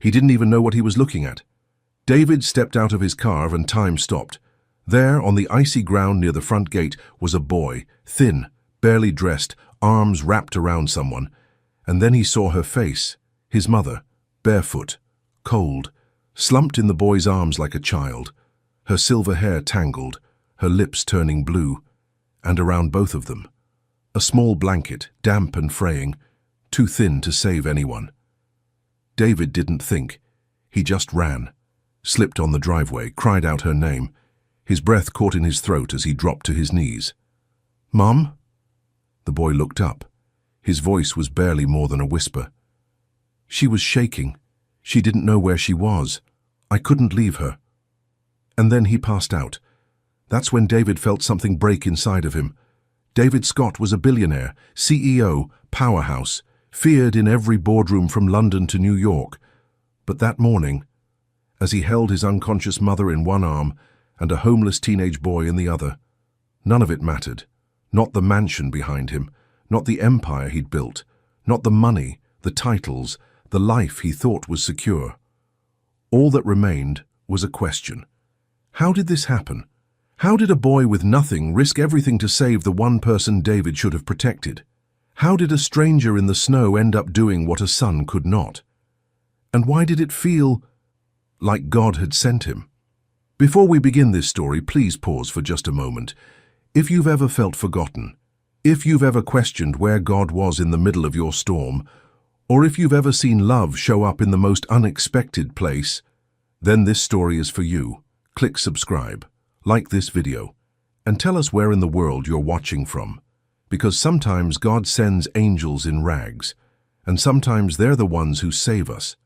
He didn't even know what he was looking at. David stepped out of his car and time stopped. There, on the icy ground near the front gate, was a boy, thin, barely dressed, arms wrapped around someone. And then he saw her face, his mother, barefoot, cold, slumped in the boy's arms like a child, her silver hair tangled, her lips turning blue, and around both of them, a small blanket, damp and fraying, too thin to save anyone. David didn't think. He just ran, slipped on the driveway, cried out her name. His breath caught in his throat as he dropped to his knees. "Mom?" The boy looked up. His voice was barely more than a whisper. She was shaking. She didn't know where she was. I couldn't leave her. And then he passed out. That's when David felt something break inside of him. David Scott was a billionaire, CEO, powerhouse, feared in every boardroom from London to New York. But that morning, as he held his unconscious mother in one arm and a homeless teenage boy in the other, none of it mattered. Not the mansion behind him, not the empire he'd built, not the money, the titles, the life he thought was secure. All that remained was a question. How did this happen? How did a boy with nothing risk everything to save the one person David should have protected? How did a stranger in the snow end up doing what a son could not? And why did it feel like God had sent him? Before we begin this story, please pause for just a moment. If you've ever felt forgotten, if you've ever questioned where God was in the middle of your storm, or if you've ever seen love show up in the most unexpected place, then this story is for you. Click subscribe, like this video, and tell us where in the world you're watching from. Because sometimes God sends angels in rags, and sometimes they're the ones who save us.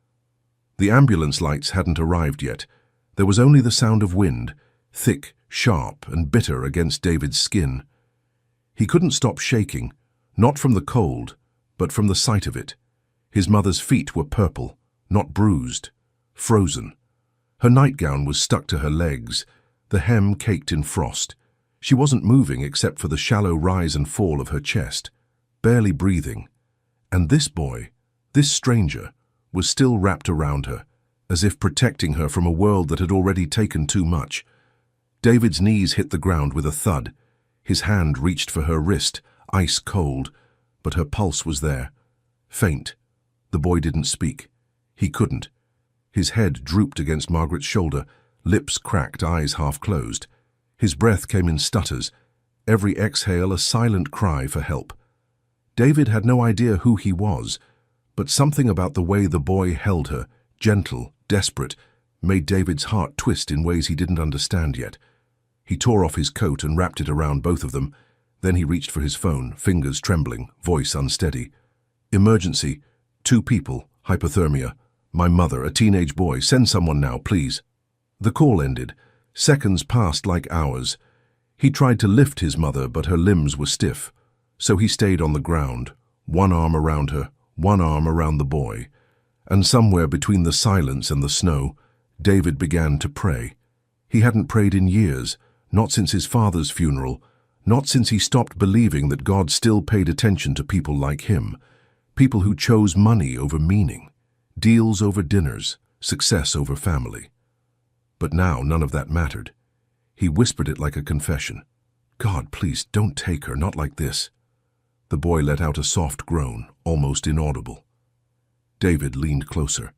The ambulance lights hadn't arrived yet. There was only the sound of wind, thick, sharp, and bitter against David's skin. He couldn't stop shaking, not from the cold, but from the sight of it. His mother's feet were purple, not bruised, frozen. Her nightgown was stuck to her legs, the hem caked in frost. She wasn't moving except for the shallow rise and fall of her chest, barely breathing. And this boy, this stranger, was still wrapped around her, as if protecting her from a world that had already taken too much. David's knees hit the ground with a thud. His hand reached for her wrist, ice cold, but her pulse was there. Faint. The boy didn't speak. He couldn't. His head drooped against Margaret's shoulder, lips cracked, eyes half closed. His breath came in stutters, every exhale a silent cry for help. David had no idea who he was, but something about the way the boy held her, gentle, desperate, made David's heart twist in ways he didn't understand yet. He tore off his coat and wrapped it around both of them. Then he reached for his phone, fingers trembling, voice unsteady. "Emergency. 2 people. Hypothermia. My mother, a teenage boy. Send someone now, please." The call ended. Seconds passed like hours. He tried to lift his mother, but her limbs were stiff. So he stayed on the ground, one arm around her, one arm around the boy. And somewhere between the silence and the snow, David began to pray. He hadn't prayed in years, not since his father's funeral, not since he stopped believing that God still paid attention to people like him, people who chose money over meaning, deals over dinners, success over family. But now none of that mattered. He whispered it like a confession. "God, please don't take her, not like this." The boy let out a soft groan, almost inaudible. David leaned closer.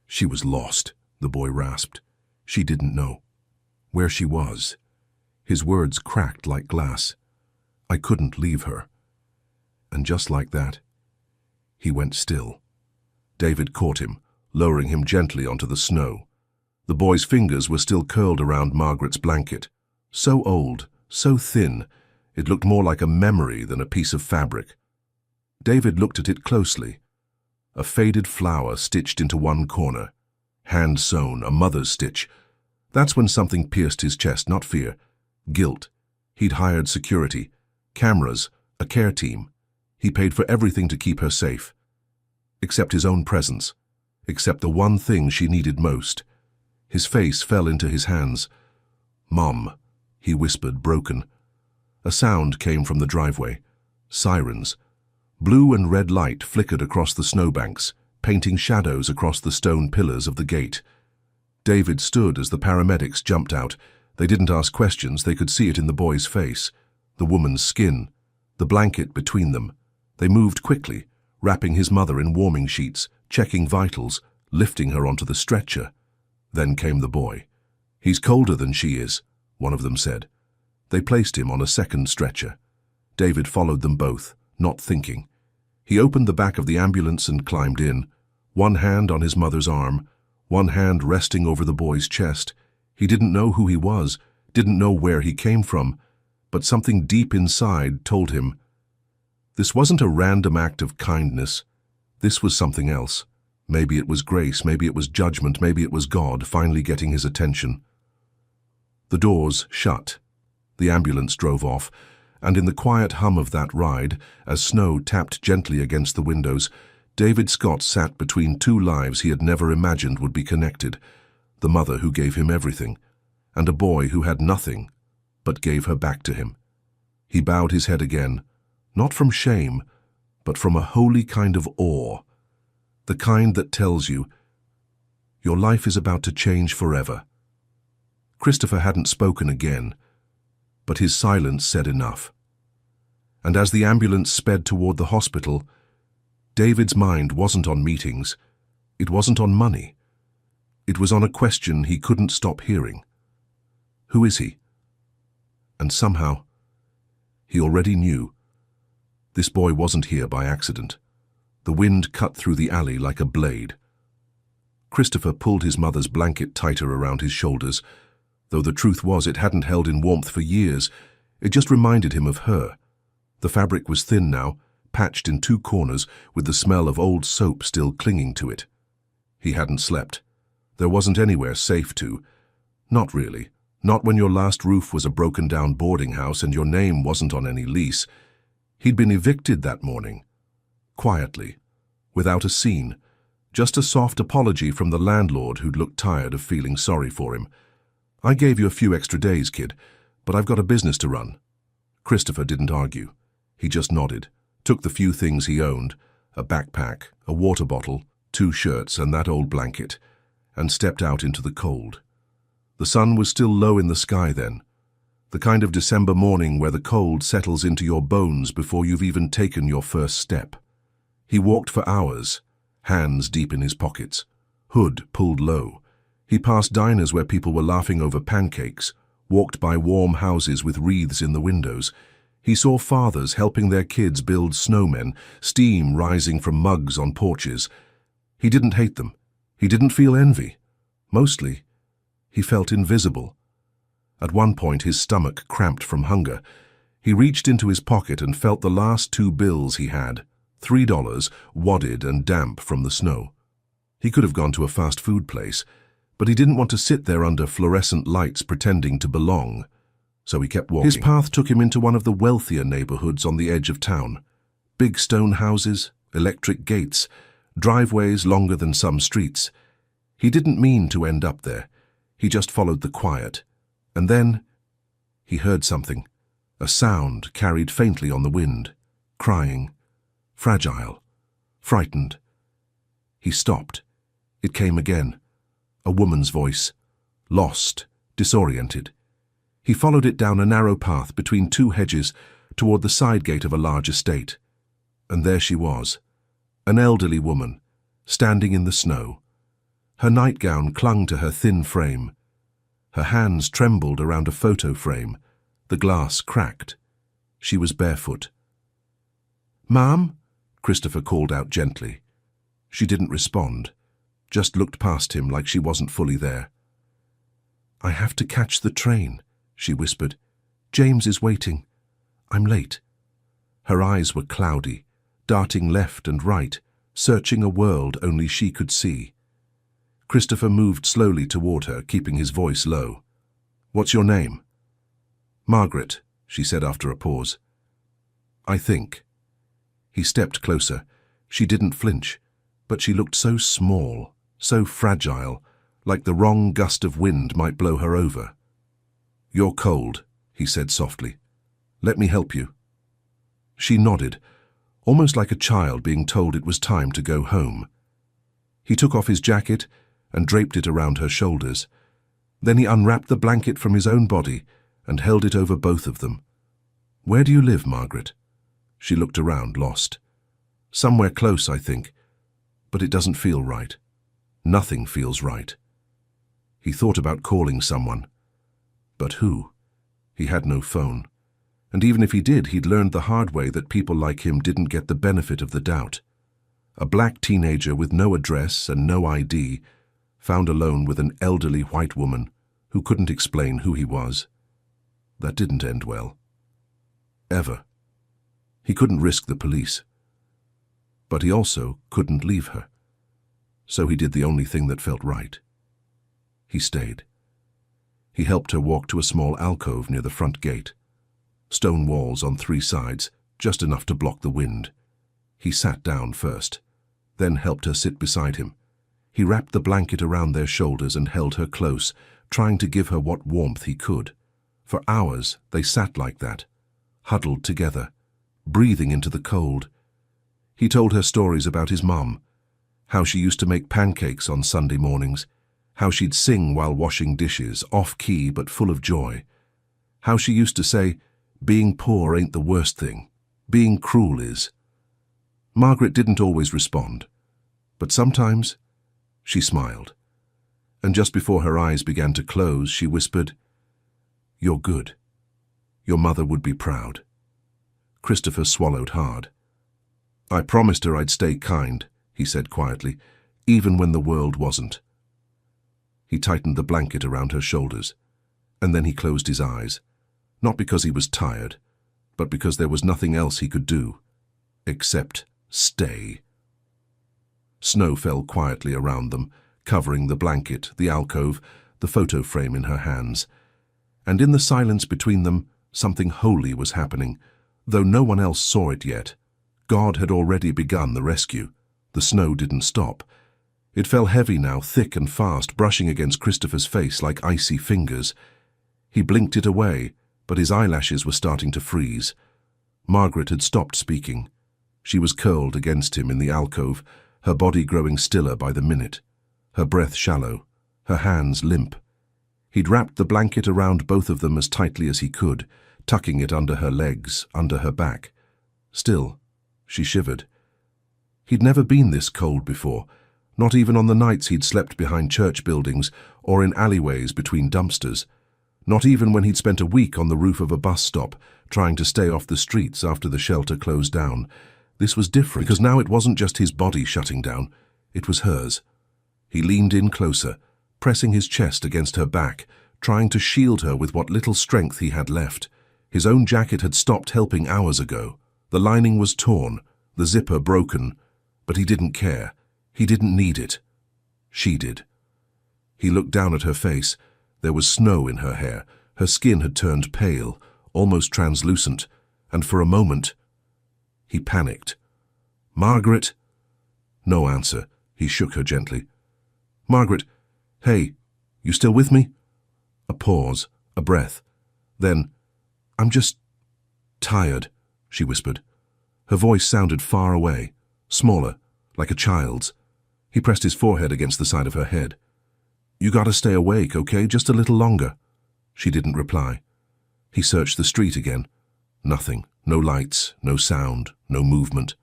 "She was lost," the boy rasped. She didn't know where she was. His words cracked like glass. "I couldn't leave her." And just like that, he went still. David caught him, lowering him gently onto the snow. The boy's fingers were still curled around Margaret's blanket. So old, so thin, it looked more like a memory than a piece of fabric. David looked at it closely. A faded flower stitched into one corner. Hand-sewn, a mother's stitch. That's when something pierced his chest, not fear. Guilt. He'd hired security, cameras, a care team. He paid for everything to keep her safe. Except his own presence. Except the one thing she needed most. His face fell into his hands. "Mom," he whispered, broken. A sound came from the driveway. Sirens. Blue and red light flickered across the snowbanks. painting shadows across the stone pillars of the gate. David stood as the paramedics jumped out. They didn't ask questions, they could see it in the boy's face, the woman's skin, the blanket between them. They moved quickly, wrapping his mother in warming sheets, checking vitals, lifting her onto the stretcher. Then came the boy. "He's colder than she is," one of them said. They placed him on a second stretcher. David followed them both, not thinking. He opened the back of the ambulance and climbed in, one hand on his mother's arm, one hand resting over the boy's chest. He didn't know who he was, didn't know where he came from, but something deep inside told him this wasn't a random act of kindness. This was something else. Maybe it was grace, maybe it was judgment, maybe it was God finally getting his attention. The doors shut. The ambulance drove off, and in the quiet hum of that ride, as snow tapped gently against the windows, David Scott sat between two lives he had never imagined would be connected, the mother who gave him everything, and a boy who had nothing, but gave her back to him. He bowed his head again, not from shame, but from a holy kind of awe, the kind that tells you, your life is about to change forever. Christopher hadn't spoken again, but his silence said enough. And as the ambulance sped toward the hospital, David's mind wasn't on meetings, it wasn't on money. It was on a question he couldn't stop hearing. Who is he? And somehow, he already knew. This boy wasn't here by accident. The wind cut through the alley like a blade. Christopher pulled his mother's blanket tighter around his shoulders, though the truth was it hadn't held in warmth for years. It just reminded him of her. The fabric was thin now, patched in two corners, with the smell of old soap still clinging to it. He hadn't slept. There wasn't anywhere safe to. Not really. Not when your last roof was a broken-down boarding house and your name wasn't on any lease. He'd been evicted that morning. Quietly. Without a scene. Just a soft apology from the landlord who'd looked tired of feeling sorry for him. "I gave you a few extra days, kid, but I've got a business to run." Christopher didn't argue. He just nodded, took the few things he owned, a backpack, a water bottle, 2 shirts and that old blanket, and stepped out into the cold. The sun was still low in the sky then, the kind of December morning where the cold settles into your bones before you've even taken your first step. He walked for hours, hands deep in his pockets, hood pulled low. He passed diners where people were laughing over pancakes, walked by warm houses with wreaths in the windows. He saw fathers helping their kids build snowmen, steam rising from mugs on porches. He didn't hate them. He didn't feel envy. Mostly, he felt invisible. At one point, his stomach cramped from hunger. He reached into his pocket and felt the last 2 bills he had, $3, wadded and damp from the snow. He could have gone to a fast food place, but he didn't want to sit there under fluorescent lights pretending to belong. So he kept walking. His path took him into one of the wealthier neighborhoods on the edge of town. Big stone houses, electric gates, driveways longer than some streets. He didn't mean to end up there. He just followed the quiet. And then he heard something, a sound carried faintly on the wind, crying, fragile, frightened. He stopped. It came again, a woman's voice, lost, disoriented. He followed it down a narrow path between 2 hedges toward the side gate of a large estate. And there she was, an elderly woman, standing in the snow. Her nightgown clung to her thin frame. Her hands trembled around a photo frame. The glass cracked. She was barefoot. "Ma'am?" Christopher called out gently. She didn't respond, just looked past him like she wasn't fully there. "I have to catch the train," she whispered. "James is waiting. I'm late." Her eyes were cloudy, darting left and right, searching a world only she could see. Christopher moved slowly toward her, keeping his voice low. "What's your name?" "Margaret," she said after a pause. "I think." He stepped closer. She didn't flinch, but she looked so small, so fragile, like the wrong gust of wind might blow her over. "You're cold," he said softly. "Let me help you." She nodded, almost like a child being told it was time to go home. He took off his jacket and draped it around her shoulders. Then he unwrapped the blanket from his own body and held it over both of them. "Where do you live, Margaret?" She looked around, lost. "Somewhere close, I think. But it doesn't feel right. Nothing feels right." He thought about calling someone. But who? He had no phone. And even if he did, he'd learned the hard way that people like him didn't get the benefit of the doubt. A black teenager with no address and no ID, found alone with an elderly white woman who couldn't explain who he was. That didn't end well. Ever. He couldn't risk the police. But he also couldn't leave her. So he did the only thing that felt right. He stayed. He helped her walk to a small alcove near the front gate. Stone walls on 3 sides, just enough to block the wind. He sat down first, then helped her sit beside him. He wrapped the blanket around their shoulders and held her close, trying to give her what warmth he could. For hours they sat like that, huddled together, breathing into the cold. He told her stories about his mum, how she used to make pancakes on Sunday mornings, how she'd sing while washing dishes, off-key but full of joy, how she used to say, "Being poor ain't the worst thing. Being cruel is." Margaret didn't always respond, but sometimes she smiled. And just before her eyes began to close, she whispered, "You're good. Your mother would be proud." Christopher swallowed hard. "I promised her I'd stay kind," he said quietly, "even when the world wasn't." He tightened the blanket around her shoulders, and then he closed his eyes. Not because he was tired, but because there was nothing else he could do, except stay. Snow fell quietly around them, covering the blanket, the alcove, the photo frame in her hands. And in the silence between them, something holy was happening, though no one else saw it yet. God had already begun the rescue. The snow didn't stop. It fell heavy now, thick and fast, brushing against Christopher's face like icy fingers. He blinked it away, but his eyelashes were starting to freeze. Margaret had stopped speaking. She was curled against him in the alcove, her body growing stiller by the minute, her breath shallow, her hands limp. He'd wrapped the blanket around both of them as tightly as he could, tucking it under her legs, under her back. Still, she shivered. He'd never been this cold before, not even on the nights he'd slept behind church buildings or in alleyways between dumpsters. Not even when he'd spent a week on the roof of a bus stop, trying to stay off the streets after the shelter closed down. This was different, because now it wasn't just his body shutting down, it was hers. He leaned in closer, pressing his chest against her back, trying to shield her with what little strength he had left. His own jacket had stopped helping hours ago. The lining was torn, the zipper broken, but he didn't care. He didn't need it. She did. He looked down at her face. There was snow in her hair. Her skin had turned pale, almost translucent, and for a moment, he panicked. "Margaret?" No answer. He shook her gently. "Margaret, hey, you still with me?" A pause, a breath. Then, "I'm just tired," she whispered. Her voice sounded far away, smaller, like a child's. He pressed his forehead against the side of her head. "You gotta stay awake, okay? Just a little longer." She didn't reply. He searched the street again. Nothing. No lights, no sound, no movement.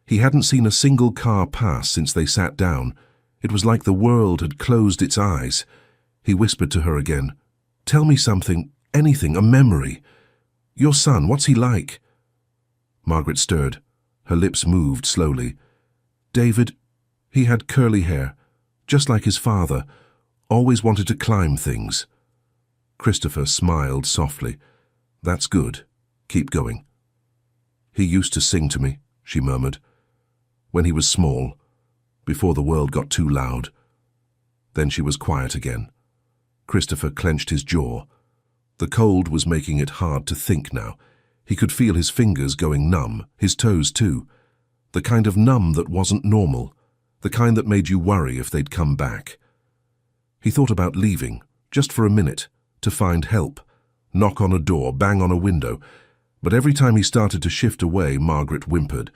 He hadn't seen a single car pass since they sat down. It was like the world had closed its eyes. He whispered to her again, "Tell me something, anything, a memory. Your son, what's he like?" Margaret stirred. Her lips moved slowly. "David, he had curly hair, just like his father, always wanted to climb things." Christopher smiled softly. "That's good. Keep going." "He used to sing to me," she murmured, "when he was small, before the world got too loud." Then she was quiet again. Christopher clenched his jaw. The cold was making it hard to think now. He could feel his fingers going numb, his toes too. The kind of numb that wasn't normal, the kind that made you worry if they'd come back. He thought about leaving, just for a minute, to find help, knock on a door, bang on a window. But every time he started to shift away, Margaret whimpered,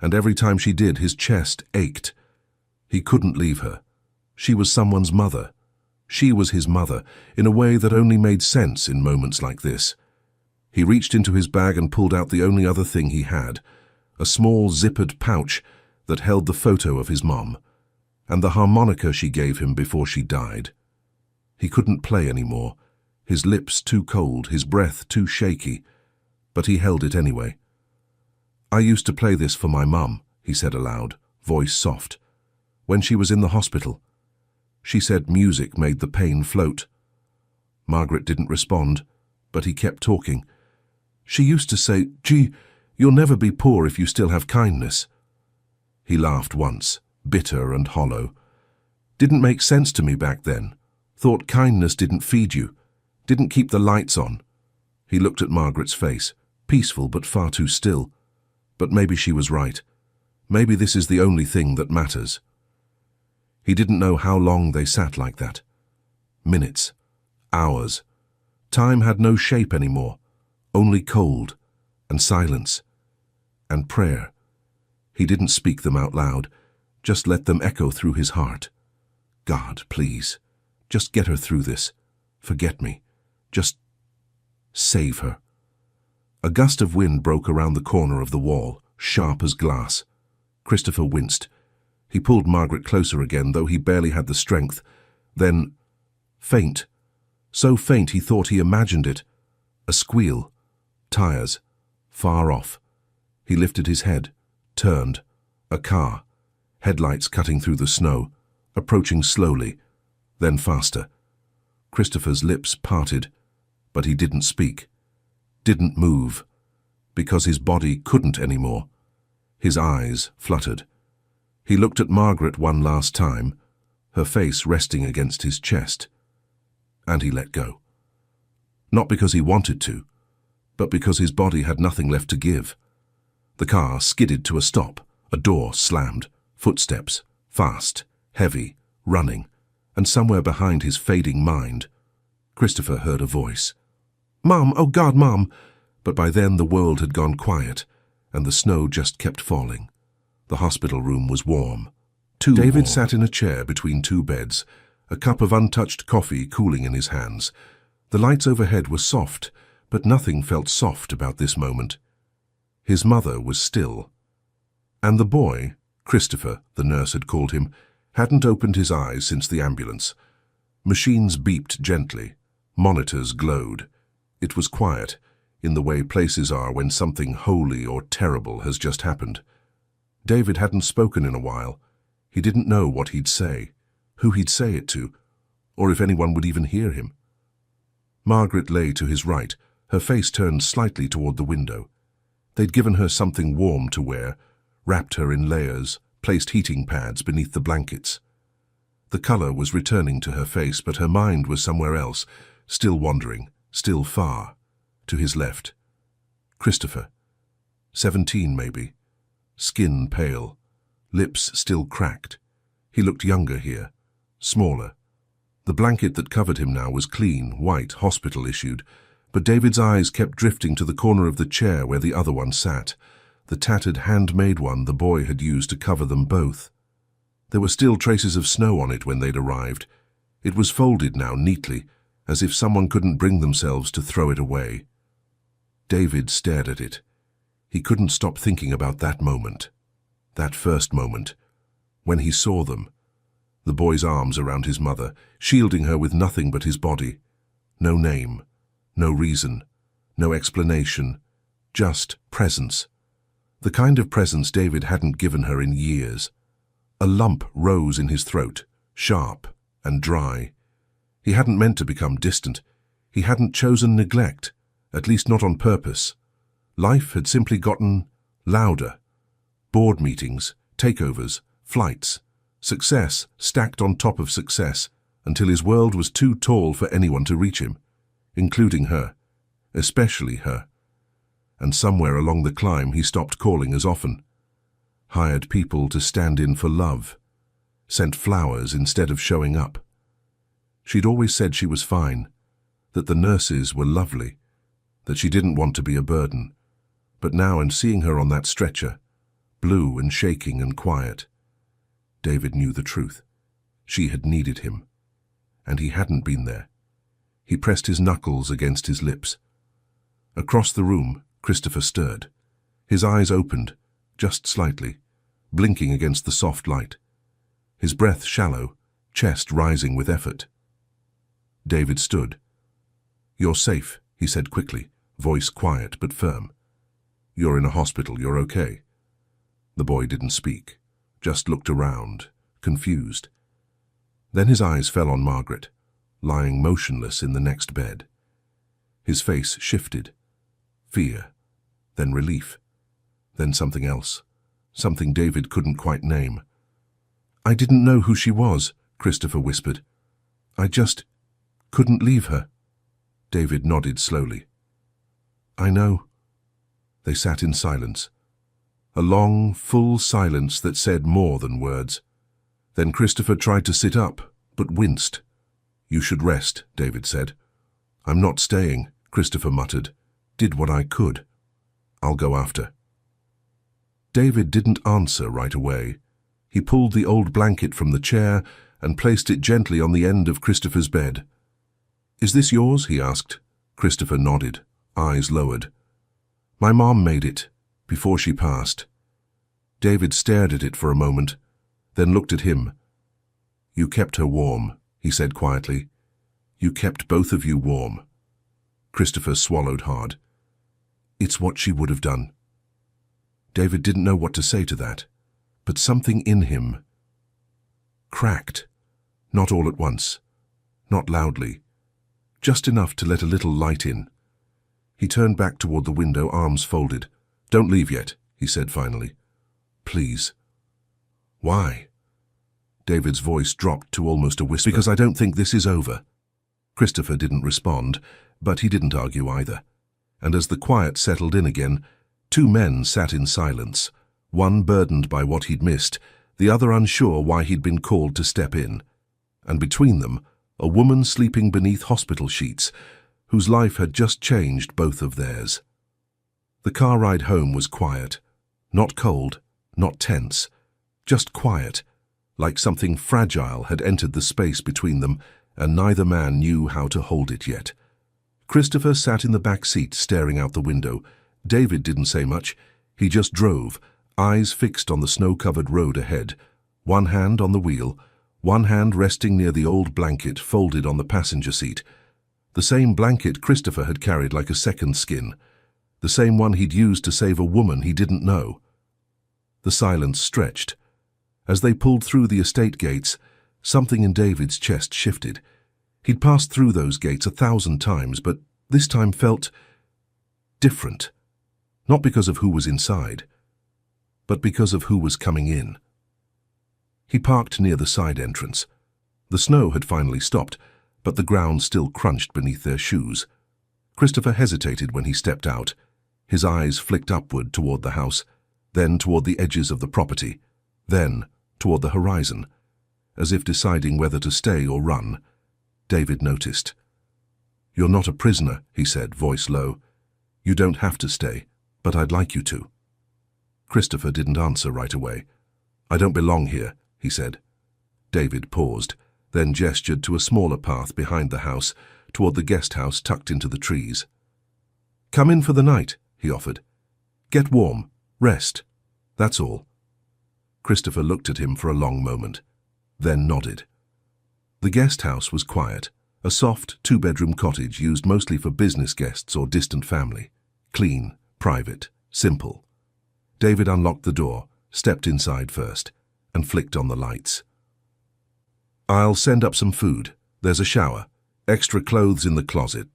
and every time she did, his chest ached. He couldn't leave her. She was someone's mother. She was his mother, in a way that only made sense in moments like this. He reached into his bag and pulled out the only other thing he had, a small zippered pouch that held the photo of his mom, and the harmonica she gave him before she died. He couldn't play anymore, his lips too cold, his breath too shaky, but he held it anyway. "I used to play this for my mum," he said aloud, voice soft. "When she was in the hospital. She said music made the pain float." Margaret didn't respond, but he kept talking. "She used to say, 'Gee, you'll never be poor if you still have kindness.'" He laughed once, bitter and hollow. "Didn't make sense to me back then. Thought kindness didn't feed you, didn't keep the lights on." He looked at Margaret's face, peaceful but far too still. But maybe she was right. Maybe this is the only thing that matters. He didn't know how long they sat like that. Minutes, hours. Time had no shape anymore, only cold and silence and prayer. He didn't speak them out loud, just let them echo through his heart. "God, please, just get her through this. Forget me. Just save her." A gust of wind broke around the corner of the wall, sharp as glass. Christopher winced. He pulled Margaret closer again, though he barely had the strength. Then, faint. So faint he thought he imagined it. A squeal. Tires. Far off. He lifted his head, turned. A car. Headlights cutting through the snow, approaching slowly, then faster. Christopher's lips parted, but he didn't speak. Didn't move, because his body couldn't anymore. His eyes fluttered. He looked at Margaret one last time, her face resting against his chest, and he let go. Not because he wanted to, but because his body had nothing left to give. The car skidded to a stop, a door slammed, footsteps, fast, heavy, running, and somewhere behind his fading mind, Christopher heard a voice. "Mom, oh God, Mom!" But by then the world had gone quiet, and the snow just kept falling. The hospital room was warm. David sat in a chair between two beds, a cup of untouched coffee cooling in his hands. The lights overhead were soft, but nothing felt soft about this moment. His mother was still. And the boy, Christopher, the nurse had called him, hadn't opened his eyes since the ambulance. Machines beeped gently. Monitors glowed. It was quiet, in the way places are when something holy or terrible has just happened. David hadn't spoken in a while. He didn't know what he'd say, who he'd say it to, or if anyone would even hear him. Margaret lay to his right, her face turned slightly toward the window. They'd given her something warm to wear, wrapped her in layers, placed heating pads beneath the blankets. The color was returning to her face, but her mind was somewhere else, still wandering, still far, to his left. Christopher. 17 maybe. Skin pale. Lips still cracked. He looked younger here. Smaller. The blanket that covered him now was clean, white, hospital-issued, but David's eyes kept drifting to the corner of the chair where the other one sat, the tattered handmade one the boy had used to cover them both. There were still traces of snow on it when they'd arrived. It was folded now neatly, as if someone couldn't bring themselves to throw it away. David stared at it. He couldn't stop thinking about that moment, that first moment, when he saw them. The boy's arms around his mother, shielding her with nothing but his body. No name, no reason, no explanation, just presence. The kind of presence David hadn't given her in years. A lump rose in his throat, sharp and dry. He hadn't meant to become distant. He hadn't chosen neglect, at least not on purpose. Life had simply gotten louder. Board meetings, takeovers, flights, success stacked on top of success, until his world was too tall for anyone to reach him, including her, especially her. And somewhere along the climb he stopped calling as often. Hired people to stand in for love. Sent flowers instead of showing up. She'd always said she was fine, that the nurses were lovely, that she didn't want to be a burden. But now, in seeing her on that stretcher, blue and shaking and quiet, David knew the truth. She had needed him, and he hadn't been there. He pressed his knuckles against his lips. Across the room, Christopher stirred. His eyes opened, just slightly, blinking against the soft light. His breath shallow, chest rising with effort. David stood. "You're safe," he said quickly, voice quiet but firm. "You're in a hospital, you're okay." The boy didn't speak, just looked around, confused. Then his eyes fell on Margaret, lying motionless in the next bed. His face shifted. Fear, then relief, then something else, something David couldn't quite name. "I didn't know who she was," Christopher whispered. "I just couldn't leave her." David nodded slowly. "I know." They sat in silence. A long, full silence that said more than words. Then Christopher tried to sit up, but winced. "You should rest," David said. "I'm not staying," Christopher muttered. "Did what I could. I'll go after." David didn't answer right away. He pulled the old blanket from the chair and placed it gently on the end of Christopher's bed. "Is this yours?" he asked. Christopher nodded, eyes lowered. "My mom made it, before she passed." David stared at it for a moment, then looked at him. "You kept her warm," he said quietly. "You kept both of you warm." Christopher swallowed hard. "It's what she would have done." David didn't know what to say to that, but something in him cracked, not all at once, not loudly, just enough to let a little light in. He turned back toward the window, arms folded. "Don't leave yet," he said finally. "Please." "Why?" David's voice dropped to almost a whisper. "Because I don't think this is over." Christopher didn't respond, but he didn't argue either. And as the quiet settled in again, two men sat in silence, one burdened by what he'd missed, the other unsure why he'd been called to step in. And between them, a woman sleeping beneath hospital sheets, whose life had just changed both of theirs. The car ride home was quiet, not cold, not tense, just quiet, like something fragile had entered the space between them, and neither man knew how to hold it yet. Christopher sat in the back seat, staring out the window. David didn't say much. He just drove, eyes fixed on the snow-covered road ahead, one hand on the wheel, one hand resting near the old blanket folded on the passenger seat. The same blanket Christopher had carried like a second skin, the same one he'd used to save a woman he didn't know. The silence stretched. As they pulled through the estate gates, something in David's chest shifted. He'd passed through those gates 1,000 times, but this time felt different. Not because of who was inside, but because of who was coming in. He parked near the side entrance. The snow had finally stopped, but the ground still crunched beneath their shoes. Christopher hesitated when he stepped out. His eyes flicked upward toward the house, then toward the edges of the property, then toward the horizon, as if deciding whether to stay or run. David noticed. "You're not a prisoner," he said, voice low. "You don't have to stay, but I'd like you to." Christopher didn't answer right away. "I don't belong here," he said. David paused, then gestured to a smaller path behind the house, toward the guest house tucked into the trees. "Come in for the night," he offered. "Get warm, rest. That's all." Christopher looked at him for a long moment, then nodded. The guest house was quiet, a soft two-bedroom cottage used mostly for business guests or distant family. Clean, private, simple. David unlocked the door, stepped inside first, and flicked on the lights. "I'll send up some food. There's a shower. Extra clothes in the closet.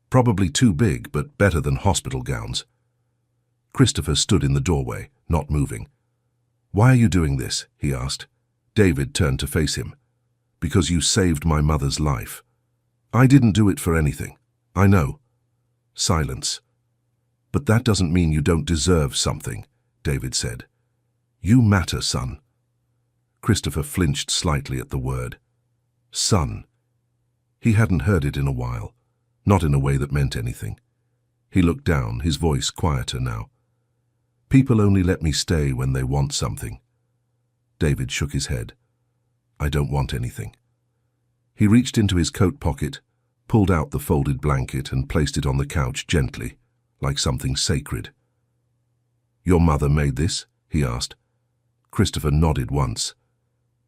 Probably too big, but better than hospital gowns." Christopher stood in the doorway, not moving. "Why are you doing this?" he asked. David turned to face him. "Because you saved my mother's life." "I didn't do it for anything. I know." Silence. "But that doesn't mean you don't deserve something," David said. "You matter, son." Christopher flinched slightly at the word. Son. He hadn't heard it in a while, not in a way that meant anything. He looked down, his voice quieter now. "People only let me stay when they want something." David shook his head. I don't want anything. He reached into his coat pocket, pulled out the folded blanket and placed it on the couch gently, like something sacred. Your mother made this? He asked. Christopher nodded once.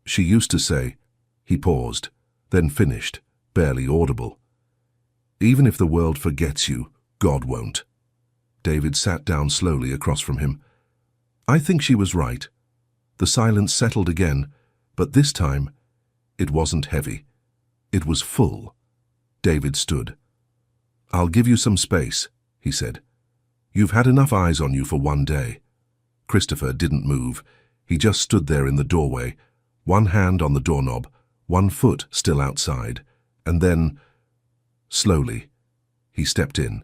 She used to say. He paused, then finished, barely audible. Even if the world forgets you, God won't. David sat down slowly across from him. I think she was right. The silence settled again, but this time it wasn't heavy. It was full. David stood. I'll give you some space, he said. You've had enough eyes on you for one day. Christopher didn't move. He just stood there in the doorway, one hand on the doorknob, one foot still outside, and then, slowly, he stepped in.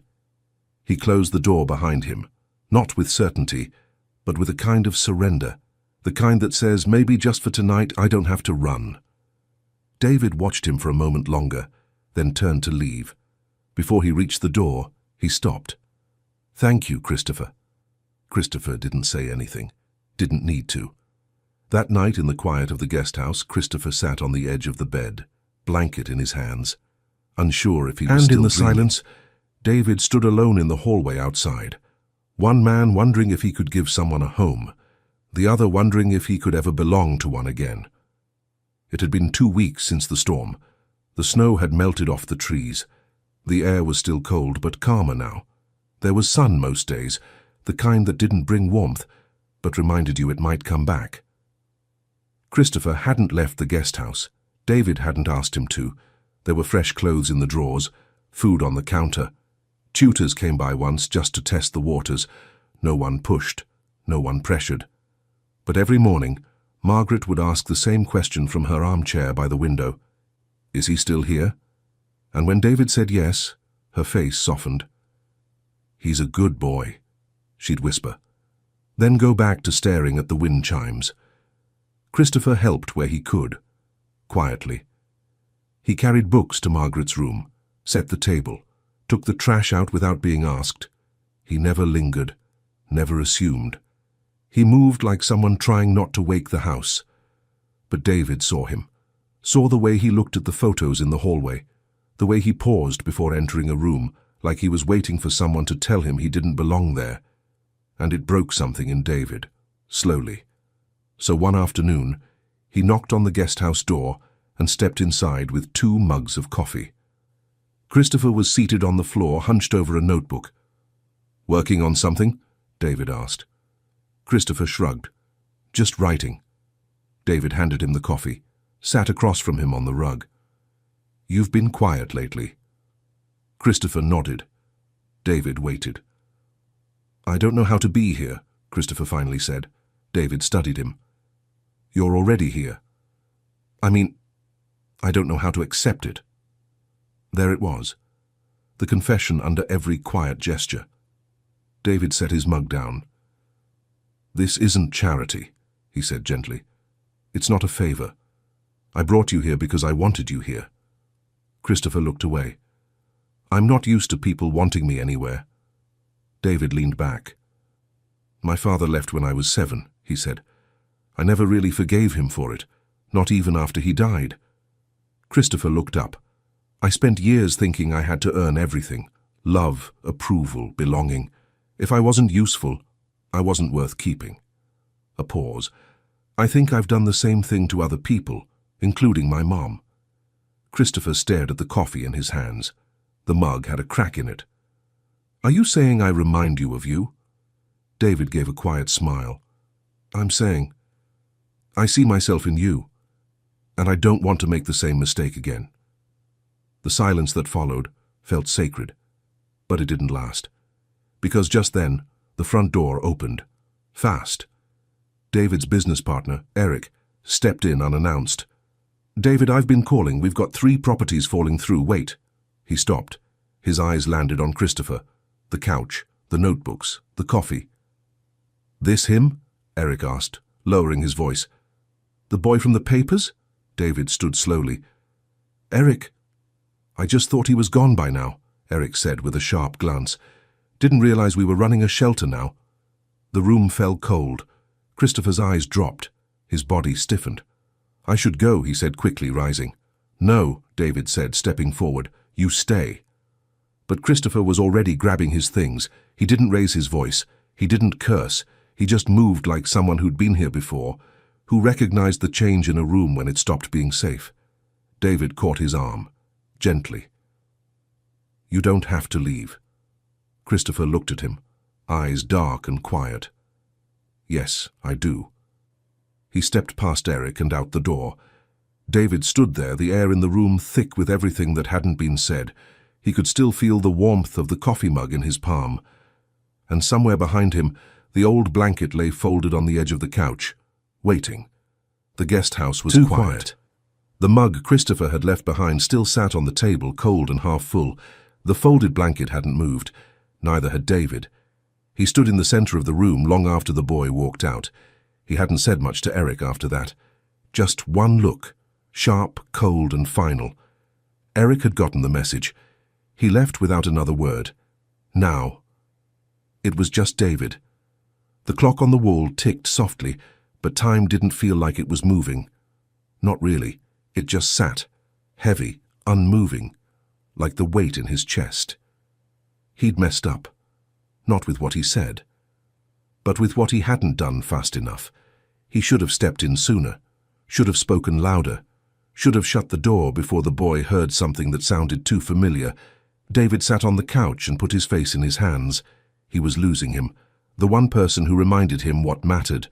He closed the door behind him, not with certainty, but with a kind of surrender, the kind that says, maybe just for tonight I don't have to run. David watched him for a moment longer, then turned to leave. Before he reached the door, he stopped. Thank you, Christopher. Christopher didn't say anything, didn't need to. That night in the quiet of the guest house, Christopher sat on the edge of the bed, blanket in his hands, unsure if he was still dreaming. And in the silence, David stood alone in the hallway outside, one man wondering if he could give someone a home, the other wondering if he could ever belong to one again. It had been 2 weeks since the storm. The snow had melted off the trees. The air was still cold, but calmer now. There was sun most days, the kind that didn't bring warmth, but reminded you it might come back. Christopher hadn't left the guest house. David hadn't asked him to. There were fresh clothes in the drawers, food on the counter. Tutors came by once just to test the waters. No one pushed, no one pressured. But every morning, Margaret would ask the same question from her armchair by the window. Is he still here? And when David said yes, her face softened. He's a good boy, she'd whisper, then go back to staring at the wind chimes. Christopher helped where he could, quietly. He carried books to Margaret's room, set the table, took the trash out without being asked. He never lingered, never assumed. He moved like someone trying not to wake the house. But David saw him, saw the way he looked at the photos in the hallway, the way he paused before entering a room, like he was waiting for someone to tell him he didn't belong there. And it broke something in David, slowly. So one afternoon, he knocked on the guest house door and stepped inside with 2 mugs of coffee. Christopher was seated on the floor, hunched over a notebook. Working on something? David asked. Christopher shrugged. Just writing. David handed him the coffee, sat across from him on the rug. You've been quiet lately. Christopher nodded. David waited. I don't know how to be here, Christopher finally said. David studied him. You're already here. I mean, I don't know how to accept it. There it was, the confession under every quiet gesture. David set his mug down. This isn't charity, he said gently. It's not a favor. I brought you here because I wanted you here. Christopher looked away. I'm not used to people wanting me anywhere. David leaned back. My father left when I was 7, he said. I never really forgave him for it, not even after he died. Christopher looked up. I spent years thinking I had to earn everything. Love, approval, belonging. If I wasn't useful, I wasn't worth keeping. A pause. I think I've done the same thing to other people, including my mom. Christopher stared at the coffee in his hands. The mug had a crack in it. Are you saying I remind you of you? David gave a quiet smile. I'm saying, I see myself in you, and I don't want to make the same mistake again. The silence that followed felt sacred, but it didn't last, because just then the front door opened, fast. David's business partner, Eric, stepped in unannounced. David, I've been calling. We've got 3 properties falling through. Wait. He stopped. His eyes landed on Christopher, the couch, the notebooks, the coffee. This him? Eric asked, lowering his voice. The boy from the papers? David stood slowly. Eric. I just thought he was gone by now, Eric said with a sharp glance. Didn't realize we were running a shelter now. The room fell cold. Christopher's eyes dropped. His body stiffened. "I should go," he said quickly, rising. "No," David said, stepping forward. "You stay." But Christopher was already grabbing his things. He didn't raise his voice. He didn't curse. He just moved like someone who'd been here before, who recognized the change in a room when it stopped being safe. David caught his arm, gently. "You don't have to leave." Christopher looked at him, eyes dark and quiet. "Yes, I do." He stepped past Eric and out the door. David stood there, the air in the room thick with everything that hadn't been said. He could still feel the warmth of the coffee mug in his palm. And somewhere behind him, the old blanket lay folded on the edge of the couch, waiting. The guest house was quiet. The mug Christopher had left behind still sat on the table, cold and half full. The folded blanket hadn't moved. Neither had David. He stood in the center of the room long after the boy walked out. He hadn't said much to Eric after that. Just one look, sharp, cold, and final. Eric had gotten the message. He left without another word. Now. It was just David. The clock on the wall ticked softly, but time didn't feel like it was moving. Not really. It just sat, heavy, unmoving, like the weight in his chest. He'd messed up. Not with what he said, but with what he hadn't done fast enough. He should have stepped in sooner, should have spoken louder, should have shut the door before the boy heard something that sounded too familiar. David sat on the couch and put his face in his hands. He was losing him, the one person who reminded him what mattered,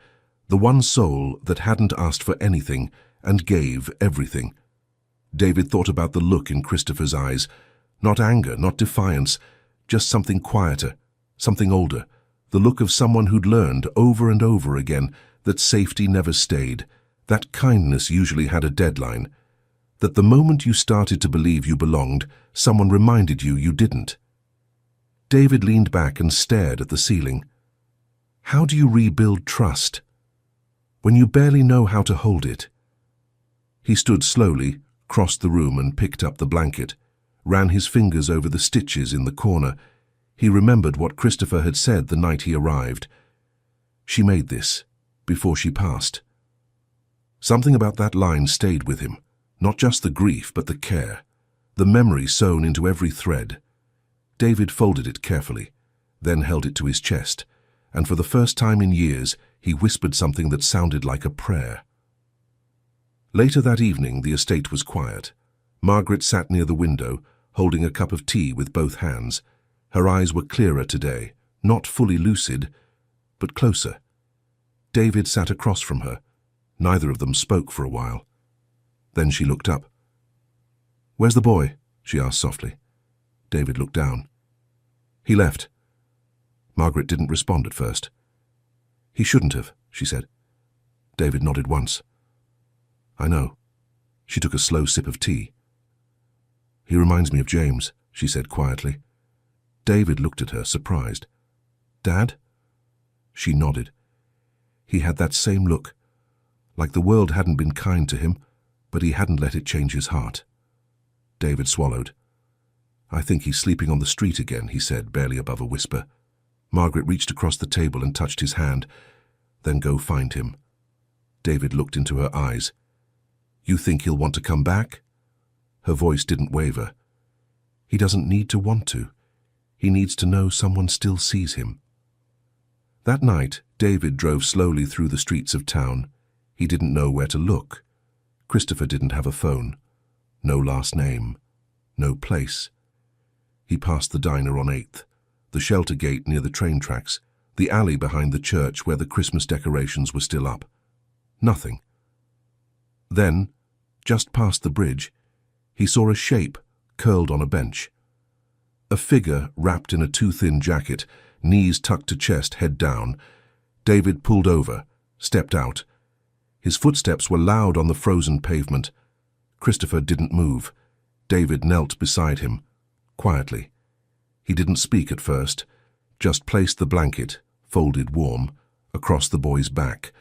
the one soul that hadn't asked for anything and gave everything. David thought about the look in Christopher's eyes, not anger, not defiance, just something quieter, something older, the look of someone who'd learned over and over again that safety never stayed, that kindness usually had a deadline, that the moment you started to believe you belonged, someone reminded you you didn't. David leaned back and stared at the ceiling. How do you rebuild trust when you barely know how to hold it? He stood slowly, crossed the room and picked up the blanket, ran his fingers over the stitches in the corner. He remembered what Christopher had said the night he arrived. She made this, before she passed. Something about that line stayed with him, not just the grief but the care, the memory sewn into every thread. David folded it carefully, then held it to his chest, and for the first time in years he whispered something that sounded like a prayer. Later that evening the estate was quiet. Margaret sat near the window, holding a cup of tea with both hands. Her eyes were clearer today, not fully lucid, but closer. David sat across from her. Neither of them spoke for a while. Then she looked up. "Where's the boy?" she asked softly. David looked down. "He left." Margaret didn't respond at first. "He shouldn't have," she said. David nodded once. "I know." She took a slow sip of tea. "He reminds me of James," she said quietly. David looked at her, surprised. "Dad?" She nodded. He had that same look, like the world hadn't been kind to him, but he hadn't let it change his heart. David swallowed. "I think he's sleeping on the street again," he said, barely above a whisper. Margaret reached across the table and touched his hand. "Then go find him." David looked into her eyes. "You think he'll want to come back?" Her voice didn't waver. "He doesn't need to want to. He needs to know someone still sees him." That night, David drove slowly through the streets of town. He didn't know where to look. Christopher didn't have a phone. No last name. No place. He passed the diner on 8th, the shelter gate near the train tracks, the alley behind the church where the Christmas decorations were still up. Nothing. Then, just past the bridge, he saw a shape curled on a bench. A figure wrapped in a too-thin jacket, knees tucked to chest, head down. David pulled over, stepped out. His footsteps were loud on the frozen pavement. Christopher didn't move. David knelt beside him, quietly. He didn't speak at first, just placed the blanket, folded warm, across the boy's back.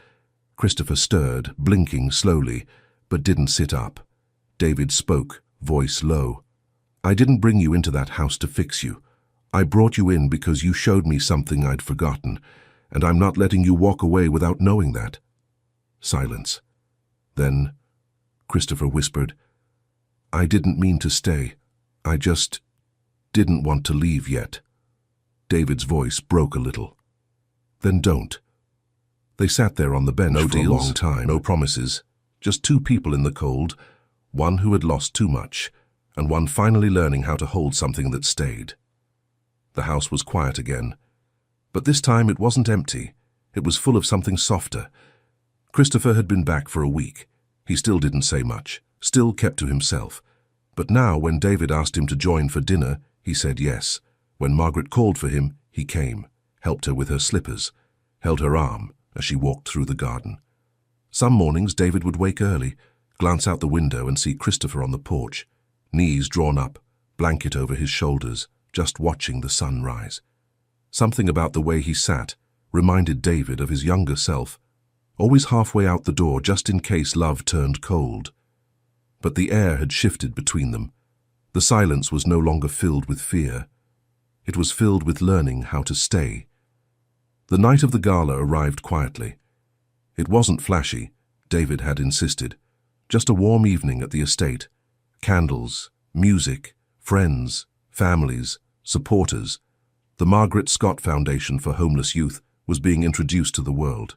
Christopher stirred, blinking slowly, but didn't sit up. David spoke, voice low. "I didn't bring you into that house to fix you. I brought you in because you showed me something I'd forgotten, and I'm not letting you walk away without knowing that." Silence. Then Christopher whispered, "I didn't mean to stay. I just didn't want to leave yet." David's voice broke a little. "Then don't." They sat there on the bench for a long time, no promises, just two people in the cold, one who had lost too much, and one finally learning how to hold something that stayed. The house was quiet again, but this time it wasn't empty. It was full of something softer. Christopher had been back for a week. He still didn't say much, still kept to himself. But now, when David asked him to join for dinner, he said yes. When Margaret called for him, he came, helped her with her slippers, held her arm as she walked through the garden. Some mornings David would wake early, glance out the window and see Christopher on the porch, knees drawn up, blanket over his shoulders, just watching the sun rise. Something about the way he sat reminded David of his younger self, always halfway out the door just in case love turned cold. But the air had shifted between them. The silence was no longer filled with fear. It was filled with learning how to stay. The night of the gala arrived quietly. It wasn't flashy, David had insisted. Just a warm evening at the estate. Candles, music, friends, families, supporters. The Margaret Scott Foundation for Homeless Youth was being introduced to the world.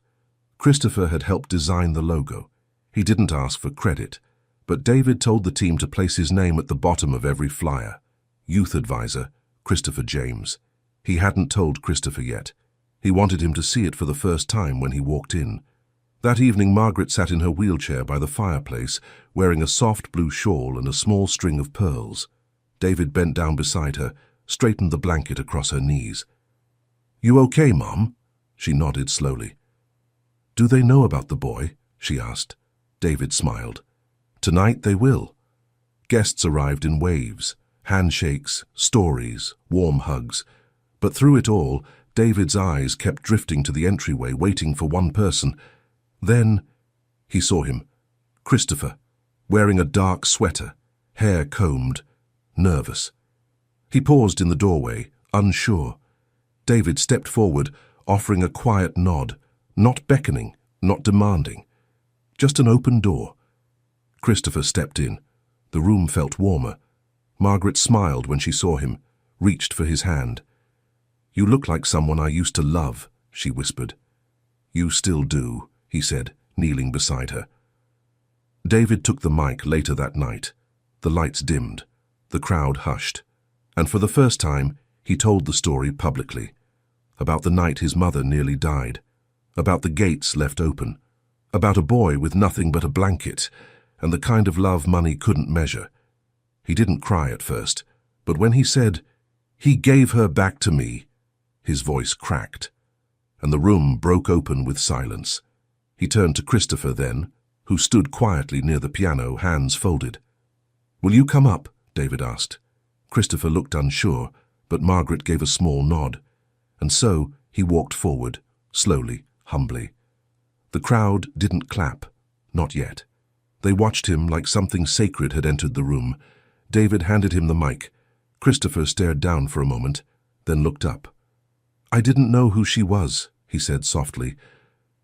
Christopher had helped design the logo. He didn't ask for credit, but David told the team to place his name at the bottom of every flyer. Youth Advisor, Christopher James. He hadn't told Christopher yet. He wanted him to see it for the first time when he walked in. That evening, Margaret sat in her wheelchair by the fireplace, wearing a soft blue shawl and a small string of pearls. David bent down beside her, straightened the blanket across her knees. "You okay, Mom?" She nodded slowly. "Do they know about the boy?" she asked. David smiled. "Tonight they will." Guests arrived in waves, handshakes, stories, warm hugs. But through it all, David's eyes kept drifting to the entryway, waiting for one person. Then he saw him, Christopher, wearing a dark sweater, hair combed, nervous. He paused in the doorway, unsure. David stepped forward, offering a quiet nod, not beckoning, not demanding. Just an open door. Christopher stepped in. The room felt warmer. Margaret smiled when she saw him, reached for his hand. "You look like someone I used to love," she whispered. "You still do," he said, kneeling beside her. David took the mic later that night. The lights dimmed. The crowd hushed. And for the first time, he told the story publicly. About the night his mother nearly died. About the gates left open. About a boy with nothing but a blanket, and the kind of love money couldn't measure. He didn't cry at first, but when he said, "He gave her back to me," his voice cracked, and the room broke open with silence. He turned to Christopher then, who stood quietly near the piano, hands folded. "Will you come up?" David asked. Christopher looked unsure, but Margaret gave a small nod, and so he walked forward, slowly, humbly. The crowd didn't clap, not yet. They watched him like something sacred had entered the room. David handed him the mic. Christopher stared down for a moment, then looked up. "I didn't know who she was," he said softly,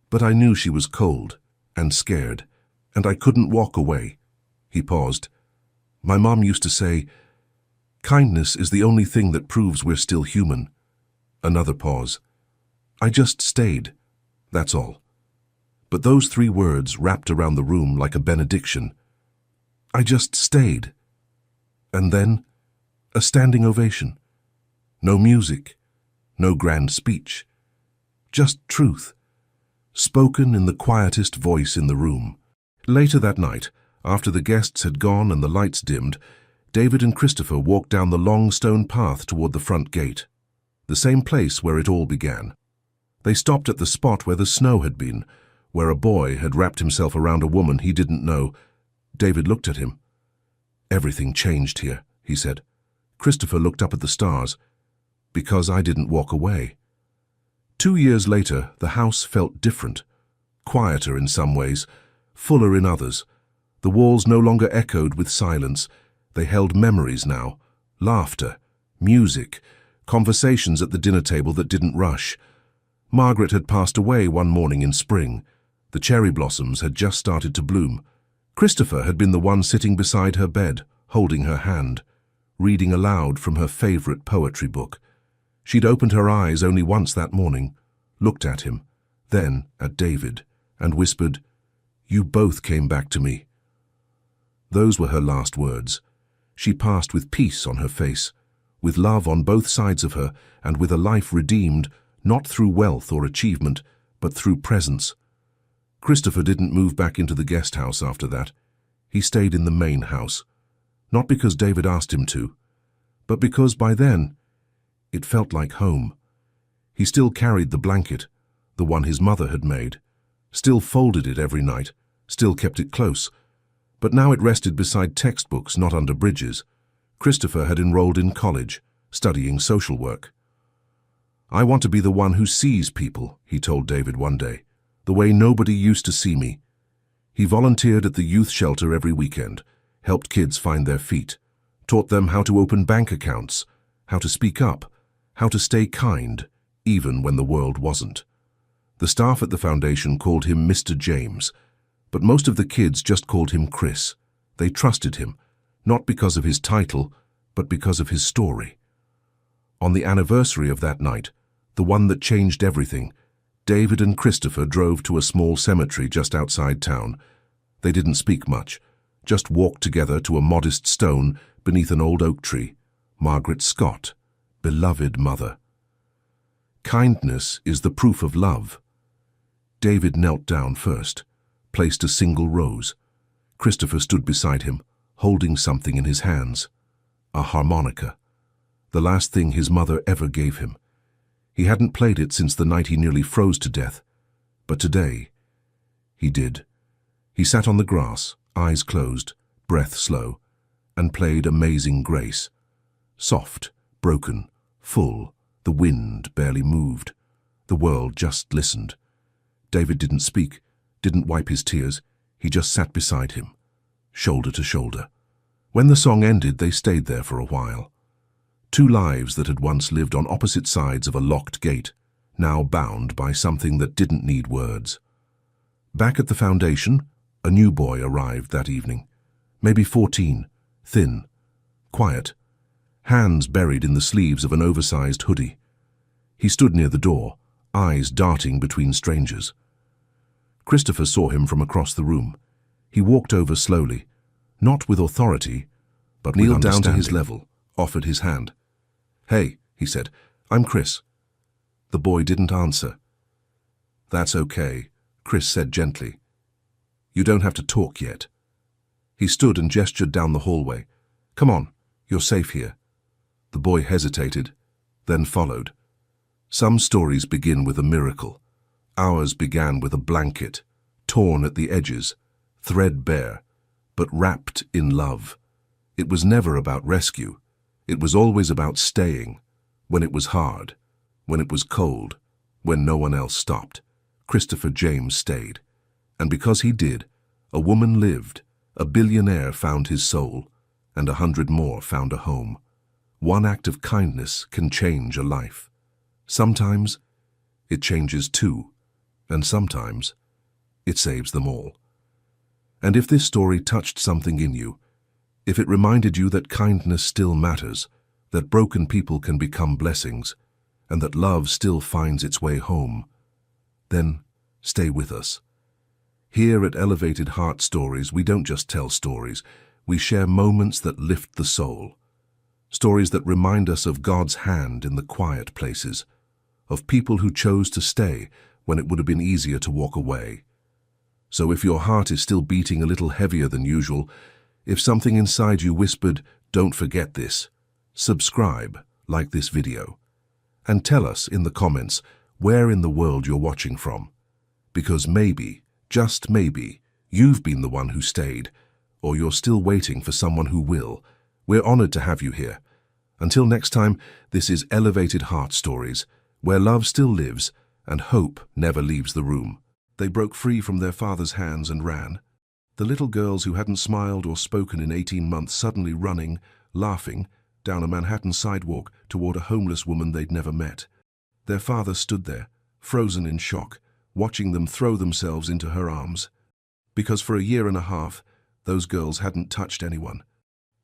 "but I knew she was cold and scared, and I couldn't walk away." He paused. "My mom used to say, 'Kindness is the only thing that proves we're still human.'" Another pause. "I just stayed, that's all." But those three words wrapped around the room like a benediction. I just stayed. And then, a standing ovation. No music, no grand speech. Just truth, spoken in the quietest voice in the room. Later that night, after the guests had gone and the lights dimmed, David and Christopher walked down the long stone path toward the front gate, the same place where it all began. They stopped at the spot where the snow had been, where a boy had wrapped himself around a woman he didn't know. David looked at him. "Everything changed here," he said. Christopher looked up at the stars. "Because I didn't walk away." 2 years later, the house felt different, quieter in some ways, fuller in others. The walls no longer echoed with silence. They held memories now, laughter, music, conversations at the dinner table that didn't rush. Margaret had passed away one morning in spring. The cherry blossoms had just started to bloom. Christopher had been the one sitting beside her bed, holding her hand, reading aloud from her favorite poetry book. She'd opened her eyes only once that morning, looked at him, then at David, and whispered, "You both came back to me." Those were her last words. She passed with peace on her face, with love on both sides of her, and with a life redeemed, not through wealth or achievement, but through presence. Christopher didn't move back into the guest house after that. He stayed in the main house, not because David asked him to, but because by then it felt like home. He still carried the blanket, the one his mother had made, still folded it every night, still kept it close, but now it rested beside textbooks, not under bridges. Christopher had enrolled in college, studying social work. "I want to be the one who sees people," he told David one day, "the way nobody used to see me." He volunteered at the youth shelter every weekend, helped kids find their feet, taught them how to open bank accounts, how to speak up, how to stay kind, even when the world wasn't. The staff at the foundation called him Mr. James, but most of the kids just called him Chris. They trusted him, not because of his title, but because of his story. On the anniversary of that night, the one that changed everything, David and Christopher drove to a small cemetery just outside town. They didn't speak much, just walked together to a modest stone beneath an old oak tree. Margaret Scott, beloved mother. Kindness is the proof of love. David knelt down first, placed a single rose. Christopher stood beside him, holding something in his hands, a harmonica, the last thing his mother ever gave him. He hadn't played it since the night he nearly froze to death, but today he did. He sat on the grass, eyes closed, breath slow, and played Amazing Grace. Soft, broken, full, the wind barely moved. The world just listened. David didn't speak, didn't wipe his tears. He just sat beside him, shoulder to shoulder. When the song ended, they stayed there for a while. Two lives that had once lived on opposite sides of a locked gate, now bound by something that didn't need words. Back at the foundation, a new boy arrived that evening, maybe 14, thin, quiet, hands buried in the sleeves of an oversized hoodie. He stood near the door, eyes darting between strangers. Christopher saw him from across the room. He walked over slowly, not with authority, but kneeled down to his level, offered his hand. "Hey," he said, "I'm Chris." The boy didn't answer. "That's okay," Chris said gently. "You don't have to talk yet." He stood and gestured down the hallway. "Come on, you're safe here." The boy hesitated, then followed. Some stories begin with a miracle. Ours began with a blanket, torn at the edges, threadbare, but wrapped in love. It was never about rescue. It was always about staying, when it was hard, when it was cold, when no one else stopped. Christopher James stayed. And because he did, a woman lived, a billionaire found his soul, and 100 more found a home. One act of kindness can change a life. Sometimes it changes two, and sometimes it saves them all. And if this story touched something in you, if it reminded you that kindness still matters, that broken people can become blessings, and that love still finds its way home, then stay with us. Here at Elevated Heart Stories, we don't just tell stories, we share moments that lift the soul. Stories that remind us of God's hand in the quiet places, of people who chose to stay when it would have been easier to walk away. So if your heart is still beating a little heavier than usual, if something inside you whispered, "Don't forget this," subscribe, like this video, and tell us in the comments where in the world you're watching from. Because maybe, just maybe, you've been the one who stayed, or you're still waiting for someone who will. We're honored to have you here. Until next time, this is Elevated Heart Stories, where love still lives and hope never leaves the room. They broke free from their father's hands and ran. The little girls who hadn't smiled or spoken in 18 months suddenly running, laughing, down a Manhattan sidewalk toward a homeless woman they'd never met. Their father stood there, frozen in shock, watching them throw themselves into her arms. Because for a year and a half, those girls hadn't touched anyone.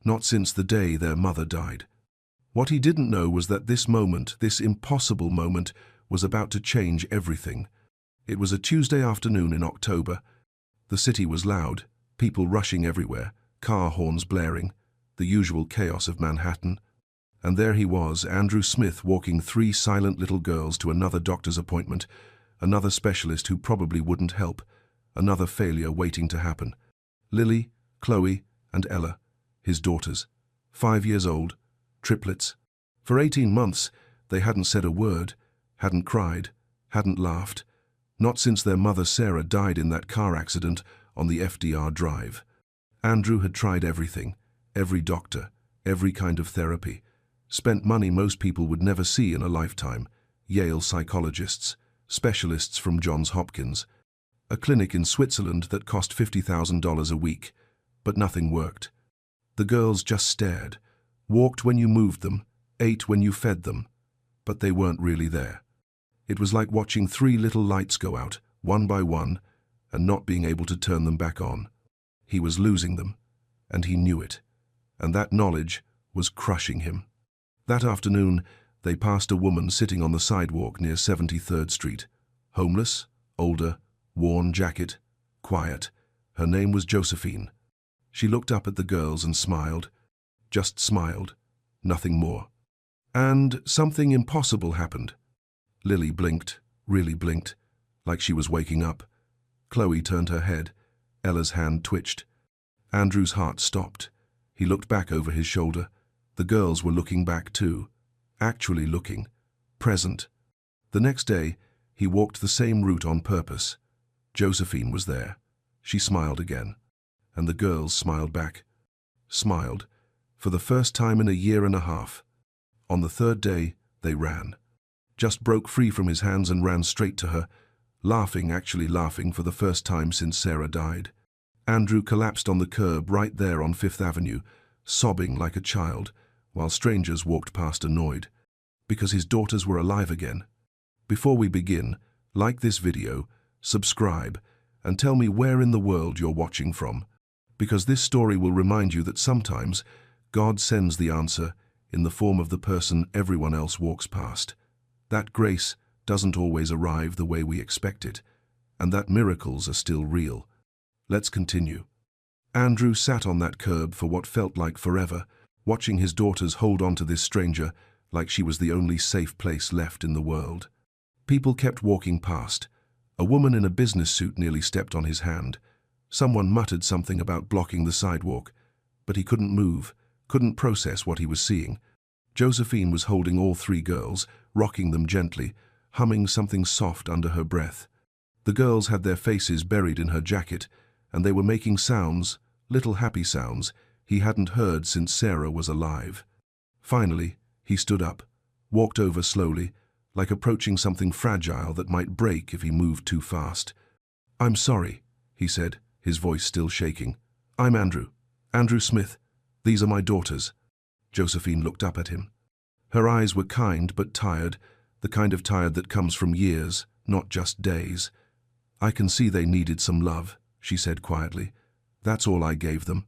Not since the day their mother died. What he didn't know was that this moment, this impossible moment, was about to change everything. It was a Tuesday afternoon in October. The city was loud, people rushing everywhere, car horns blaring, the usual chaos of Manhattan. And there he was, Andrew Smith, walking 3 silent little girls to another doctor's appointment, another specialist who probably wouldn't help, another failure waiting to happen. Lily, Chloe, and Ella, his daughters, 5 years old, triplets. For 18 months, they hadn't said a word, hadn't cried, hadn't laughed, not since their mother Sarah died in that car accident on the FDR Drive. Andrew had tried everything, every doctor, every kind of therapy, spent money most people would never see in a lifetime, Yale psychologists, specialists from Johns Hopkins, a clinic in Switzerland that cost $50,000 a week, but nothing worked. The girls just stared, walked when you moved them, ate when you fed them, but they weren't really there. It was like watching 3 little lights go out, one by one, and not being able to turn them back on. He was losing them, and he knew it, and that knowledge was crushing him. That afternoon, they passed a woman sitting on the sidewalk near 73rd Street, homeless, older, worn jacket, quiet. Her name was Josephine. She looked up at the girls and smiled, just smiled, nothing more. And something impossible happened. Lily blinked, really blinked, like she was waking up. Chloe turned her head. Ella's hand twitched. Andrew's heart stopped. He looked back over his shoulder. The girls were looking back too, actually looking, present. The next day, he walked the same route on purpose. Josephine was there. She smiled again. And the girls smiled back. Smiled, for the first time in a year and a half. On the 3rd day, they ran. Just broke free from his hands and ran straight to her, laughing, actually laughing for the first time since Sarah died. Andrew collapsed on the curb right there on 5th Avenue, sobbing like a child, while strangers walked past annoyed, because his daughters were alive again. Before we begin, like this video, subscribe, and tell me where in the world you're watching from, because this story will remind you that sometimes God sends the answer in the form of the person everyone else walks past. That grace doesn't always arrive the way we expect it, and that miracles are still real. Let's continue. Andrew sat on that curb for what felt like forever, watching his daughters hold on to this stranger like she was the only safe place left in the world. People kept walking past. A woman in a business suit nearly stepped on his hand. Someone muttered something about blocking the sidewalk, but he couldn't move, couldn't process what he was seeing. Josephine was holding all 3 girls, rocking them gently, humming something soft under her breath. The girls had their faces buried in her jacket, and they were making sounds, little happy sounds, he hadn't heard since Sarah was alive. Finally, he stood up, walked over slowly, like approaching something fragile that might break if he moved too fast. "I'm sorry," he said, his voice still shaking. "I'm Andrew Smith. These are my daughters." Josephine looked up at him. Her eyes were kind but tired, the kind of tired that comes from years, not just days. "I can see they needed some love," she said quietly. "That's all I gave them."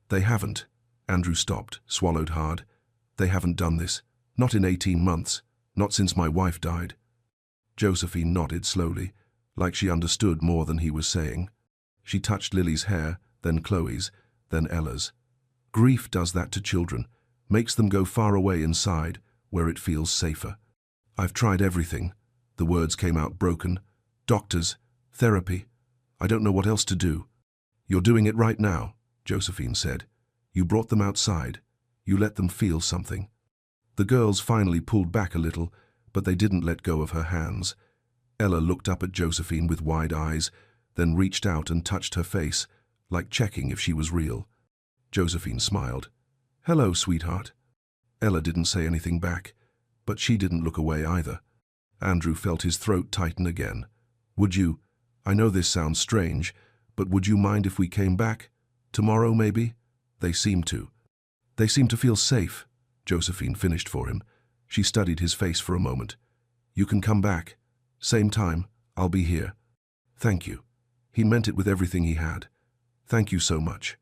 "They haven't." Andrew stopped, swallowed hard. "They haven't done this. Not in 18 months. Not since my wife died." Josephine nodded slowly, like she understood more than he was saying. She touched Lily's hair, then Chloe's, then Ella's. "Grief does that to children, makes them go far away inside, where it feels safer. I've tried everything." The words came out broken. "Doctors, therapy. I don't know what else to do." "You're doing it right now," Josephine said. "You brought them outside. You let them feel something." The girls finally pulled back a little, but they didn't let go of her hands. Ella looked up at Josephine with wide eyes, then reached out and touched her face, like checking if she was real. Josephine smiled. "Hello, sweetheart." Ella didn't say anything back, but she didn't look away either. Andrew felt his throat tighten again. I know this sounds strange, but would you mind if we came back? Tomorrow, maybe?" "They seem to. They seem to feel safe," Josephine finished for him. She studied his face for a moment. "You can come back. Same time, I'll be here." Thank you. He meant it with everything he had. Thank you so much.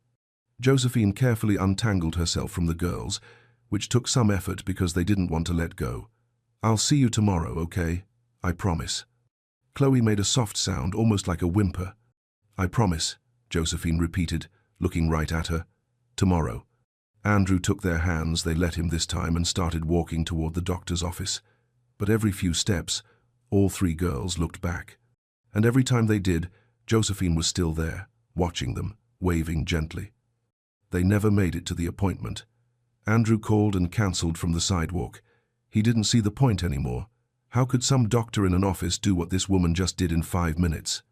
Josephine carefully untangled herself from the girls, which took some effort because they didn't want to let go. I'll see you tomorrow, okay? I promise. Chloe made a soft sound, almost like a whimper. I promise, Josephine repeated, looking right at her. Tomorrow. Andrew took their hands, they let him this time, and started walking toward the doctor's office. But every few steps, all three girls looked back. And every time they did, Josephine was still there, watching them, waving gently. They never made it to the appointment. Andrew called and cancelled from the sidewalk. He didn't see the point anymore. How could some doctor in an office do what this woman just did in 5 minutes?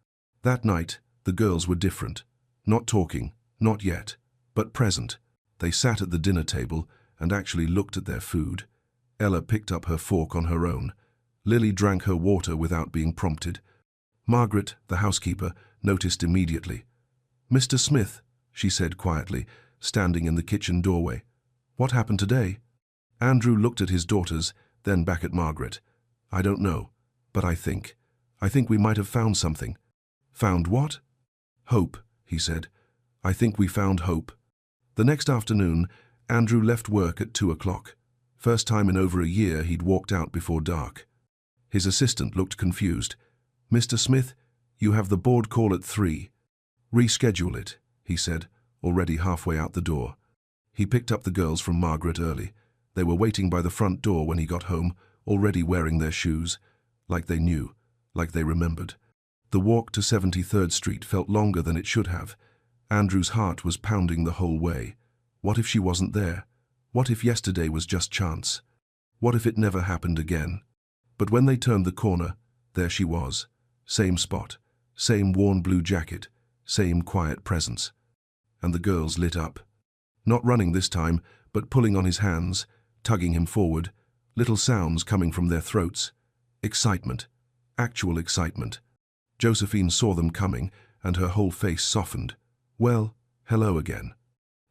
That night, the girls were different. Not talking, not yet, but present. They sat at the dinner table and actually looked at their food. Ella picked up her fork on her own. Lily drank her water without being prompted. Margaret, the housekeeper, noticed immediately. Mr. Smith, she said quietly, standing in the kitchen doorway. What happened today? Andrew looked at his daughters, then back at Margaret. I don't know, but I think we might have found something. Found what? Hope, he said. I think we found hope. The next afternoon, Andrew left work at 2 o'clock. First time in over a year he'd walked out before dark. His assistant looked confused. Mr. Smith, you have the board call at 3. Reschedule it, he said, already halfway out the door. He picked up the girls from Margaret early. They were waiting by the front door when he got home, already wearing their shoes, like they knew, like they remembered. The walk to 73rd Street felt longer than it should have. Andrew's heart was pounding the whole way. What if she wasn't there? What if yesterday was just chance? What if it never happened again? But when they turned the corner, there she was. Same spot, same worn blue jacket, same quiet presence. And the girls lit up. Not running this time, but pulling on his hands, tugging him forward, little sounds coming from their throats. Excitement. Actual excitement. Josephine saw them coming, and her whole face softened. Well, hello again.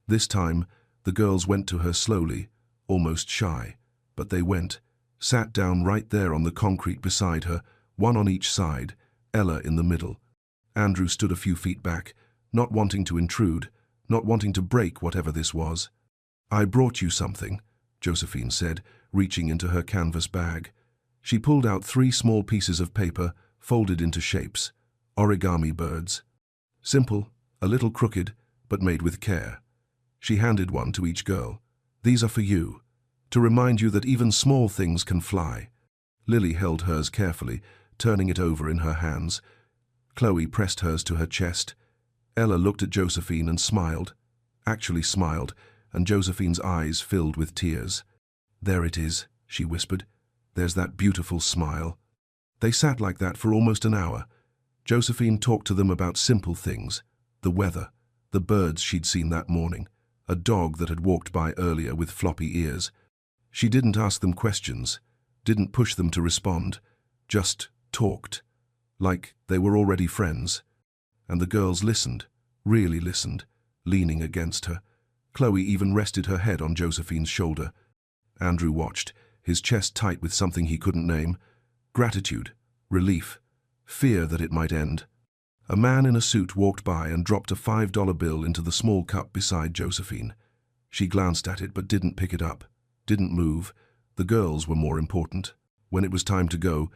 This time, the girls went to her slowly, almost shy, but they went, sat down right there on the concrete beside her, one on each side, Ella in the middle. Andrew stood a few feet back, not wanting to intrude, not wanting to break whatever this was. I brought you something, Josephine said, reaching into her canvas bag. She pulled out 3 small pieces of paper, folded into shapes, origami birds. Simple, a little crooked, but made with care. She handed one to each girl. These are for you, to remind you that even small things can fly. Lily held hers carefully, turning it over in her hands. Chloe pressed hers to her chest. Ella looked at Josephine and smiled, actually smiled, and Josephine's eyes filled with tears. There it is, she whispered. There's that beautiful smile. They sat like that for almost an hour. Josephine talked to them about simple things, the weather, the birds she'd seen that morning, a dog that had walked by earlier with floppy ears. She didn't ask them questions, didn't push them to respond, just talked, like they were already friends. And the girls listened, really listened, leaning against her. Chloe even rested her head on Josephine's shoulder. Andrew watched, his chest tight with something he couldn't name. Gratitude, relief, fear that it might end. A man in a suit walked by and dropped a $5 bill into the small cup beside Josephine. She glanced at it but didn't pick it up, didn't move. The girls were more important. When it was time to go,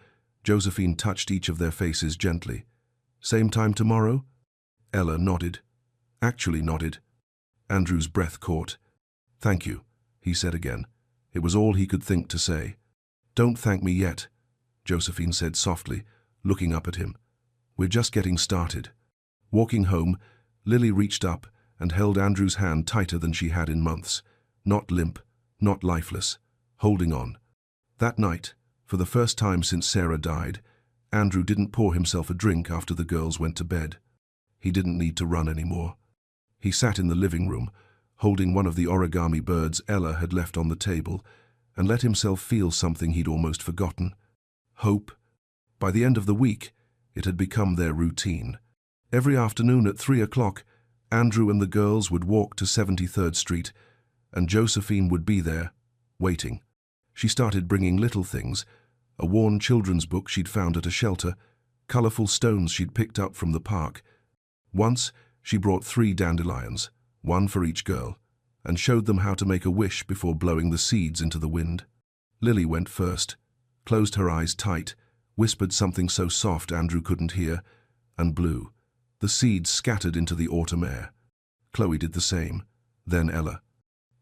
Josephine touched each of their faces gently. Same time tomorrow? Ella nodded. Actually nodded. Andrew's breath caught. Thank you, he said again. It was all he could think to say. Don't thank me yet, Josephine said softly, looking up at him. We're just getting started. Walking home, Lily reached up and held Andrew's hand tighter than she had in months. Not limp, not lifeless, holding on. That night, for the first time since Sarah died, Andrew didn't pour himself a drink after the girls went to bed. He didn't need to run anymore. He sat in the living room, holding one of the origami birds Ella had left on the table, and let himself feel something he'd almost forgotten. Hope. By the end of the week, it had become their routine. Every afternoon at 3 o'clock, Andrew and the girls would walk to 73rd Street, and Josephine would be there, waiting. She started bringing little things, a worn children's book she'd found at a shelter, colourful stones she'd picked up from the park. Once, she brought 3 dandelions, one for each girl, and showed them how to make a wish before blowing the seeds into the wind. Lily went first, closed her eyes tight, whispered something so soft Andrew couldn't hear, and blew. The seeds scattered into the autumn air. Chloe did the same, then Ella.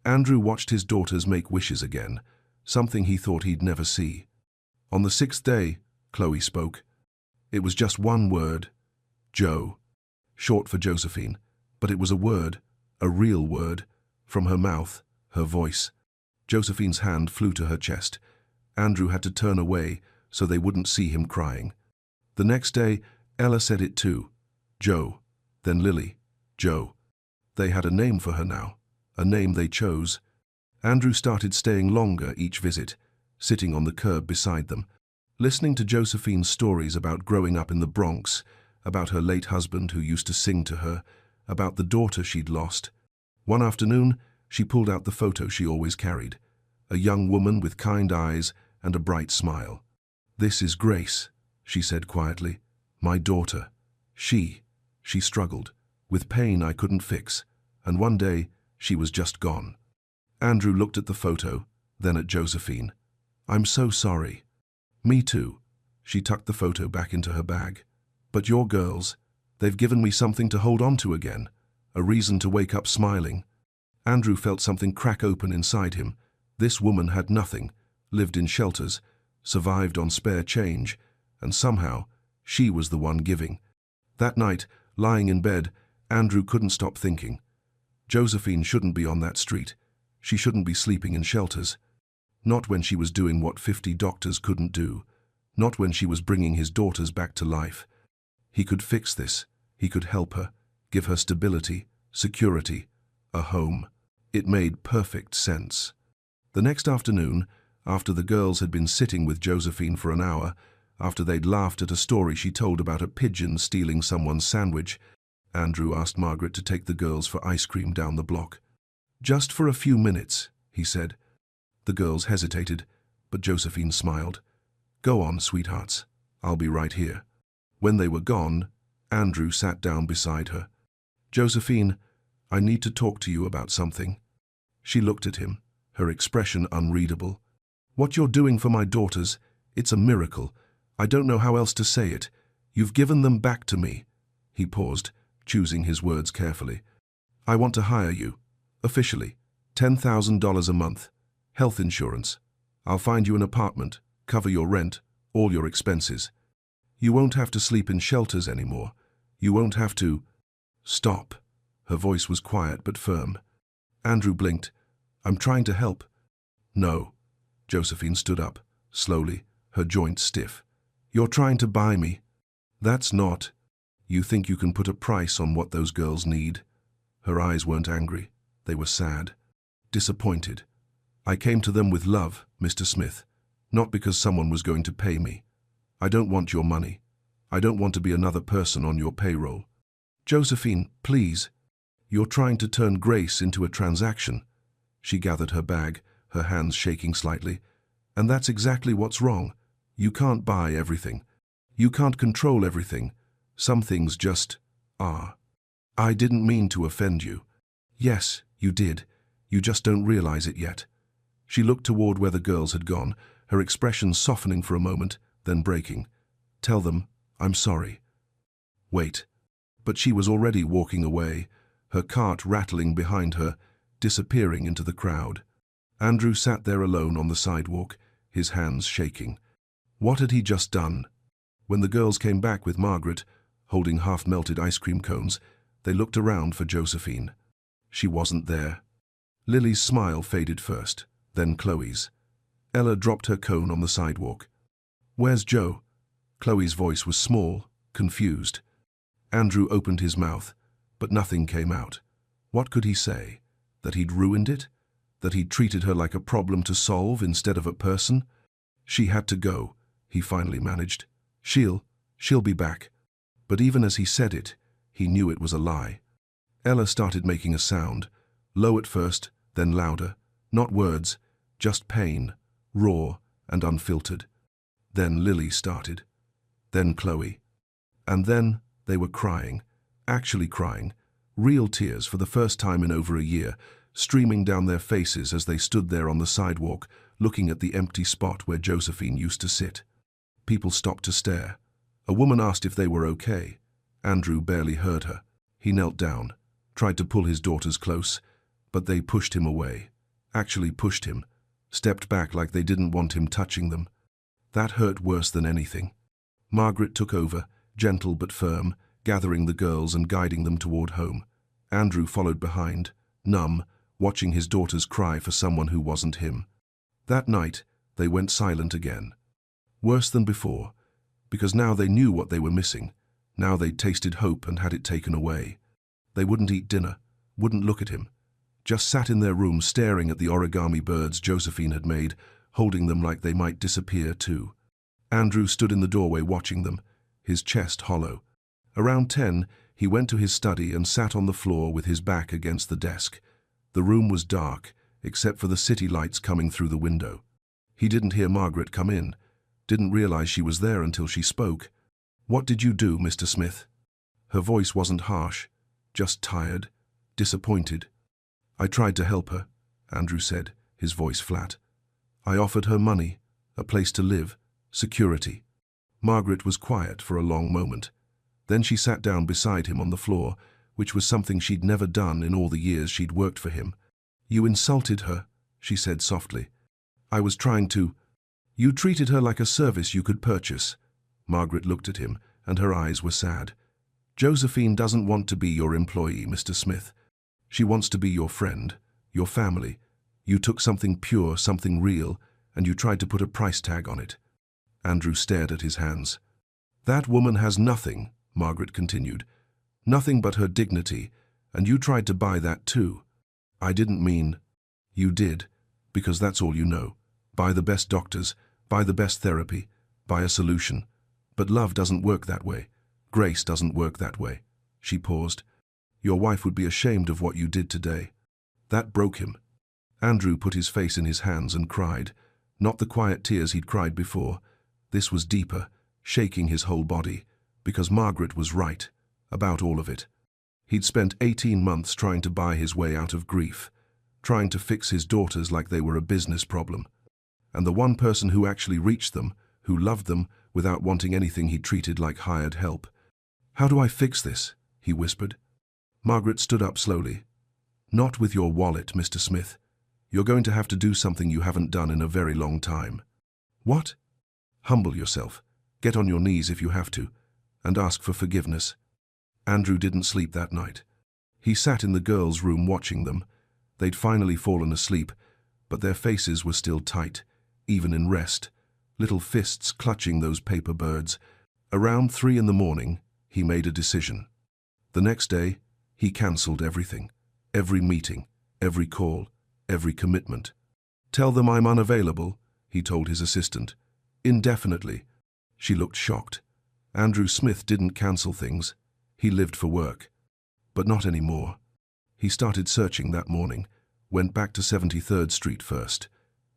Andrew watched his daughters make wishes again, something he thought he'd never see. On the 6th day, Chloe spoke. It was just one word, Jo, short for Josephine, but it was a word, a real word, from her mouth, her voice. Josephine's hand flew to her chest. Andrew had to turn away so they wouldn't see him crying. The next day, Ella said it too, Jo, then Lily, Jo. They had a name for her now, a name they chose. Andrew started staying longer each visit, sitting on the curb beside them, listening to Josephine's stories about growing up in the Bronx, about her late husband who used to sing to her, about the daughter she'd lost. One afternoon, she pulled out the photo she always carried, a young woman with kind eyes and a bright smile. "This is Grace," she said quietly. "My daughter. She struggled, with pain I couldn't fix, and one day she was just gone." Andrew looked at the photo, then at Josephine. "I'm so sorry." "Me too." She tucked the photo back into her bag. "But your girls, they've given me something to hold on to again, a reason to wake up smiling." Andrew felt something crack open inside him. This woman had nothing, lived in shelters, survived on spare change, and somehow she was the one giving. That night, lying in bed, Andrew couldn't stop thinking. Josephine shouldn't be on that street. She shouldn't be sleeping in shelters. Not when she was doing what 50 doctors couldn't do. Not when she was bringing his daughters back to life. He could fix this. He could help her, give her stability, security, a home. It made perfect sense. The next afternoon, after the girls had been sitting with Josephine for an hour, after they'd laughed at a story she told about a pigeon stealing someone's sandwich, Andrew asked Margaret to take the girls for ice cream down the block. "Just for a few minutes," he said. The girls hesitated, but Josephine smiled. "Go on, sweethearts. I'll be right here." When they were gone, Andrew sat down beside her. "Josephine, I need to talk to you about something." She looked at him, her expression unreadable. "What you're doing for my daughters, it's a miracle. I don't know how else to say it. You've given them back to me." He paused, choosing his words carefully. "I want to hire you, officially, $10,000 a month, health insurance. I'll find you an apartment, cover your rent, all your expenses. You won't have to sleep in shelters anymore. You won't have to—" "Stop." Her voice was quiet but firm. Andrew blinked. "I'm trying to help." "No." Josephine stood up, slowly, her joints stiff. "You're trying to buy me." "That's not. You think you can put a price on what those girls need." Her eyes weren't angry. They were sad, disappointed. "I came to them with love, Mr. Smith, not because someone was going to pay me. I don't want your money. I don't want to be another person on your payroll." "Josephine, please. You're trying to turn Grace into a transaction." She gathered her bag, her hands shaking slightly. "And that's exactly what's wrong. You can't buy everything. You can't control everything. Some things just are." "I didn't mean to offend you." "Yes, you did. You just don't realize it yet." She looked toward where the girls had gone, her expression softening for a moment, then breaking. "Tell them, I'm sorry." "Wait." But she was already walking away, her cart rattling behind her, disappearing into the crowd. Andrew sat there alone on the sidewalk, his hands shaking. What had he just done? When the girls came back with Margaret, holding half-melted ice cream cones, they looked around for Josephine. She wasn't there. Lily's smile faded first, then Chloe's. Ella dropped her cone on the sidewalk. "Where's Jo?" Chloe's voice was small, confused. Andrew opened his mouth, but nothing came out. What could he say? That he'd ruined it? That he'd treated her like a problem to solve instead of a person? "She had to go," he finally managed. She'll be back." But even as he said it, he knew it was a lie. Ella started making a sound, low at first, then louder. Not words, just pain, raw and unfiltered. Then Lily started. Then Chloe. And then they were crying, actually crying, real tears for the first time in over a year, streaming down their faces as they stood there on the sidewalk, looking at the empty spot where Josephine used to sit. People stopped to stare. A woman asked if they were okay. Andrew barely heard her. He knelt down, tried to pull his daughters close, but they pushed him away. Actually pushed him, stepped back like they didn't want him touching them. That hurt worse than anything. Margaret took over, gentle but firm, gathering the girls and guiding them toward home. Andrew followed behind, numb, watching his daughters cry for someone who wasn't him. That night, they went silent again. Worse than before, because now they knew what they were missing. Now they'd tasted hope and had it taken away. They wouldn't eat dinner, wouldn't look at him. Just sat in their room staring at the origami birds Josephine had made, holding them like they might disappear too. Andrew stood in the doorway watching them, his chest hollow. Around 10, he went to his study and sat on the floor with his back against the desk. The room was dark, except for the city lights coming through the window. He didn't hear Margaret come in, didn't realize she was there until she spoke. "What did you do, Mr. Smith?" Her voice wasn't harsh, just tired, disappointed. "I tried to help her," Andrew said, his voice flat. "I offered her money, a place to live, security." Margaret was quiet for a long moment. Then she sat down beside him on the floor, which was something she'd never done in all the years she'd worked for him. "You insulted her," she said softly. "I was trying to—" "You treated her like a service you could purchase." Margaret looked at him, and her eyes were sad. "Josephine doesn't want to be your employee, Mr. Smith. She wants to be your friend, your family. You took something pure, something real, and you tried to put a price tag on it." Andrew stared at his hands. "That woman has nothing," Margaret continued. "Nothing but her dignity, and you tried to buy that too. I didn't mean—" "You did, because that's all you know. Buy the best doctors, buy the best therapy, buy a solution. But love doesn't work that way. Grace doesn't work that way." She paused. "Your wife would be ashamed of what you did today." That broke him. Andrew put his face in his hands and cried. Not the quiet tears he'd cried before. This was deeper, shaking his whole body, because Margaret was right, about all of it. He'd spent 18 months trying to buy his way out of grief, trying to fix his daughters like they were a business problem. And the one person who actually reached them, who loved them without wanting anything he treated like hired help. "How do I fix this?" he whispered. Margaret stood up slowly. "Not with your wallet, Mr. Smith. You're going to have to do something you haven't done in a very long time." "What?" "Humble yourself. Get on your knees if you have to, and ask for forgiveness." Andrew didn't sleep that night. He sat in the girls' room watching them. They'd finally fallen asleep, but their faces were still tight, even in rest, little fists clutching those paper birds. Around 3 in the morning, he made a decision. The next day, he cancelled everything, every meeting, every call, every commitment. "Tell them I'm unavailable," he told his assistant. "Indefinitely." She looked shocked. Andrew Smith didn't cancel things. He lived for work. But not anymore. He started searching that morning, went back to 73rd Street first.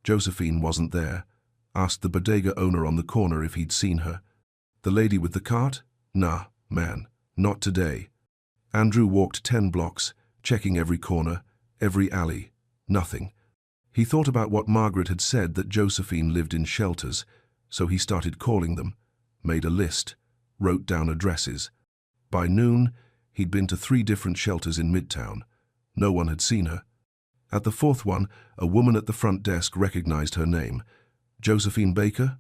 Josephine wasn't there. Asked the bodega owner on the corner if he'd seen her. "The lady with the cart? Nah, man, not today." Andrew walked 10 blocks, checking every corner, every alley. Nothing. He thought about what Margaret had said, that Josephine lived in shelters, so he started calling them, made a list, wrote down addresses. By noon, he'd been to 3 different shelters in Midtown. No one had seen her. At the 4th one, a woman at the front desk recognized her name. "Josephine Baker?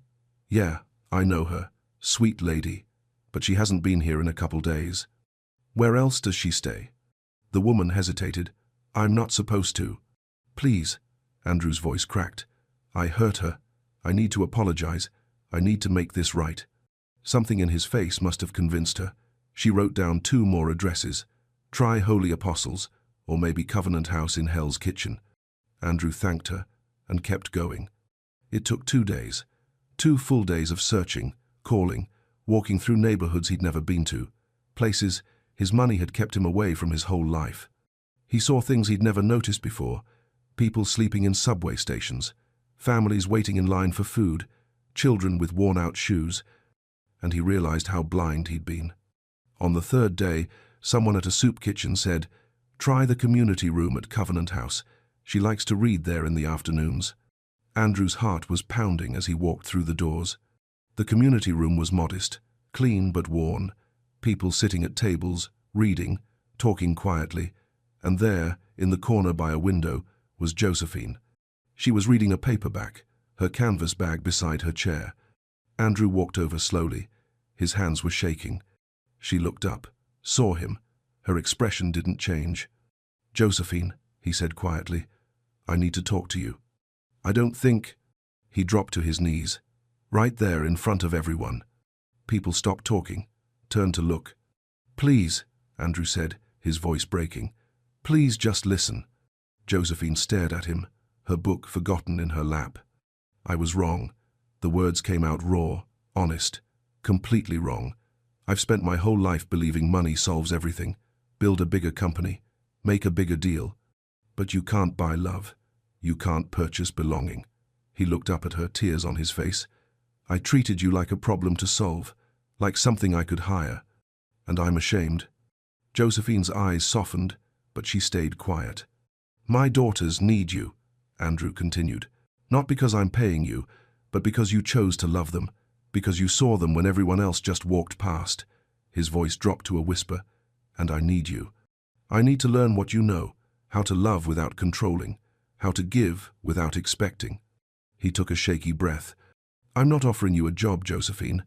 Yeah, I know her. Sweet lady. But she hasn't been here in a couple days." "Where else does she stay?" The woman hesitated. "I'm not supposed to." "Please." Andrew's voice cracked. "I hurt her. I need to apologize. I need to make this right." Something in his face must have convinced her. She wrote down 2 more addresses. Try Holy Apostles, or maybe Covenant House in Hell's Kitchen. Andrew thanked her and kept going. It took 2 days. 2 full days of searching, calling, walking through neighborhoods he'd never been to, places his money had kept him away from his whole life. He saw things he'd never noticed before, people sleeping in subway stations, families waiting in line for food, children with worn-out shoes. and he realized how blind he'd been. On the third day, someone at a soup kitchen said, "Try the community room at Covenant House. She likes to read there in the afternoons." Andrew's heart was pounding as he walked through the doors. The community room was modest, clean but worn, people sitting at tables, reading, talking quietly, and there, in the corner by a window, was Josephine. She was reading a paperback, her canvas bag beside her chair. Andrew walked over slowly. His hands were shaking. She looked up, saw him. Her expression didn't change. "Josephine," he said quietly, "I need to talk to you. I don't think—" He dropped to his knees, right there in front of everyone. People stopped talking, turned to look. "Please," Andrew said, his voice breaking. "Please just listen." Josephine stared at him, her book forgotten in her lap. "I was wrong." The words came out raw, honest, completely wrong. "I've spent my whole life believing money solves everything. Build a bigger company, make a bigger deal. But you can't buy love. You can't purchase belonging." He looked up at her, tears on his face. "I treated you like a problem to solve, like something I could hire. And I'm ashamed." Josephine's eyes softened, but she stayed quiet. "My daughters need you," Andrew continued. "Not because I'm paying you, but because you chose to love them, because you saw them when everyone else just walked past." His voice dropped to a whisper. "And I need you. I need to learn what you know, how to love without controlling, how to give without expecting." He took a shaky breath. "I'm not offering you a job, Josephine.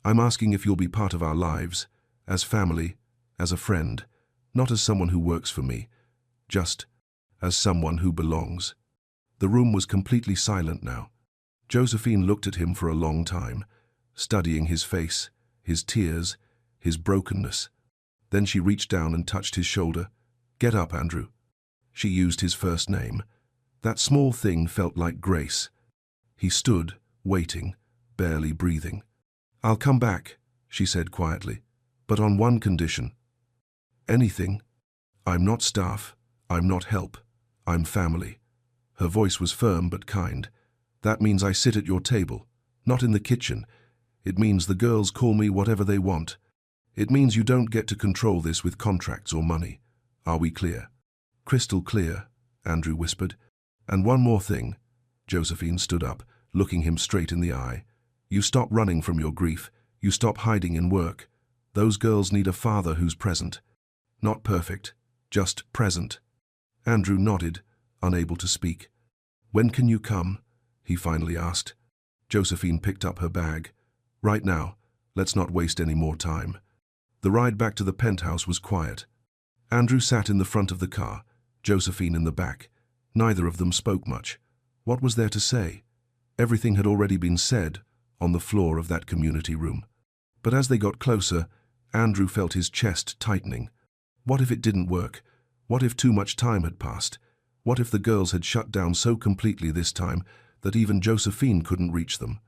I'm asking if you'll be part of our lives, as family, as a friend, not as someone who works for me, just as someone who belongs." The room was completely silent now. Josephine looked at him for a long time, studying his face, his tears, his brokenness. Then she reached down and touched his shoulder. "Get up, Andrew." She used his first name. That small thing felt like grace. He stood, waiting, barely breathing. "I'll come back," she said quietly, "but on one condition." "Anything?" "I'm not staff. I'm not help. I'm family." Her voice was firm but kind. "That means I sit at your table, not in the kitchen. It means the girls call me whatever they want. It means you don't get to control this with contracts or money. Are we clear?" "Crystal clear," Andrew whispered. "And one more thing." Josephine stood up, looking him straight in the eye. "You stop running from your grief. You stop hiding in work. Those girls need a father who's present. Not perfect, just present." Andrew nodded, unable to speak. "When can you come?" he finally asked. Josephine picked up her bag. "Right now. Let's not waste any more time." The ride back to the penthouse was quiet. Andrew sat in the front of the car, Josephine in the back. Neither of them spoke much. What was there to say? Everything had already been said on the floor of that community room. But as they got closer, Andrew felt his chest tightening. What if it didn't work? What if too much time had passed? What if the girls had shut down so completely this time that even Josephine couldn't reach them?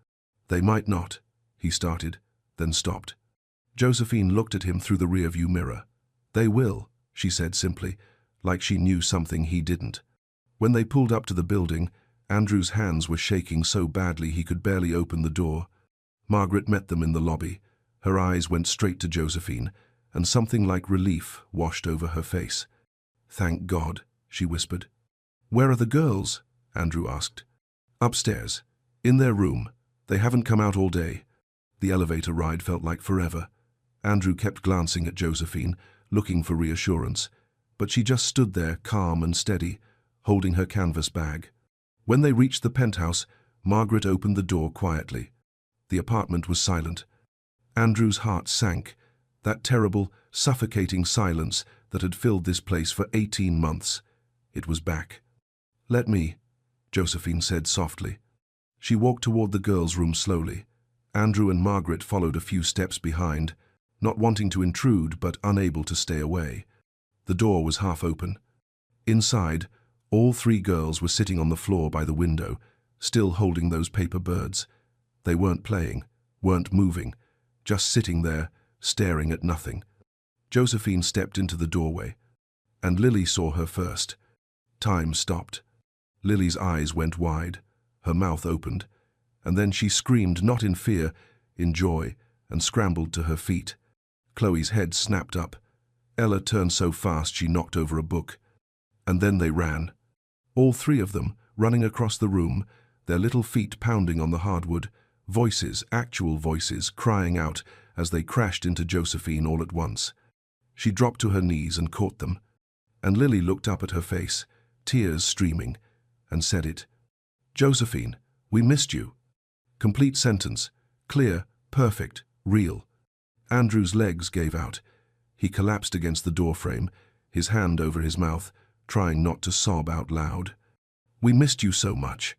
"They might not," he started, then stopped. Josephine looked at him through the rearview mirror. "They will," she said simply, like she knew something he didn't. When they pulled up to the building, Andrew's hands were shaking so badly he could barely open the door. Margaret met them in the lobby. Her eyes went straight to Josephine, and something like relief washed over her face. "Thank God," she whispered. "Where are the girls?" Andrew asked. "Upstairs, in their room. They haven't come out all day." The elevator ride felt like forever. Andrew kept glancing at Josephine, looking for reassurance, but she just stood there, calm and steady, holding her canvas bag. When they reached the penthouse, Margaret opened the door quietly. The apartment was silent. Andrew's heart sank. That terrible, suffocating silence that had filled this place for 18 months. It was back. "Let me," Josephine said softly. She walked toward the girls' room slowly. Andrew and Margaret followed a few steps behind, not wanting to intrude but unable to stay away. The door was half open. Inside, all three girls were sitting on the floor by the window, still holding those paper birds. They weren't playing, weren't moving, just sitting there, staring at nothing. Josephine stepped into the doorway, and Lily saw her first. Time stopped. Lily's eyes went wide, her mouth opened, and then she screamed, not in fear, in joy, and scrambled to her feet. Chloe's head snapped up. Ella turned so fast she knocked over a book. And then they ran. All three of them, running across the room, their little feet pounding on the hardwood, voices, actual voices, crying out as they crashed into Josephine all at once. She dropped to her knees and caught them. And Lily looked up at her face, tears streaming, and said it. "Josephine, we missed you." Complete sentence, clear, perfect, real. Andrew's legs gave out. He collapsed against the doorframe, his hand over his mouth, trying not to sob out loud. "We missed you so much,"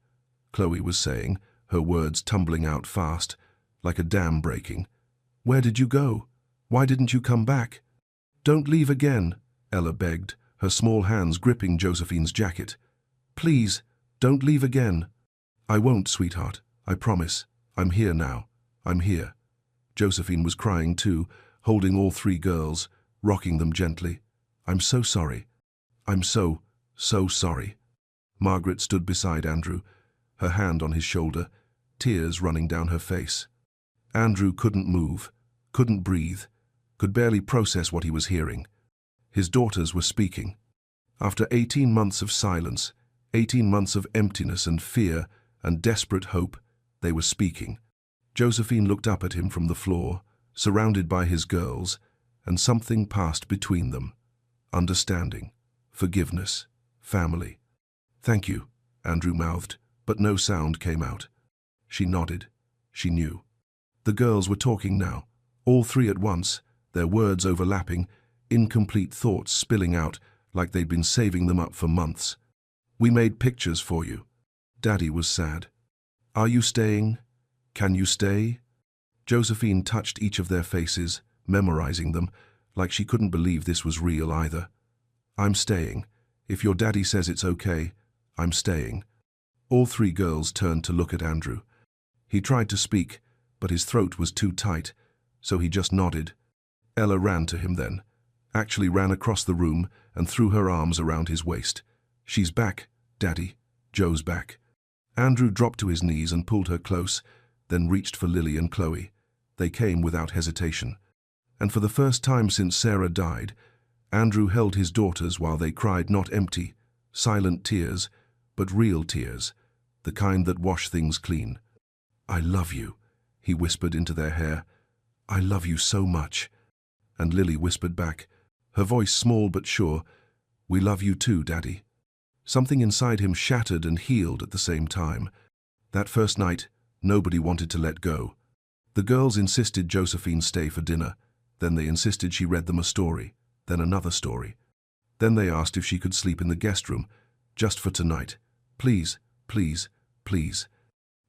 Chloe was saying, her words tumbling out fast, like a dam breaking. "Where did you go? Why didn't you come back?" "Don't leave again," Ella begged, her small hands gripping Josephine's jacket. "Please, don't leave again." "I won't, sweetheart. I promise. I'm here now. I'm here." Josephine was crying too, holding all three girls, rocking them gently. "I'm so sorry. I'm so sorry." Margaret stood beside Andrew, her hand on his shoulder, tears running down her face. Andrew couldn't move, couldn't breathe, could barely process what he was hearing. His daughters were speaking. After 18 months of silence, 18 months of emptiness and fear and desperate hope, they were speaking. Josephine looked up at him from the floor, surrounded by his girls, and something passed between them. Understanding, forgiveness, family. "Thank you," Andrew mouthed, but no sound came out. She nodded. She knew. The girls were talking now, all three at once, their words overlapping, incomplete thoughts spilling out like they'd been saving them up for months. "We made pictures for you." Daddy was sad. "Are you staying? Can you stay?" Josephine touched each of their faces, memorizing them, like she couldn't believe this was real either. "I'm staying. If your daddy says it's okay, I'm staying." All three girls turned to look at Andrew. He tried to speak, but his throat was too tight, so he just nodded. Ella ran to him then, actually ran across the room and threw her arms around his waist. "She's back, Daddy. Joe's back." Andrew dropped to his knees and pulled her close, then reached for Lily and Chloe. They came without hesitation. And for the first time since Sarah died, Andrew held his daughters while they cried not empty, silent tears, but real tears, the kind that wash things clean. "I love you," he whispered into their hair. "I love you so much." And Lily whispered back, her voice small but sure, "We love you too, Daddy." Something inside him shattered and healed at the same time. That first night, nobody wanted to let go. The girls insisted Josephine stay for dinner. Then they insisted she read them a story, then another story. Then they asked if she could sleep in the guest room, just for tonight. "Please, please, please."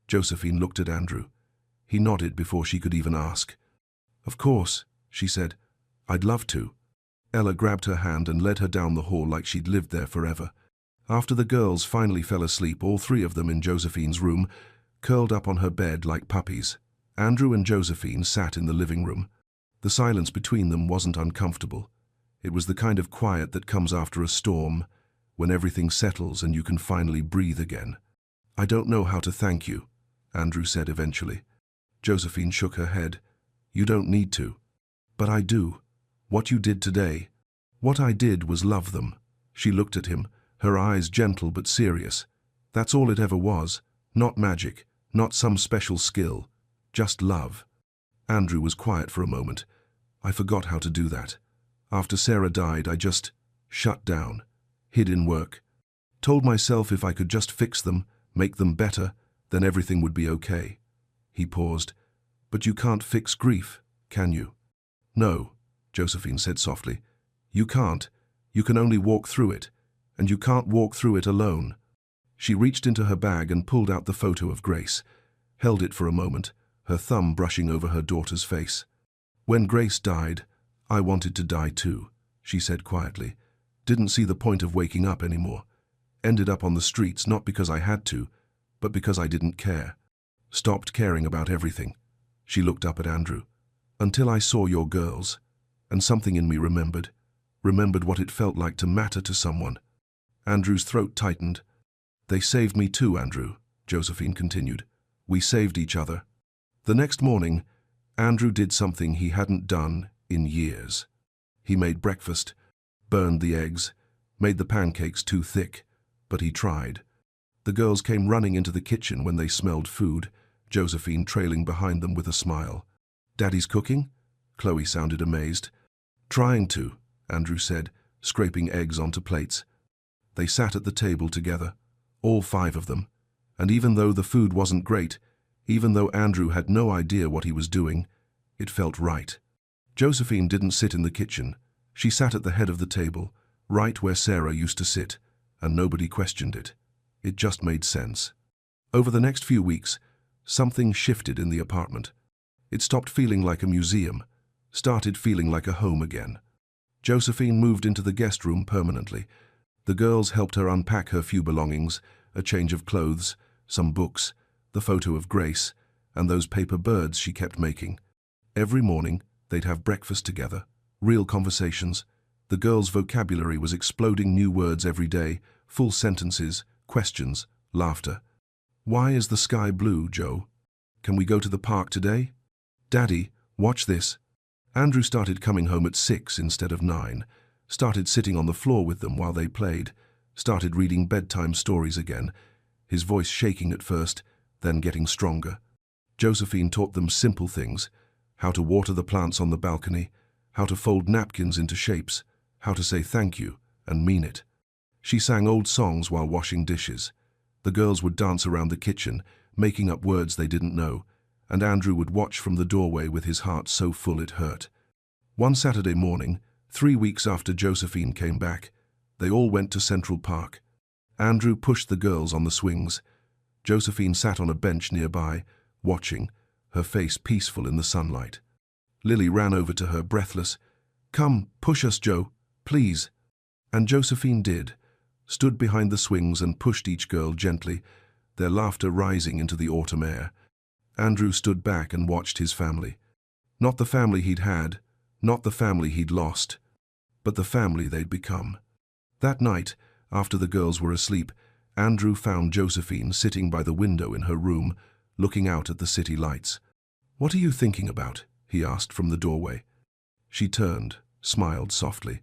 Josephine looked at Andrew. He nodded before she could even ask. "Of course," she said. "I'd love to." Ella grabbed her hand and led her down the hall like she'd lived there forever. After the girls finally fell asleep, all three of them in Josephine's room, curled up on her bed like puppies, Andrew and Josephine sat in the living room. The silence between them wasn't uncomfortable. It was the kind of quiet that comes after a storm, when everything settles and you can finally breathe again. "I don't know how to thank you," Andrew said eventually. Josephine shook her head. "You don't need to." "But I do. What you did today." "What I did was love them." She looked at him, her eyes gentle but serious. "That's all it ever was. Not magic, not some special skill. Just love." Andrew was quiet for a moment. "I forgot how to do that. After Sarah died, I just shut down, hid in work. Told myself if I could just fix them, make them better, then everything would be okay." He paused. "But you can't fix grief, can you?" "No," Josephine said softly. "You can't. You can only walk through it, and you can't walk through it alone." She reached into her bag and pulled out the photo of Grace, held it for a moment, her thumb brushing over her daughter's face. "When Grace died, I wanted to die too," she said quietly. "Didn't see the point of waking up anymore. Ended up on the streets not because I had to, but because I didn't care. Stopped caring about everything." She looked up at Andrew. "Until I saw your girls, and something in me remembered what it felt like to matter to someone." Andrew's throat tightened. "They saved me too, Andrew," Josephine continued. "We saved each other." The next morning, Andrew did something he hadn't done in years. He made breakfast, burned the eggs, made the pancakes too thick, but he tried. The girls came running into the kitchen when they smelled food, Josephine trailing behind them with a smile. "Daddy's cooking?" Chloe sounded amazed. "Trying to," Andrew said, scraping eggs onto plates. They sat at the table together, all 5 of them, and even though the food wasn't great, even though Andrew had no idea what he was doing, it felt right. Josephine didn't sit in the kitchen. She sat at the head of the table, right where Sarah used to sit, and nobody questioned it. It just made sense. Over the next few weeks, something shifted in the apartment. It stopped feeling like a museum, started feeling like a home again. Josephine moved into the guest room permanently. The girls helped her unpack her few belongings, a change of clothes, some books, the photo of Grace, and those paper birds she kept making. Every morning, they'd have breakfast together, real conversations. The girls' vocabulary was exploding, new words every day, full sentences, questions, laughter. "Why is the sky blue, Joe? Can we go to the park today? Daddy, watch this." Andrew started coming home at 6 instead of 9, started sitting on the floor with them while they played, started reading bedtime stories again, his voice shaking at first, then getting stronger. Josephine taught them simple things: how to water the plants on the balcony, how to fold napkins into shapes, how to say thank you and mean it. She sang old songs while washing dishes. The girls would dance around the kitchen, making up words they didn't know, and Andrew would watch from the doorway with his heart so full it hurt. One Saturday morning, 3 weeks after Josephine came back, they all went to Central Park. Andrew pushed the girls on the swings. Josephine sat on a bench nearby, watching, her face peaceful in the sunlight. Lily ran over to her, breathless. "Come, push us, Joe, please." And Josephine did, stood behind the swings and pushed each girl gently, their laughter rising into the autumn air. Andrew stood back and watched his family. Not the family he'd had, not the family he'd lost, but the family they'd become. That night, after the girls were asleep, Andrew found Josephine sitting by the window in her room, looking out at the city lights. "What are you thinking about?" he asked from the doorway. She turned, smiled softly.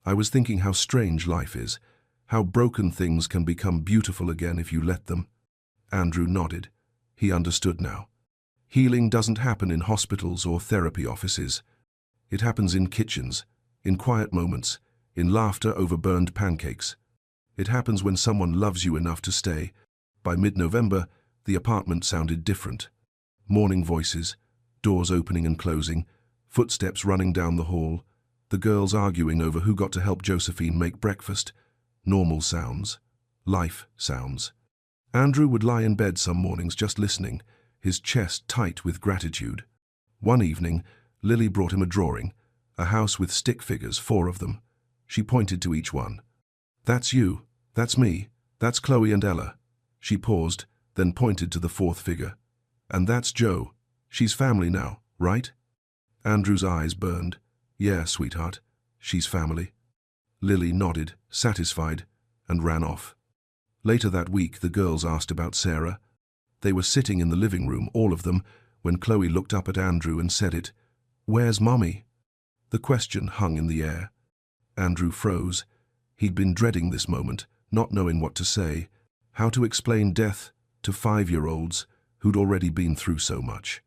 "I was thinking how strange life is, how broken things can become beautiful again if you let them." Andrew nodded. He understood now. Healing doesn't happen in hospitals or therapy offices. It happens in kitchens, in quiet moments, in laughter over burned pancakes. It happens when someone loves you enough to stay. By mid-November, the apartment sounded different. Morning voices, doors opening and closing, footsteps running down the hall, the girls arguing over who got to help Josephine make breakfast. Normal sounds. Life sounds. Andrew would lie in bed some mornings just listening, his chest tight with gratitude. One evening, Lily brought him a drawing, a house with stick figures, 4 of them. She pointed to each one. "That's you, that's me, that's Chloe and Ella." She paused, then pointed to the 4th figure. "And that's Joe. She's family now, right?" Andrew's eyes burned. "Yeah, sweetheart, she's family." Lily nodded, satisfied, and ran off. Later that week, the girls asked about Sarah. They were sitting in the living room, all of them, when Chloe looked up at Andrew and said it. "Where's Mommy?" The question hung in the air. Andrew froze. He'd been dreading this moment, not knowing what to say, how to explain death to 5-year-olds who'd already been through so much.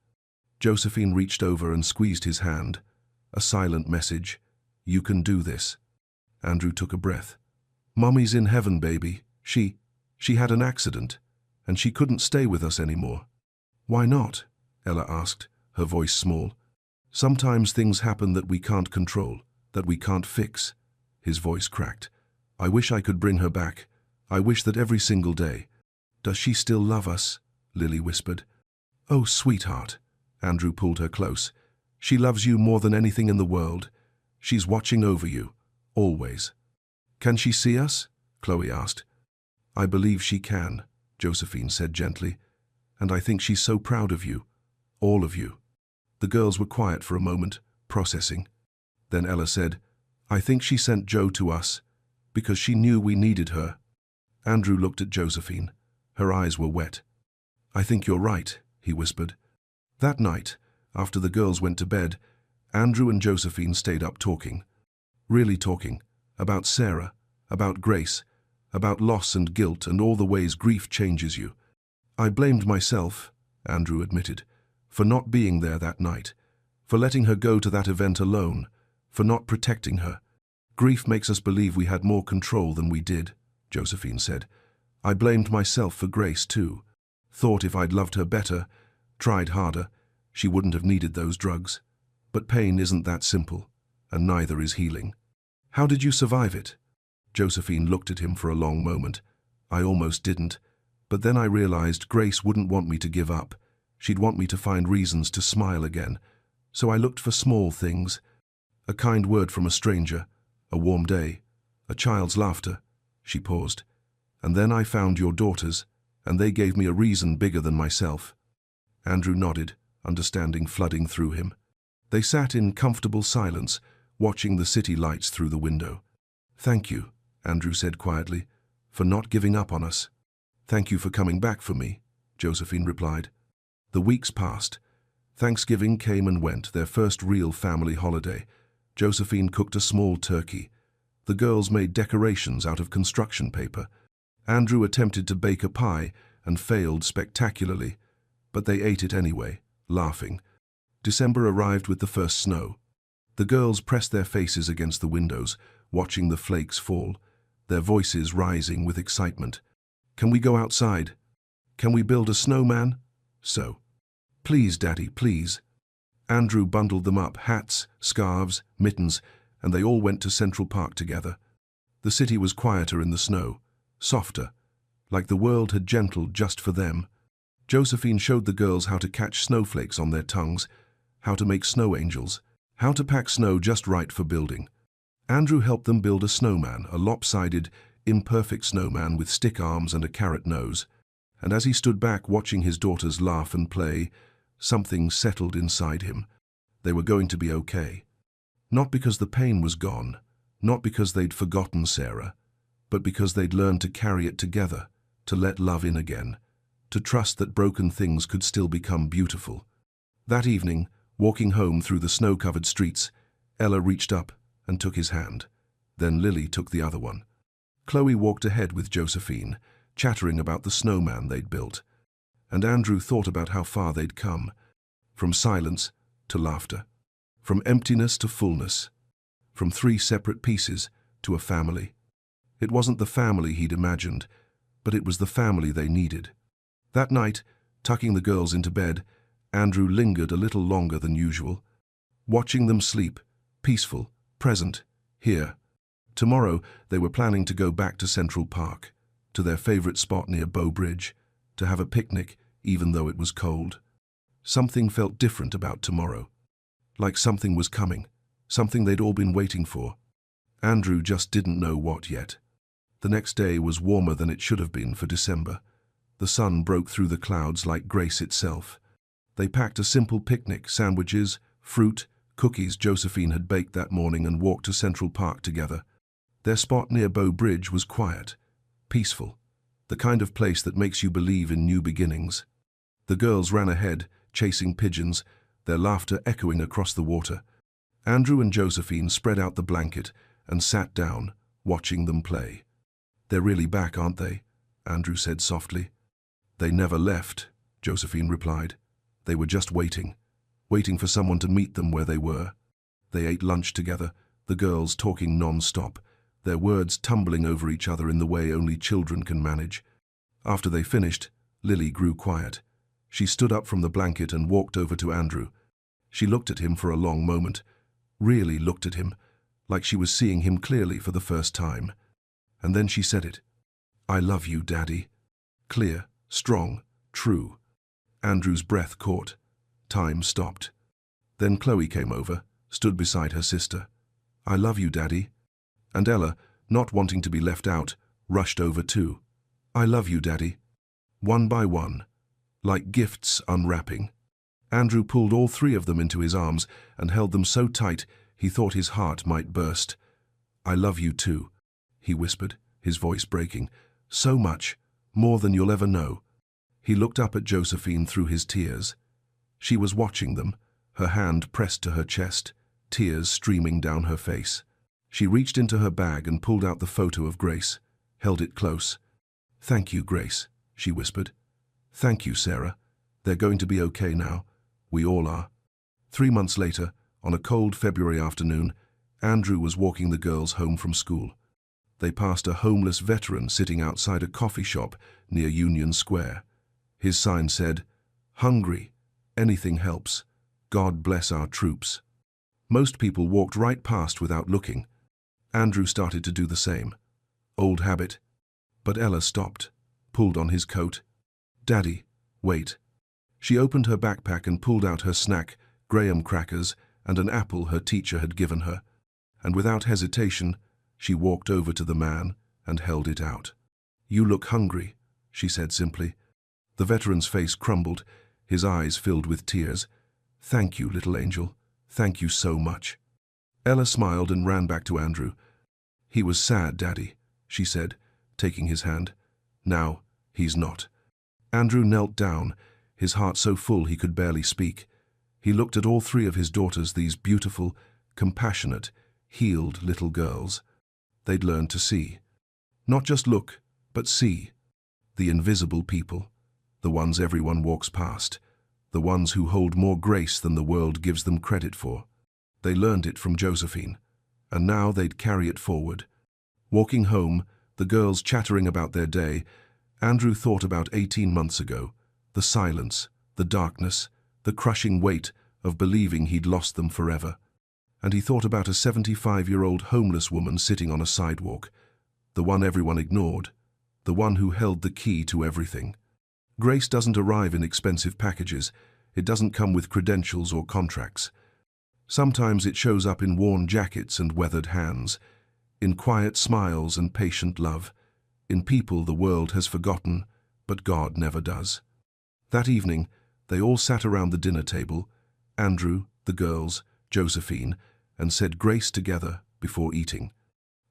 Josephine reached over and squeezed his hand. A silent message: "You can do this." Andrew took a breath. "Mommy's in heaven, baby. She had an accident, and she couldn't stay with us anymore." "Why not?" Ella asked, her voice small. "Sometimes things happen that we can't control, that we can't fix." His voice cracked. "I wish I could bring her back. I wish that every single day." "Does she still love us?" Lily whispered. "Oh, sweetheart." Andrew pulled her close. "She loves you more than anything in the world. She's watching over you, always." "Can she see us?" Chloe asked. "I believe she can," Josephine said gently. "And I think she's so proud of you, all of you." The girls were quiet for a moment, processing. Then Ella said, "I think she sent Joe to us because she knew we needed her." Andrew looked at Josephine. Her eyes were wet. "I think you're right," he whispered. That night, After the girls went to bed, Andrew and Josephine stayed up talking. Really talking. About Sarah, about Grace, about loss and guilt and all the ways grief changes you. I blamed myself, Andrew admitted, for not being there that night, for letting her go to that event alone, for not protecting her. Grief makes us believe we had more control than we did, Josephine said. I blamed myself for Grace too. Thought if I'd loved her better, tried harder, she wouldn't have needed those drugs. But pain isn't that simple, and neither is healing. How did you survive it? Josephine looked at him for a long moment. I almost didn't, but then I realized Grace wouldn't want me to give up. She'd want me to find reasons to smile again. So I looked for small things. A kind word from a stranger, a warm day, a child's laughter. She paused. And then I found your daughters, and they gave me a reason bigger than myself. Andrew nodded, understanding flooding through him. They sat in comfortable silence, watching the city lights through the window. Thank you, Andrew said quietly, for not giving up on us. Thank you for coming back for me, Josephine replied. The weeks passed. Thanksgiving came and went, their first real family holiday. Josephine cooked a small turkey. The girls made decorations out of construction paper. Andrew attempted to bake a pie and failed spectacularly, but they ate it anyway, laughing. December arrived with the first snow. The girls pressed their faces against the windows, watching the flakes fall, their voices rising with excitement. Can we go outside? Can we build a snowman? So. Please, Daddy, please. Andrew bundled them up, hats, scarves, mittens, and they all went to Central Park together. The city was quieter in the snow, softer, like the world had gentled just for them. Josephine showed the girls how to catch snowflakes on their tongues, how to make snow angels, how to pack snow just right for building. Andrew helped them build a snowman, a lopsided, imperfect snowman with stick arms and a carrot nose. And as he stood back watching his daughters laugh and play, something settled inside him. They were going to be okay. Not because the pain was gone, not because they'd forgotten Sarah, but because they'd learned to carry it together, to let love in again, to trust that broken things could still become beautiful. That evening, walking home through the snow-covered streets, Ella reached up and took his hand. Then Lily took the other one. Chloe walked ahead with Josephine, chattering about the snowman they'd built. And Andrew thought about how far they'd come, from silence to laughter, from emptiness to fullness, from 3 separate pieces to a family. It wasn't the family he'd imagined, but it was the family they needed. That night, tucking the girls into bed, Andrew lingered a little longer than usual, watching them sleep, peaceful, present, here. Tomorrow, they were planning to go back to Central Park, to their favorite spot near Bow Bridge, to have a picnic, even though it was cold. Something felt different about tomorrow, like something was coming, something they'd all been waiting for. Andrew just didn't know what yet. The next day was warmer than it should have been for December. The sun broke through the clouds like grace itself. They packed a simple picnic, sandwiches, fruit, cookies Josephine had baked that morning, and walked to Central Park together. Their spot near Bow Bridge was quiet, peaceful, the kind of place that makes you believe in new beginnings. The girls ran ahead, chasing pigeons, their laughter echoing across the water. Andrew and Josephine spread out the blanket and sat down, watching them play. They're really back, aren't they? Andrew said softly. They never left, Josephine replied. They were just waiting for someone to meet them where they were. They ate lunch together, the girls talking non-stop, their words tumbling over each other in the way only children can manage. After they finished, Lily grew quiet. She stood up from the blanket and walked over to Andrew. She looked at him for a long moment, really looked at him, like she was seeing him clearly for the first time. And then she said it. I love you, Daddy. Clear, strong, true. Andrew's breath caught. Time stopped. Then Chloe came over, stood beside her sister. I love you, Daddy. And Ella, not wanting to be left out, rushed over too. I love you, Daddy. One by one, like gifts unwrapping. Andrew pulled all 3 of them into his arms and held them so tight he thought his heart might burst. I love you too, he whispered, his voice breaking. So much, more than you'll ever know. He looked up at Josephine through his tears. She was watching them, her hand pressed to her chest, tears streaming down her face. She reached into her bag and pulled out the photo of Grace, held it close. "Thank you, Grace," she whispered. "Thank you, Sarah. They're going to be okay now. We all are." 3 months later, on a cold February afternoon, Andrew was walking the girls home from school. They passed a homeless veteran sitting outside a coffee shop near Union Square. His sign said, "Hungry. Anything helps. God bless our troops." Most people walked right past without looking. Andrew started to do the same. Old habit. But Ella stopped, pulled on his coat. "Daddy, wait." She opened her backpack and pulled out her snack, graham crackers, and an apple her teacher had given her. And without hesitation, she walked over to the man and held it out. "You look hungry," she said simply. The veteran's face crumbled, his eyes filled with tears. "Thank you, little angel. Thank you so much." Ella smiled and ran back to Andrew. "He was sad, Daddy," she said, taking his hand. "Now, he's not." Andrew knelt down, his heart so full he could barely speak. He looked at all 3 of his daughters, these beautiful, compassionate, healed little girls. They'd learned to see. Not just look, but see. The invisible people, the ones everyone walks past, the ones who hold more grace than the world gives them credit for. They learned it from Josephine, and now they'd carry it forward. Walking home, the girls chattering about their day, Andrew thought about 18 months ago, the silence, the darkness, the crushing weight of believing he'd lost them forever. And he thought about a 75-year-old homeless woman sitting on a sidewalk, the one everyone ignored, the one who held the key to everything. Grace doesn't arrive in expensive packages. It doesn't come with credentials or contracts. Sometimes it shows up in worn jackets and weathered hands, in quiet smiles and patient love, in people the world has forgotten, but God never does. That evening, they all sat around the dinner table, Andrew, the girls, Josephine, and said grace together before eating.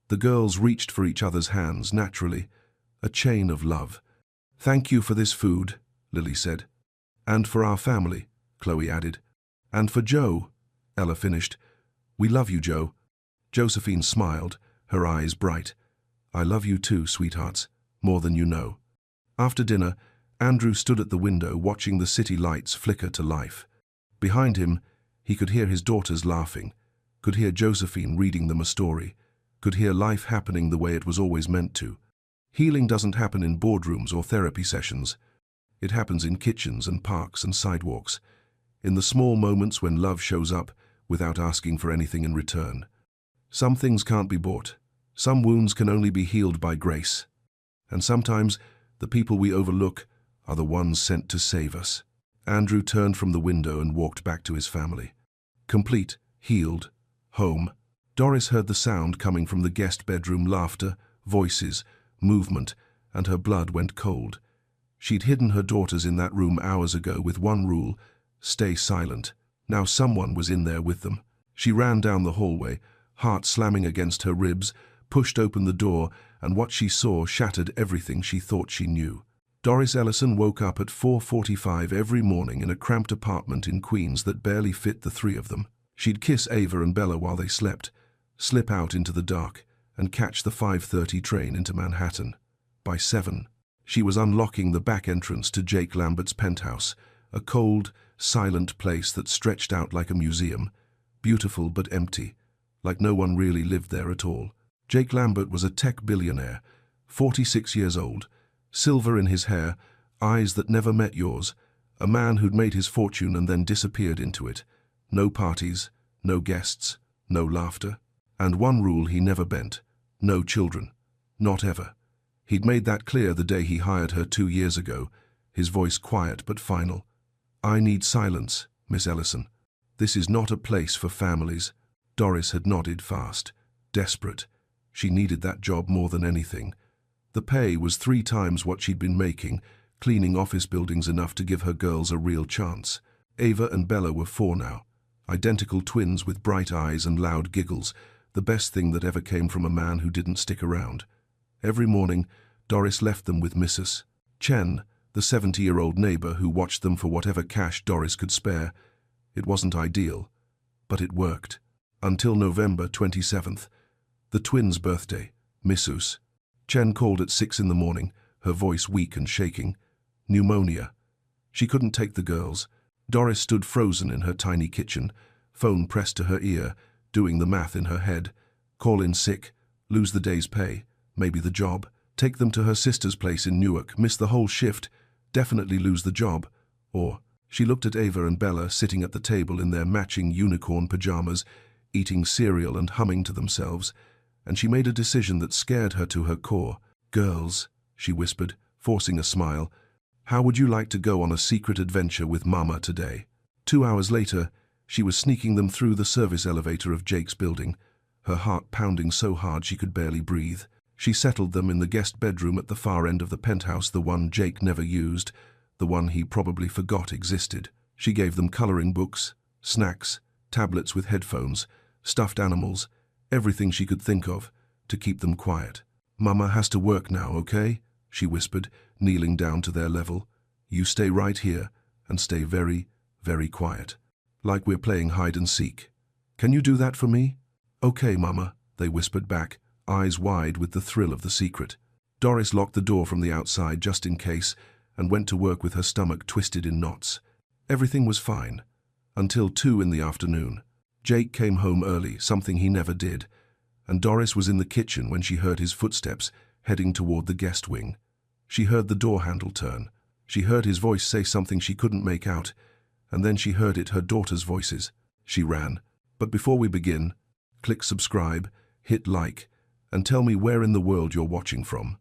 The girls reached for each other's hands naturally, a chain of love. "Thank you for this food," Lily said. "And for our family," Chloe added. "And for Joe," Ella finished. "We love you, Joe." Josephine smiled, her eyes bright. "I love you too, sweethearts, more than you know." After dinner, Andrew stood at the window watching the city lights flicker to life. Behind him, he could hear his daughters laughing, could hear Josephine reading them a story, could hear life happening the way it was always meant to. Healing doesn't happen in boardrooms or therapy sessions. It happens in kitchens and parks and sidewalks, in the small moments when love shows up without asking for anything in return. Some things can't be bought. Some wounds can only be healed by grace. And sometimes the people we overlook are the ones sent to save us. Andrew turned from the window and walked back to his family. Complete, healed, home. Doris heard the sound coming from the guest bedroom, laughter, voices, movement, and her blood went cold. She'd hidden her daughters in that room hours ago with one rule: stay silent. Now someone was in there with them. She ran down the hallway, heart slamming against her ribs, pushed open the door, and what she saw shattered everything she thought she knew. Doris Ellison woke up at 4:45 every morning in a cramped apartment in Queens that barely fit the 3 of them. She'd kiss Ava and Bella while they slept, slip out into the dark, and catch the 5:30 train into Manhattan. By 7, she was unlocking the back entrance to Jake Lambert's penthouse, a cold, silent place that stretched out like a museum, beautiful but empty, like no one really lived there at all. Jake Lambert was a tech billionaire, 46 years old, silver in his hair, eyes that never met yours, a man who'd made his fortune and then disappeared into it. No parties, no guests, no laughter. And one rule he never bent: no children. Not ever. He'd made that clear the day he hired her 2 years ago, his voice quiet but final. "I need silence, Miss Ellison. This is not a place for families." Doris had nodded fast, desperate. She needed that job more than anything. The pay was 3 times what she'd been making, cleaning office buildings enough to give her girls a real chance. Ava and Bella were 4 now, identical twins with bright eyes and loud giggles, the best thing that ever came from a man who didn't stick around. Every morning, Doris left them with Mrs. Chen, the 70-year-old neighbor who watched them for whatever cash Doris could spare. It wasn't ideal, but it worked. Until November 27th, the twins' birthday, Missus. Chen called at 6 in the morning, her voice weak and shaking. Pneumonia. She couldn't take the girls. Doris stood frozen in her tiny kitchen, phone pressed to her ear, doing the math in her head. Call in sick, lose the day's pay, maybe the job. Take them to her sister's place in Newark, miss the whole shift, definitely lose the job. Or, she looked at Ava and Bella sitting at the table in their matching unicorn pajamas, eating cereal and humming to themselves, and she made a decision that scared her to her core. Girls, she whispered, forcing a smile, how would you like to go on a secret adventure with Mama today? 2 hours later, she was sneaking them through the service elevator of Jake's building, her heart pounding so hard she could barely breathe. She settled them in the guest bedroom at the far end of the penthouse, the one Jake never used, the one he probably forgot existed. She gave them coloring books, snacks, tablets with headphones, stuffed animals, everything she could think of, to keep them quiet. Mama has to work now, okay? She whispered, kneeling down to their level. You stay right here and stay very, very quiet. Like we're playing hide and seek. Can you do that for me? Okay, Mama, they whispered back, eyes wide with the thrill of the secret. Doris locked the door from the outside just in case and went to work with her stomach twisted in knots. Everything was fine. Until 2 in the afternoon. Jake came home early, something he never did, and Doris was in the kitchen when she heard his footsteps heading toward the guest wing. She heard the door handle turn. She heard his voice say something she couldn't make out, and then she heard it, her daughter's voices. She ran. But before we begin, click subscribe, hit like, and tell me where in the world you're watching from.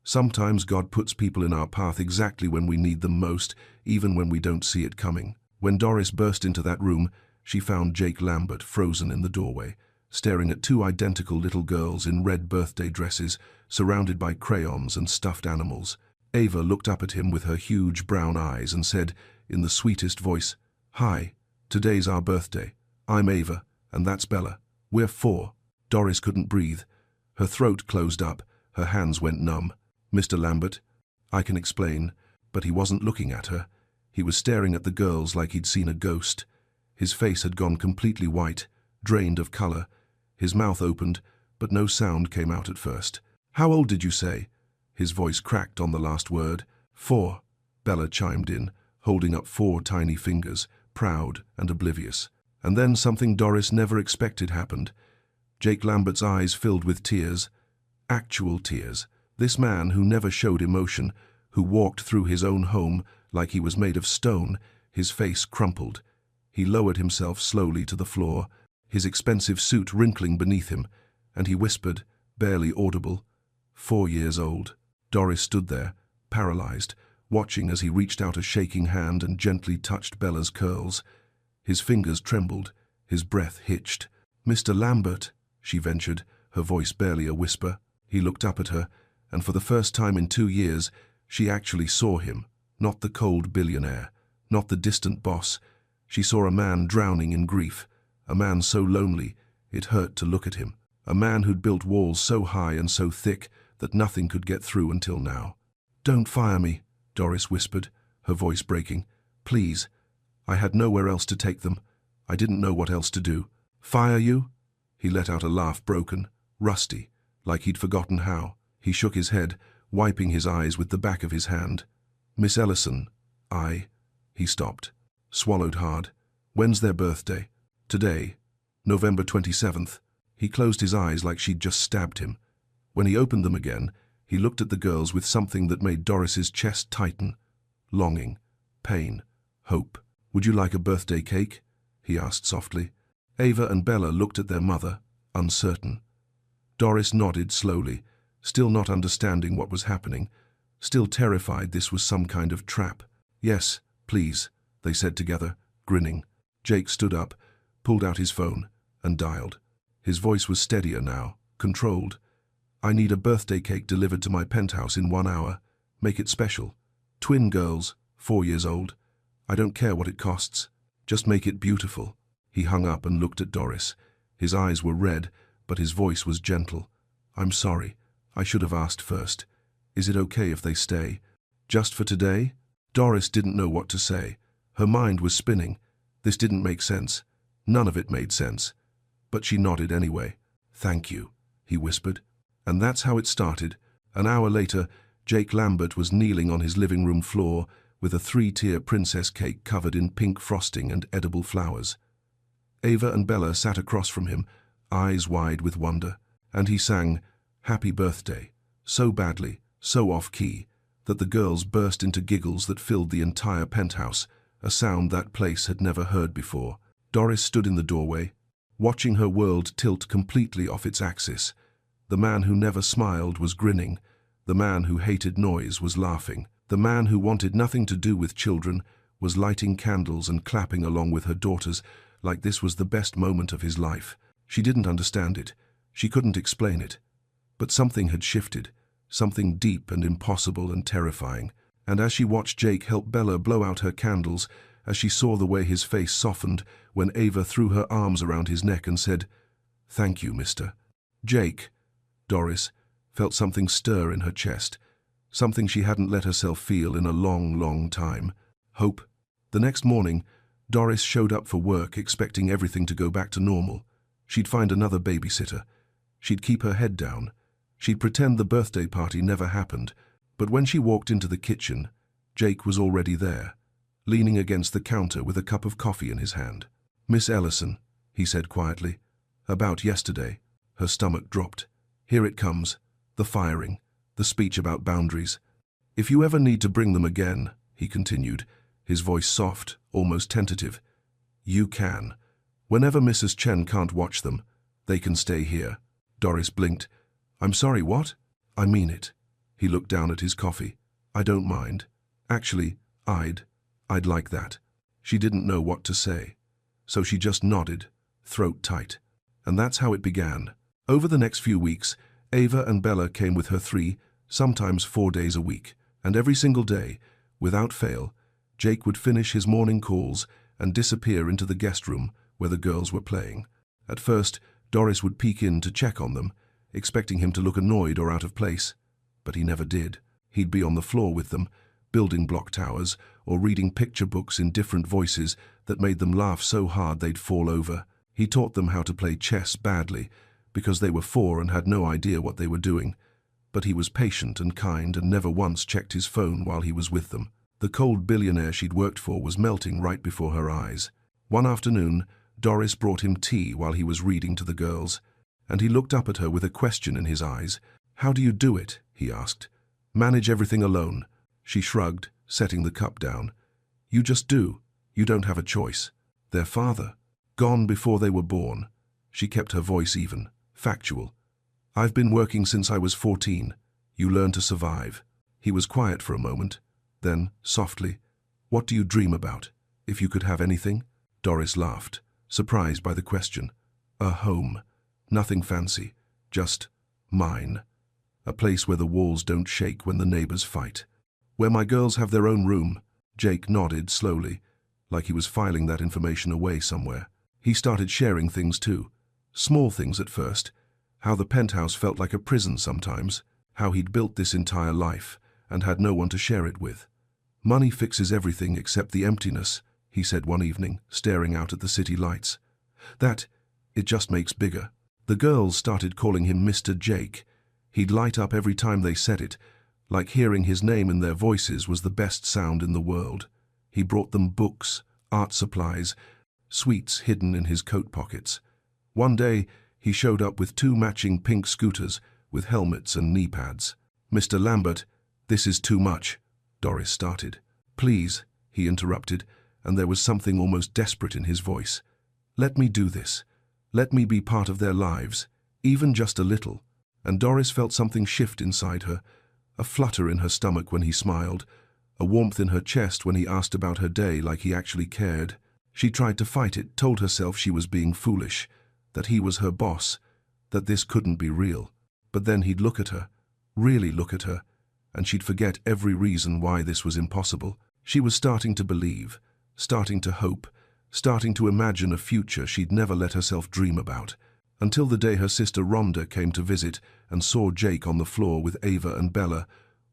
Sometimes God puts people in our path exactly when we need them most, even when we don't see it coming. When Doris burst into that room, she found Jake Lambert frozen in the doorway, staring at 2 identical little girls in red birthday dresses, surrounded by crayons and stuffed animals. Ava looked up at him with her huge brown eyes and said, in the sweetest voice, "Hi, today's our birthday. I'm Ava, and that's Bella. We're 4. Doris couldn't breathe. Her throat closed up, her hands went numb. Mr. Lambert, I can explain, but he wasn't looking at her. He was staring at the girls like he'd seen a ghost. His face had gone completely white, drained of color. His mouth opened, but no sound came out at first. How old did you say? His voice cracked on the last word. 4, Bella chimed in, holding up 4 tiny fingers, proud and oblivious. And then something Doris never expected happened. Jake Lambert's eyes filled with tears. Actual tears. This man who never showed emotion, who walked through his own home like he was made of stone, his face crumpled. He lowered himself slowly to the floor, his expensive suit wrinkling beneath him, and he whispered, barely audible, 4 years old. Doris stood there, paralyzed, watching as he reached out a shaking hand and gently touched Bella's curls. His fingers trembled, his breath hitched. Mr. Lambert, she ventured, her voice barely a whisper. He looked up at her, and for the first time in 2 years, she actually saw him, not the cold billionaire, not the distant boss. She saw a man drowning in grief, a man so lonely it hurt to look at him, a man who'd built walls so high and so thick that nothing could get through until now. Don't fire me, Doris whispered, her voice breaking. Please. I had nowhere else to take them. I didn't know what else to do. Fire you? He let out a laugh, broken, rusty, like he'd forgotten how. He shook his head, wiping his eyes with the back of his hand. Miss Ellison, He stopped, swallowed hard. When's their birthday? Today, November 27th. He closed his eyes like she'd just stabbed him. When he opened them again, he looked at the girls with something that made Doris's chest tighten. Longing, pain, hope. Would you like a birthday cake? He asked softly. Ava and Bella looked at their mother, uncertain. Doris nodded slowly, still not understanding what was happening, still terrified this was some kind of trap. Yes, please, they said together, grinning. Jake stood up, pulled out his phone, and dialed. His voice was steadier now, controlled. I need a birthday cake delivered to my penthouse in 1 hour. Make it special. Twin girls, 4 years old. I don't care what it costs. Just make it beautiful. He hung up and looked at Doris. His eyes were red, but his voice was gentle. I'm sorry. I should have asked first. Is it okay if they stay? Just for today? Doris didn't know what to say. Her mind was spinning. This didn't make sense. None of it made sense. But she nodded anyway. "Thank you," he whispered. And that's how it started. An hour later, Jake Lambert was kneeling on his living room floor with a 3-tier princess cake covered in pink frosting and edible flowers. Ava and Bella sat across from him, eyes wide with wonder, and he sang "Happy Birthday" so badly, so off-key, that the girls burst into giggles that filled the entire penthouse, a sound that place had never heard before. Doris stood in the doorway, watching her world tilt completely off its axis. The man who never smiled was grinning. The man who hated noise was laughing. The man who wanted nothing to do with children was lighting candles and clapping along with her daughters like this was the best moment of his life. She didn't understand it. She couldn't explain it. But something had shifted, something deep and impossible and terrifying. And as she watched Jake help Bella blow out her candles, as she saw the way his face softened when Ava threw her arms around his neck and said, "Thank you, Mr. Jake," Doris felt something stir in her chest, something she hadn't let herself feel in a long, long time. Hope. The next morning, Doris showed up for work expecting everything to go back to normal. She'd find another babysitter. She'd keep her head down. She'd pretend the birthday party never happened. But when she walked into the kitchen, Jake was already there, leaning against the counter with a cup of coffee in his hand. "Miss Ellison," he said quietly. "About yesterday." Her stomach dropped. "Here it comes. The firing. The speech about boundaries. If you ever need to bring them again," he continued, his voice soft, almost tentative, "you can. Whenever Mrs. Chen can't watch them, they can stay here." Doris blinked. "I'm sorry, what?" "I mean it." He looked down at his coffee. "I don't mind. Actually, I'd like that." She didn't know what to say, so she just nodded, throat tight. And that's how it began. Over the next few weeks, Ava and Bella came with her 3, sometimes 4 days a week, and every single day, without fail, Jake would finish his morning calls and disappear into the guest room where the girls were playing. At first, Doris would peek in to check on them, expecting him to look annoyed or out of place. But he never did. He'd be on the floor with them, building block towers or reading picture books in different voices that made them laugh so hard they'd fall over. He taught them how to play chess badly, because they were 4 and had no idea what they were doing. But he was patient and kind and never once checked his phone while he was with them. The cold billionaire she'd worked for was melting right before her eyes. One afternoon, Doris brought him tea while he was reading to the girls, and he looked up at her with a question in his eyes. "How do you do it?" he asked. "Manage everything alone?" She shrugged, setting the cup down. "You just do. You don't have a choice. Their father, gone before they were born." She kept her voice even, factual. "I've been working since I was 14. You learn to survive." He was quiet for a moment. Then, softly, "What do you dream about, if you could have anything?" Doris laughed, surprised by the question. "A home. Nothing fancy. Just mine. A place where the walls don't shake when the neighbors fight. Where my girls have their own room." Jake nodded slowly, like he was filing that information away somewhere. He started sharing things too. Small things at first. How the penthouse felt like a prison sometimes. How he'd built this entire life and had no one to share it with. "Money fixes everything except the emptiness," he said one evening, staring out at the city lights. It just makes bigger." The girls started calling him Mr. Jake. He'd light up every time they said it, like hearing his name in their voices was the best sound in the world. He brought them books, art supplies, sweets hidden in his coat pockets. One day, he showed up with 2 matching pink scooters with helmets and knee pads. "Mr. Lambert, this is too much," Doris started. "Please," he interrupted, and there was something almost desperate in his voice. "Let me do this. Let me be part of their lives, even just a little." And Doris felt something shift inside her, a flutter in her stomach when he smiled, a warmth in her chest when he asked about her day like he actually cared. She tried to fight it, told herself she was being foolish, that he was her boss, that this couldn't be real. But then he'd look at her, really look at her, and she'd forget every reason why this was impossible. She was starting to believe, starting to hope, starting to imagine a future she'd never let herself dream about. Until the day her sister Rhonda came to visit and saw Jake on the floor with Ava and Bella,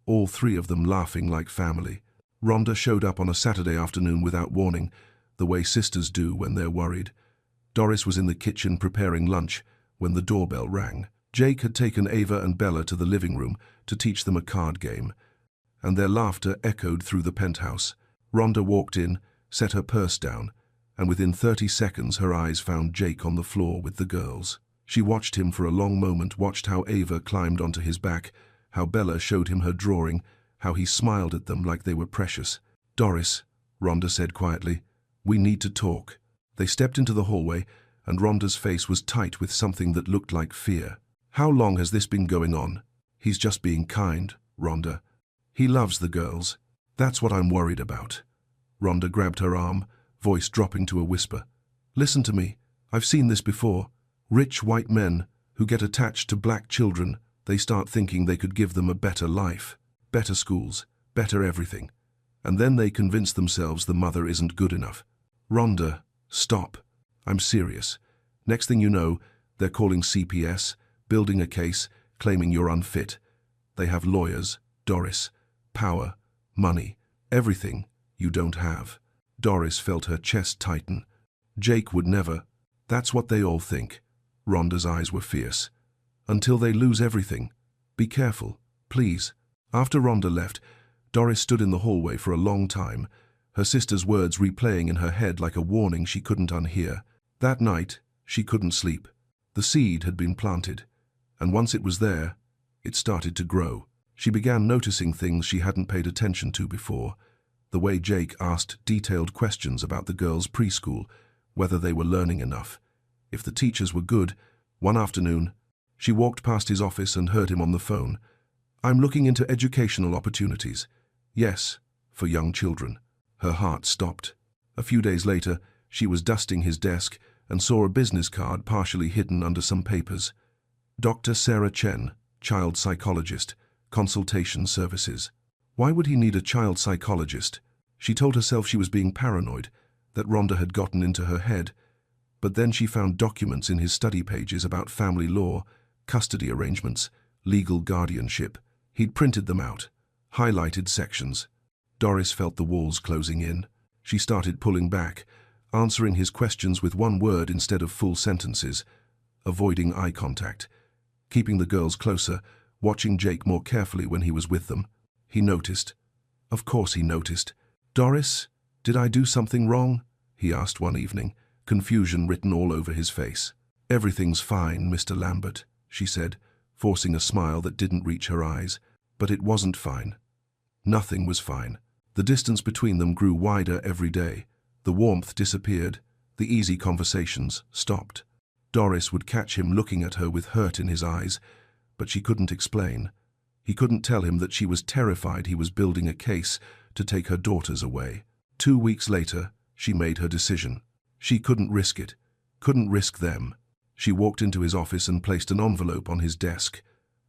all 3 of them laughing like family. Rhonda showed up on a Saturday afternoon without warning, the way sisters do when they're worried. Doris was in the kitchen preparing lunch when the doorbell rang. Jake had taken Ava and Bella to the living room to teach them a card game, and their laughter echoed through the penthouse. Rhonda walked in, set her purse down, and within 30 seconds her eyes found Jake on the floor with the girls. She watched him for a long moment, watched how Ava climbed onto his back, how Bella showed him her drawing, how he smiled at them like they were precious. "Doris," Rhonda said quietly, "we need to talk." They stepped into the hallway, and Rhonda's face was tight with something that looked like fear. "How long has this been going on?" "He's just being kind, Rhonda. He loves the girls. That's what I'm worried about." Rhonda grabbed her arm, voice dropping to a whisper. "Listen to me. I've seen this before. Rich white men who get attached to black children, they start thinking they could give them a better life, better schools, better everything. And then they convince themselves the mother isn't good enough." "Rhonda, stop. I'm serious. Next thing you know, they're calling CPS, building a case, claiming you're unfit. They have lawyers, Doris, power, money, everything you don't have." Doris felt her chest tighten. "Jake would never." "That's what they all think." Rhonda's eyes were fierce. "Until they lose everything. Be careful, please." After Rhonda left, Doris stood in the hallway for a long time, her sister's words replaying in her head like a warning she couldn't unhear. That night, she couldn't sleep. The seed had been planted, and once it was there, it started to grow. She began noticing things she hadn't paid attention to before. The way Jake asked detailed questions about the girls' preschool, whether they were learning enough, if the teachers were good. One afternoon, she walked past his office and heard him on the phone. "I'm looking into educational opportunities." "Yes, for young children." Her heart stopped. A few days later, she was dusting his desk and saw a business card partially hidden under some papers. "Dr. Sarah Chen, child psychologist, consultation services." Why would he need a child psychologist? She told herself she was being paranoid, that Rhonda had gotten into her head. But then she found documents in his study pages about family law, custody arrangements, legal guardianship. He'd printed them out, highlighted sections. Doris felt the walls closing in. She started pulling back, answering his questions with one word instead of full sentences, avoiding eye contact, keeping the girls closer, watching Jake more carefully when he was with them. He noticed. Of course he noticed. "Doris, did I do something wrong?" he asked one evening, confusion written all over his face. "Everything's fine, Mr. Lambert," she said, forcing a smile that didn't reach her eyes. But it wasn't fine. Nothing was fine. The distance between them grew wider every day. The warmth disappeared. The easy conversations stopped. Doris would catch him looking at her with hurt in his eyes, but she couldn't explain. He couldn't tell him that she was terrified he was building a case to take her daughters away. 2 weeks later, she made her decision. She couldn't risk it, couldn't risk them. She walked into his office and placed an envelope on his desk.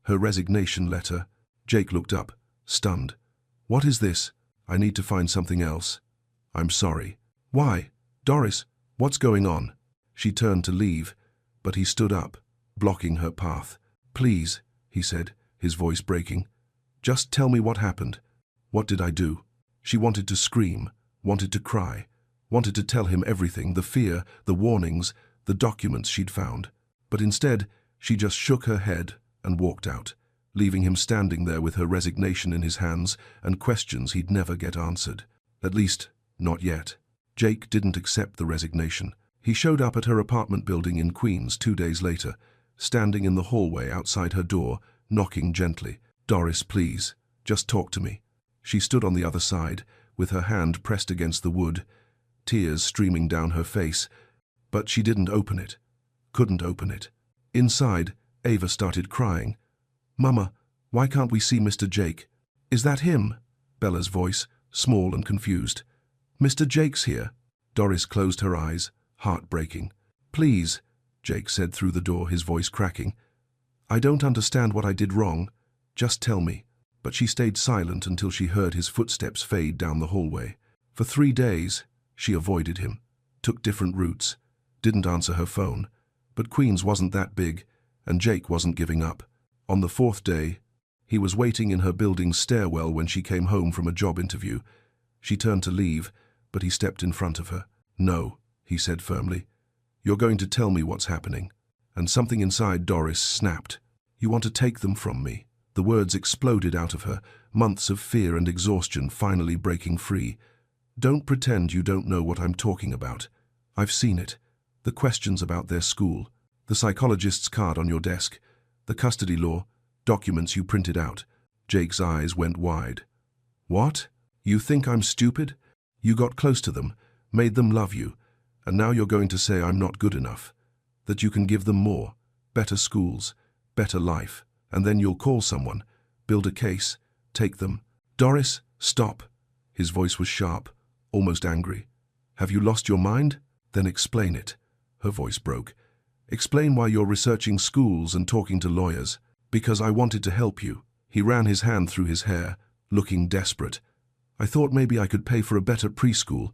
Her resignation letter. Jake looked up, stunned. "What is this? I need to find something else." "I'm sorry." "Why? Doris, what's going on?" She turned to leave, but he stood up, blocking her path. "Please," he said, his voice breaking. "Just tell me what happened." "What did I do?" She wanted to scream, wanted to cry, wanted to tell him everything, the fear, the warnings, the documents she'd found. But instead, she just shook her head and walked out, leaving him standing there with her resignation in his hands and questions he'd never get answered. At least, not yet. Jake didn't accept the resignation. He showed up at her apartment building in Queens 2 days later, standing in the hallway outside her door, knocking gently. "Doris, please, just talk to me." She stood on the other side, with her hand pressed against the wood, tears streaming down her face, but she didn't open it, couldn't open it. Inside, Ava started crying. "Mama, why can't we see Mr. Jake?" "Is that him?" Bella's voice, small and confused. "Mr. Jake's here." Doris closed her eyes, heartbreaking. "Please," Jake said through the door, his voice cracking. "I don't understand what I did wrong. Just tell me." But she stayed silent until she heard his footsteps fade down the hallway. For 3 days, she avoided him, took different routes, didn't answer her phone. But Queens wasn't that big, and Jake wasn't giving up. On the 4th day, he was waiting in her building's stairwell when she came home from a job interview. She turned to leave, but he stepped in front of her. No, he said firmly. You're going to tell me what's happening. And something inside Doris snapped. You want to take them from me. The words exploded out of her, months of fear and exhaustion finally breaking free. Don't pretend you don't know what I'm talking about. I've seen it. The questions about their school, the psychologist's card on your desk, the custody law, documents you printed out. Jake's eyes went wide. What? You think I'm stupid? You got close to them, made them love you, and now you're going to say I'm not good enough, that you can give them more, better schools, better life, and then you'll call someone, build a case, take them. Doris, stop. His voice was sharp, almost angry. Have you lost your mind? Then explain it. Her voice broke. Explain why you're researching schools and talking to lawyers. Because I wanted to help you. He ran his hand through his hair, looking desperate. I thought maybe I could pay for a better preschool,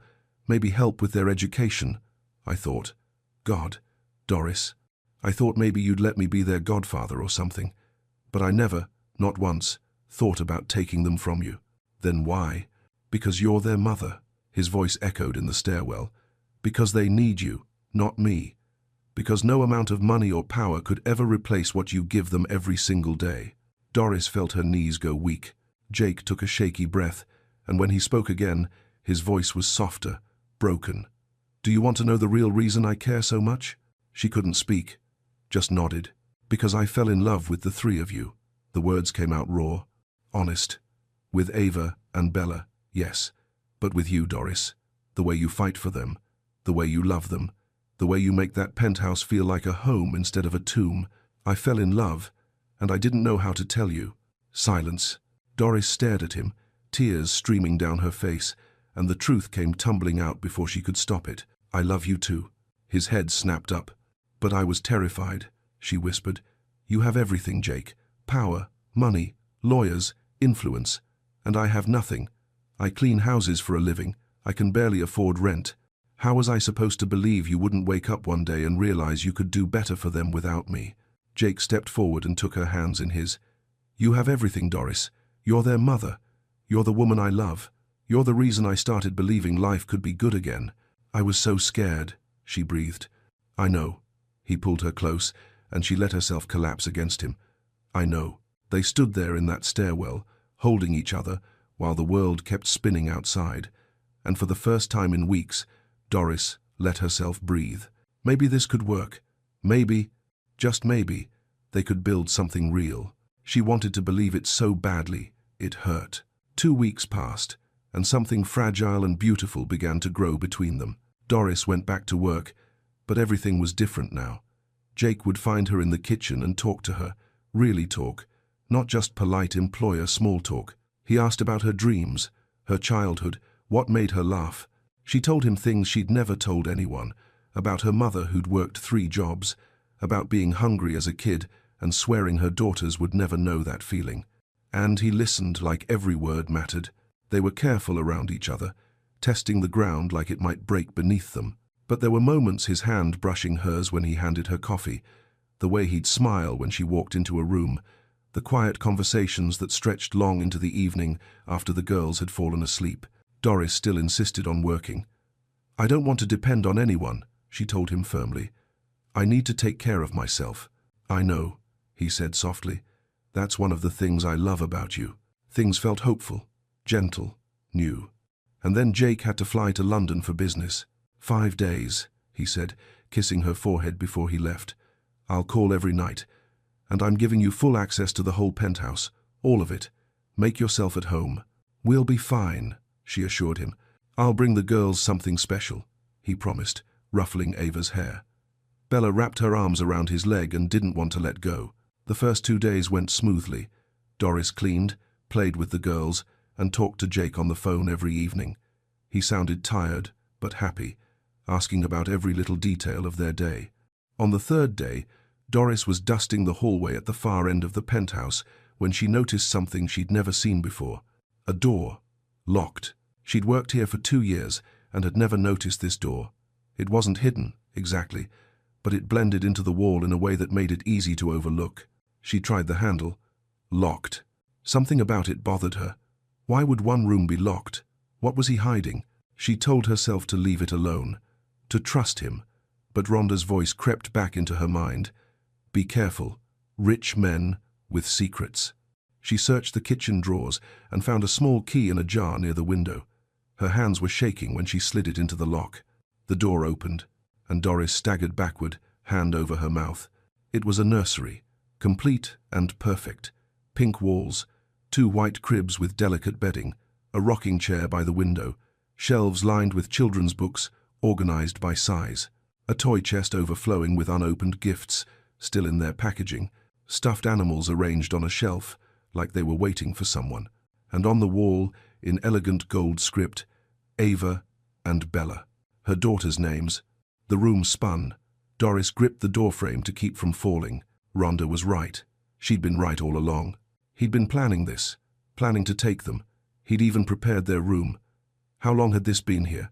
maybe help with their education. I thought, God, Doris, I thought maybe you'd let me be their godfather or something. But I never, not once, thought about taking them from you. Then why? Because you're their mother. His voice echoed in the stairwell. Because they need you, not me. Because no amount of money or power could ever replace what you give them every single day. Doris felt her knees go weak. Jake took a shaky breath, and when he spoke again, his voice was softer, broken. Do you want to know the real reason I care so much? She couldn't speak, just nodded. Because I fell in love with the three of you. The words came out raw, honest. With Ava and Bella, yes. But with you, Doris, the way you fight for them, the way you love them, the way you make that penthouse feel like a home instead of a tomb. I fell in love, and I didn't know how to tell you. Silence. Doris stared at him, tears streaming down her face, and the truth came tumbling out before she could stop it. I love you too. His head snapped up. But I was terrified, she whispered. You have everything, Jake. Power, money, lawyers, influence. And I have nothing. I clean houses for a living. I can barely afford rent. How was I supposed to believe you wouldn't wake up one day and realize you could do better for them without me? Jake stepped forward and took her hands in his. You have everything, Doris. You're their mother. You're the woman I love. You're the reason I started believing life could be good again. I was so scared, she breathed. I know. He pulled her close, and she let herself collapse against him. I know. They stood there in that stairwell, holding each other, while the world kept spinning outside. And for the first time in weeks, Doris let herself breathe. Maybe this could work. Maybe, just maybe, they could build something real. She wanted to believe it so badly, it hurt. 2 weeks passed, and something fragile and beautiful began to grow between them. Doris went back to work, but everything was different now. Jake would find her in the kitchen and talk to her, really talk, not just polite employer small talk. He asked about her dreams, her childhood, what made her laugh. She told him things she'd never told anyone, about her mother who'd worked 3 jobs, about being hungry as a kid and swearing her daughters would never know that feeling. And he listened like every word mattered. They were careful around each other, testing the ground like it might break beneath them. But there were moments, his hand brushing hers when he handed her coffee, the way he'd smile when she walked into a room, the quiet conversations that stretched long into the evening after the girls had fallen asleep. Doris still insisted on working. I don't want to depend on anyone, she told him firmly. I need to take care of myself. I know, he said softly. That's one of the things I love about you. Things felt hopeful, gentle, new. And then Jake had to fly to London for business. 5 days, he said, kissing her forehead before he left. I'll call every night. And I'm giving you full access to the whole penthouse, all of it. Make yourself at home. We'll be fine, she assured him. I'll bring the girls something special, he promised, ruffling Ava's hair. Bella wrapped her arms around his leg and didn't want to let go. The first 2 days went smoothly. Doris cleaned, played with the girls, and talked to Jake on the phone every evening. He sounded tired, but happy, asking about every little detail of their day. On the 3rd day, Doris was dusting the hallway at the far end of the penthouse when she noticed something she'd never seen before. A door. Locked. She'd worked here for 2 years and had never noticed this door. It wasn't hidden, exactly, but it blended into the wall in a way that made it easy to overlook. She tried the handle. Locked. Something about it bothered her. Why would one room be locked? What was he hiding? She told herself to leave it alone, to trust him. But Rhonda's voice crept back into her mind. Be careful. Rich men with secrets. She searched the kitchen drawers and found a small key in a jar near the window. Her hands were shaking when she slid it into the lock. The door opened, and Doris staggered backward, hand over her mouth. It was a nursery, complete and perfect. Pink walls, 2 white cribs with delicate bedding, a rocking chair by the window, shelves lined with children's books, organized by size, a toy chest overflowing with unopened gifts, still in their packaging, stuffed animals arranged on a shelf, like they were waiting for someone, and on the wall, in elegant gold script, Ava and Bella, her daughters' names. The room spun. Doris gripped the doorframe to keep from falling. Rhonda was right. She'd been right all along. He'd been planning this, planning to take them. He'd even prepared their room. How long had this been here?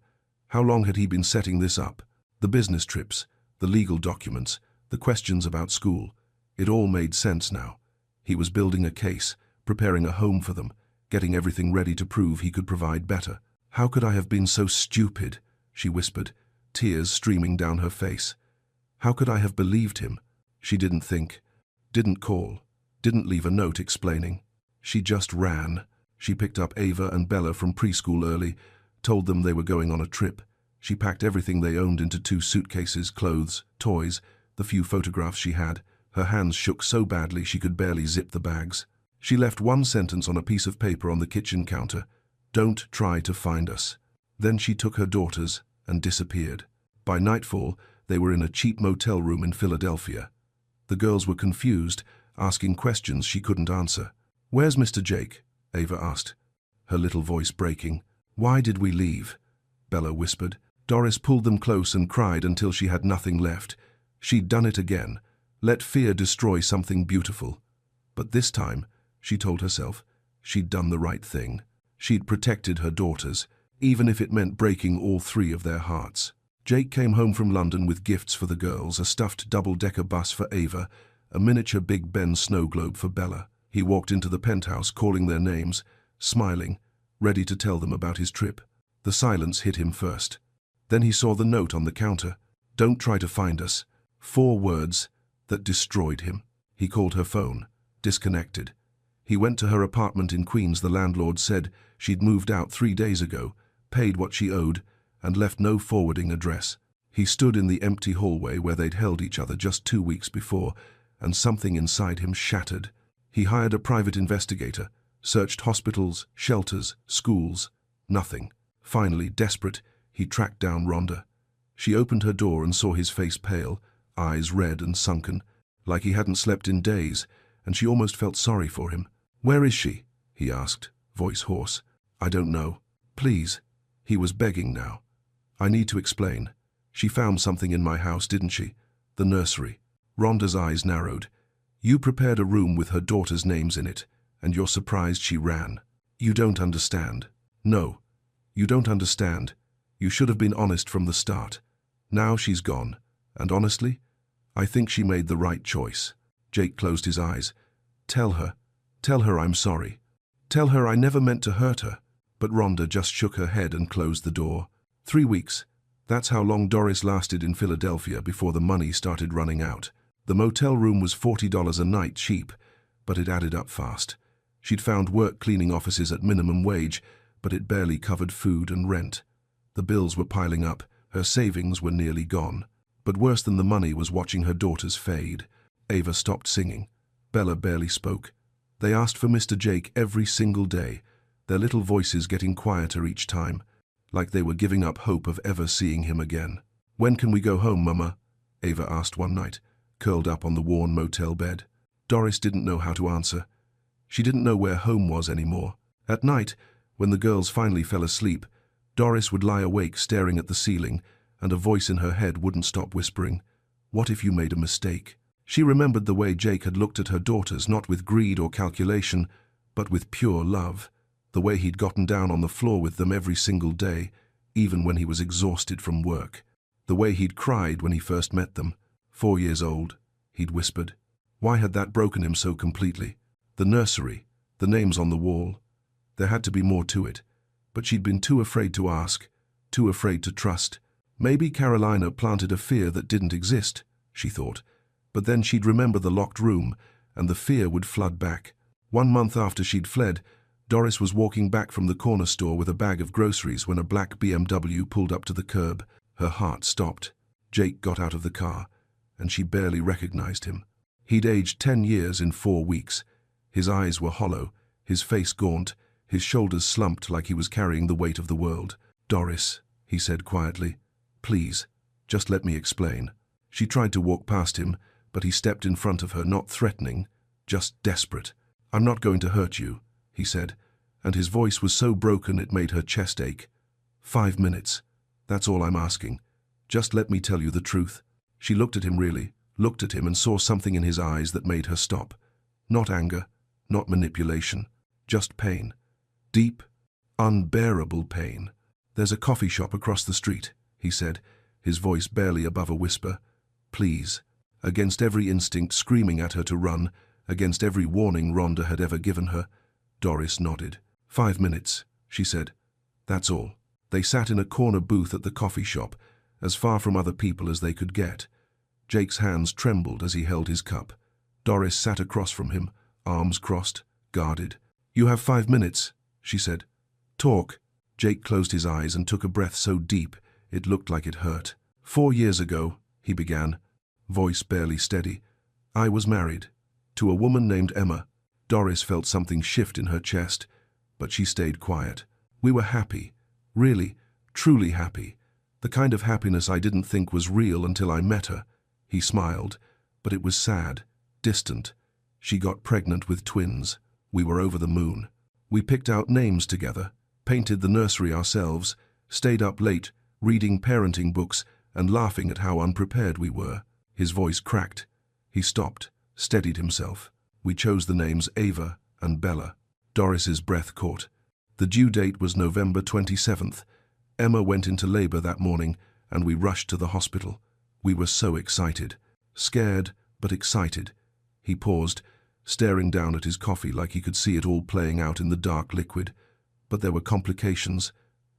How long had he been setting this up? The business trips, the legal documents, the questions about school. It all made sense now. He was building a case, preparing a home for them, getting everything ready to prove he could provide better. How could I have been so stupid? She whispered, tears streaming down her face. How could I have believed him? She didn't think, didn't call, didn't leave a note explaining. She just ran. She picked up Ava and Bella from preschool early, told them they were going on a trip. She packed everything they owned into 2 suitcases, clothes, toys, the few photographs she had. Her hands shook so badly she could barely zip the bags. She left 1 sentence on a piece of paper on the kitchen counter. Don't try to find us. Then she took her daughters and disappeared. By nightfall, they were in a cheap motel room in Philadelphia. The girls were confused, asking questions she couldn't answer. Where's Mr. Jake? Ava asked, her little voice breaking. Why did we leave? Bella whispered. Doris pulled them close and cried until she had nothing left. She'd done it again. Let fear destroy something beautiful. But this time, she told herself, she'd done the right thing. She'd protected her daughters, even if it meant breaking all 3 of their hearts. Jake came home from London with gifts for the girls, a stuffed double-decker bus for Ava, a miniature Big Ben snow globe for Bella. He walked into the penthouse calling their names, smiling, ready to tell them about his trip. The silence hit him first. Then he saw the note on the counter. Don't try to find us. 4 words that destroyed him. He called her phone, disconnected. He went to her apartment in Queens. The landlord said she'd moved out 3 days ago, paid what she owed, and left no forwarding address. He stood in the empty hallway where they'd held each other just 2 weeks before, and something inside him shattered. He hired a private investigator, searched hospitals, shelters, schools. Nothing. Finally, desperate, he tracked down Rhonda. She opened her door and saw his face pale, eyes red and sunken, like he hadn't slept in days, and she almost felt sorry for him. Where is she? He asked, voice hoarse. I don't know. Please. He was begging now. I need to explain. She found something in my house, didn't she? The nursery. Rhonda's eyes narrowed. You prepared a room with her daughters' names in it, and you're surprised she ran. You don't understand. No. You don't understand. You should have been honest from the start. Now she's gone, and honestly, I think she made the right choice. Jake closed his eyes. Tell her I'm sorry. Tell her I never meant to hurt her. But Rhonda just shook her head and closed the door. 3 weeks. That's how long Doris lasted in Philadelphia before the money started running out. The motel room was $40 a night, cheap, but it added up fast. She'd found work cleaning offices at minimum wage, but it barely covered food and rent. The bills were piling up, her savings were nearly gone. But worse than the money was watching her daughters fade. Ava stopped singing. Bella barely spoke. They asked for Mr. Jake every single day, their little voices getting quieter each time, like they were giving up hope of ever seeing him again. When can we go home, Mama? Ava asked one night, curled up on the worn motel bed. Doris didn't know how to answer. She didn't know where home was anymore. At night, when the girls finally fell asleep, Doris would lie awake staring at the ceiling, and a voice in her head wouldn't stop whispering, "What if you made a mistake?" She remembered the way Jake had looked at her daughters, not with greed or calculation, but with pure love. The way he'd gotten down on the floor with them every single day, even when he was exhausted from work. The way he'd cried when he first met them. 4 years old, he'd whispered. Why had that broken him so completely? The nursery, the names on the wall. There had to be more to it, but she'd been too afraid to ask, too afraid to trust. Maybe Carolina planted a fear that didn't exist, she thought. But then she'd remember the locked room, and the fear would flood back. 1 month after she'd fled, Doris was walking back from the corner store with a bag of groceries when a black BMW pulled up to the curb. Her heart stopped. Jake got out of the car, and she barely recognized him. He'd aged 10 years in 4 weeks. His eyes were hollow, his face gaunt, his shoulders slumped like he was carrying the weight of the world. "Doris," he said quietly, "please, just let me explain." She tried to walk past him, but he stepped in front of her, not threatening, just desperate. "I'm not going to hurt you," he said, and his voice was so broken it made her chest ache. 5 minutes. That's all I'm asking. Just let me tell you the truth." She looked at him and saw something in his eyes that made her stop. Not anger, not manipulation, just pain. Deep, unbearable pain. "There's a coffee shop across the street," he said, his voice barely above a whisper. "Please." Against every instinct screaming at her to run, against every warning Rhonda had ever given her, Doris nodded. 5 minutes, she said. "That's all." They sat in a corner booth at the coffee shop, as far from other people as they could get. Jake's hands trembled as he held his cup. Doris sat across from him, arms crossed, guarded. "You have 5 minutes," she said. "Talk." Jake closed his eyes and took a breath so deep it looked like it hurt. 4 years ago, he began, voice barely steady, "I was married to a woman named Emma." Doris felt something shift in her chest, but she stayed quiet. "We were happy, really, truly happy. The kind of happiness I didn't think was real until I met her." He smiled, but it was sad, distant. "She got pregnant with twins. We were over the moon. We picked out names together, painted the nursery ourselves, stayed up late, reading parenting books and laughing at how unprepared we were." His voice cracked. He stopped, steadied himself. "We chose the names Ava and Bella." Doris's breath caught. The due date was November 27th. Emma went into labor that morning, and we rushed to the hospital. We were so excited. Scared, but excited. He paused, staring down at his coffee like he could see it all playing out in the dark liquid. But there were complications.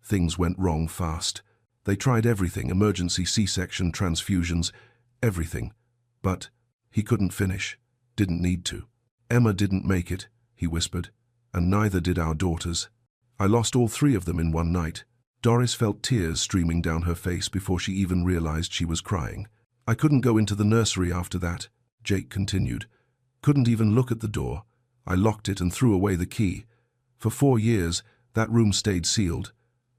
Things went wrong fast. They tried everything, emergency C-section, transfusions, everything. But he couldn't finish. Didn't need to. "Emma didn't make it," he whispered, "and neither did our daughters. I lost all 3 of them in one night." Doris felt tears streaming down her face before she even realized she was crying. "I couldn't go into the nursery after that," Jake continued. "Couldn't even look at the door. I locked it and threw away the key. For 4 years, that room stayed sealed.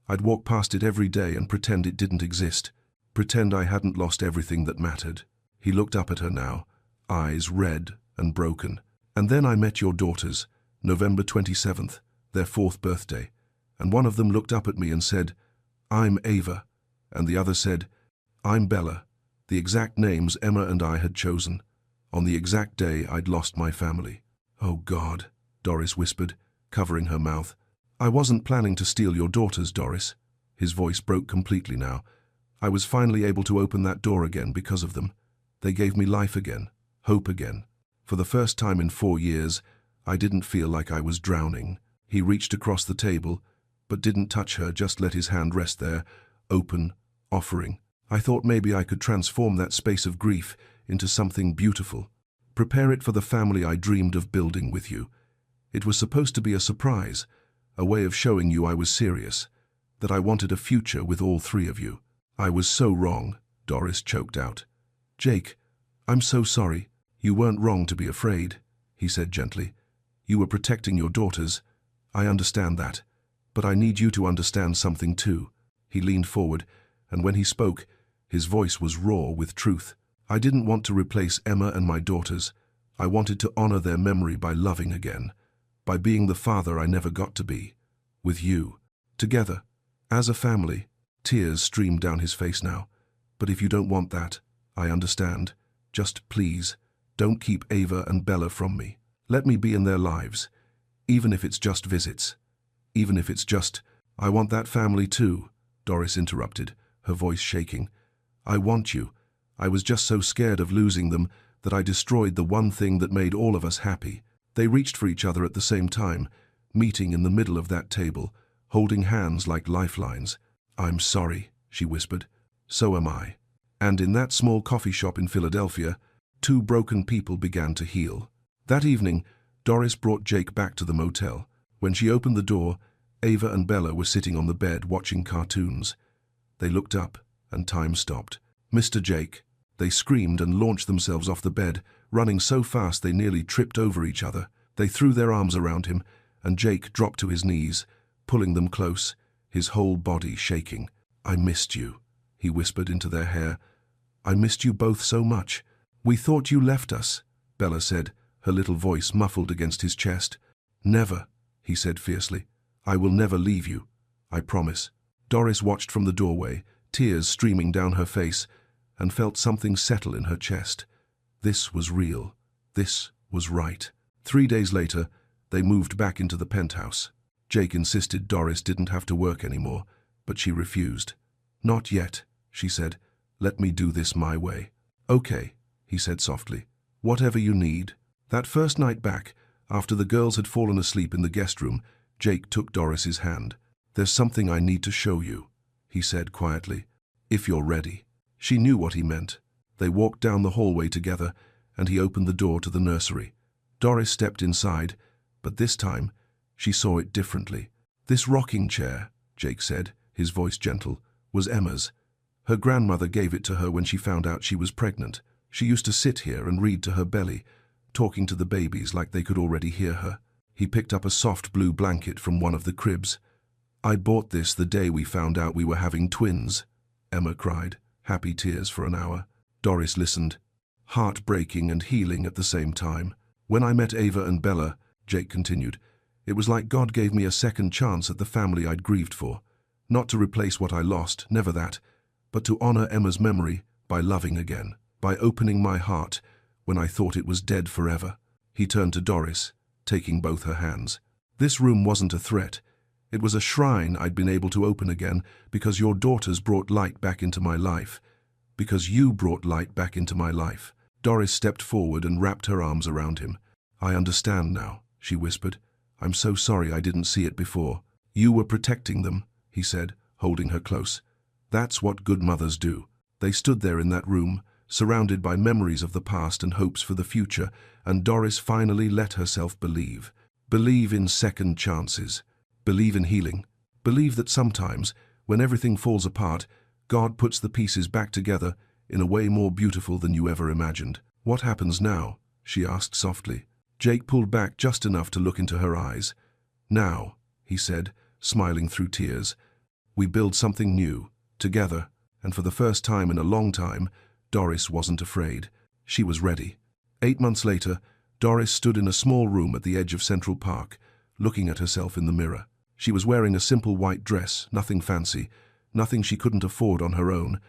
I'd walk past it every day and pretend it didn't exist. Pretend I hadn't lost everything that mattered." He looked up at her now, eyes red and broken. "And then I met your daughters, November 27th, their 4th birthday, and one of them looked up at me and said, 'I'm Ava,' and the other said, 'I'm Bella,' the exact names Emma and I had chosen, on the exact day I'd lost my family." "Oh God," Doris whispered, covering her mouth. "I wasn't planning to steal your daughters, Doris." His voice broke completely now. "I was finally able to open that door again because of them. They gave me life again, hope again. For the first time in 4 years, I didn't feel like I was drowning." He reached across the table, but didn't touch her, just let his hand rest there, open, offering. "I thought maybe I could transform that space of grief into something beautiful. Prepare it for the family I dreamed of building with you. It was supposed to be a surprise, a way of showing you I was serious, that I wanted a future with all 3 of you." "I was so wrong," Doris choked out. "Jake, I'm so sorry. You weren't wrong to be afraid," he said gently. "You were protecting your daughters. I understand that. But I need you to understand something too." He leaned forward, and when he spoke, his voice was raw with truth. "I didn't want to replace Emma and my daughters. I wanted to honor their memory by loving again, by being the father I never got to be, with you, together, as a family." Tears streamed down his face now. "But if you don't want that, I understand. Just please, don't keep Ava and Bella from me. Let me be in their lives, even if it's just visits. Even if it's just—" "I want that family too," Doris interrupted, her voice shaking. "I want you. I was just so scared of losing them that I destroyed the one thing that made all of us happy." They reached for each other at the same time, meeting in the middle of that table, holding hands like lifelines. "I'm sorry," she whispered. So am I. And in that small coffee shop in Philadelphia, two broken people began to heal. That evening, Doris brought Jake back to the motel. When she opened the door, Ava and Bella were sitting on the bed watching cartoons. They looked up, and time stopped. "Mr. Jake!" They screamed and launched themselves off the bed, running so fast they nearly tripped over each other. They threw their arms around him, and Jake dropped to his knees, pulling them close, his whole body shaking. "I missed you," he whispered into their hair. "I missed you both so much." "We thought you left us," Bella said, her little voice muffled against his chest. "Never," he said fiercely. "I will never leave you. I promise." Doris watched from the doorway, tears streaming down her face, and felt something settle in her chest. This was real. This was right. 3 days later, they moved back into the penthouse. Jake insisted Doris didn't have to work anymore, but she refused. "Not yet," she said. "Let me do this my way." "Okay," he said softly. "Whatever you need." That first night back, after the girls had fallen asleep in the guest room, Jake took Doris's hand. "There's something I need to show you," he said quietly. "If you're ready." She knew what he meant. They walked down the hallway together, and he opened the door to the nursery. Doris stepped inside, but this time, she saw it differently. "This rocking chair," Jake said, his voice gentle, "was Emma's. Her grandmother gave it to her when she found out she was pregnant. She used to sit here and read to her belly, talking to the babies like they could already hear her." He picked up a soft blue blanket from one of the cribs. "I bought this the day we found out we were having twins," Emma cried, happy tears for an hour. Doris listened, heartbreaking and healing at the same time. "When I met Ava and Bella," Jake continued, "it was like God gave me a second chance at the family I'd grieved for. Not to replace what I lost, never that, but to honor Emma's memory by loving again, by opening my heart when I thought it was dead forever." He turned to Doris, taking both her hands. "This room wasn't a threat. It was a shrine I'd been able to open again because your daughters brought light back into my life. Because you brought light back into my life." Doris stepped forward and wrapped her arms around him. "I understand now," she whispered. "I'm so sorry I didn't see it before." "You were protecting them," he said, holding her close. "That's what good mothers do." They stood there in that room, surrounded by memories of the past and hopes for the future, and Doris finally let herself believe. Believe in second chances. Believe in healing. Believe that sometimes, when everything falls apart, God puts the pieces back together in a way more beautiful than you ever imagined. "What happens now?" she asked softly. Jake pulled back just enough to look into her eyes. "Now," he said, smiling through tears, "we build something new, together," and for the first time in a long time, Doris wasn't afraid. She was ready. 8 months later, Doris stood in a small room at the edge of Central Park, looking at herself in the mirror. She was wearing a simple white dress, nothing fancy, nothing she couldn't afford on her own,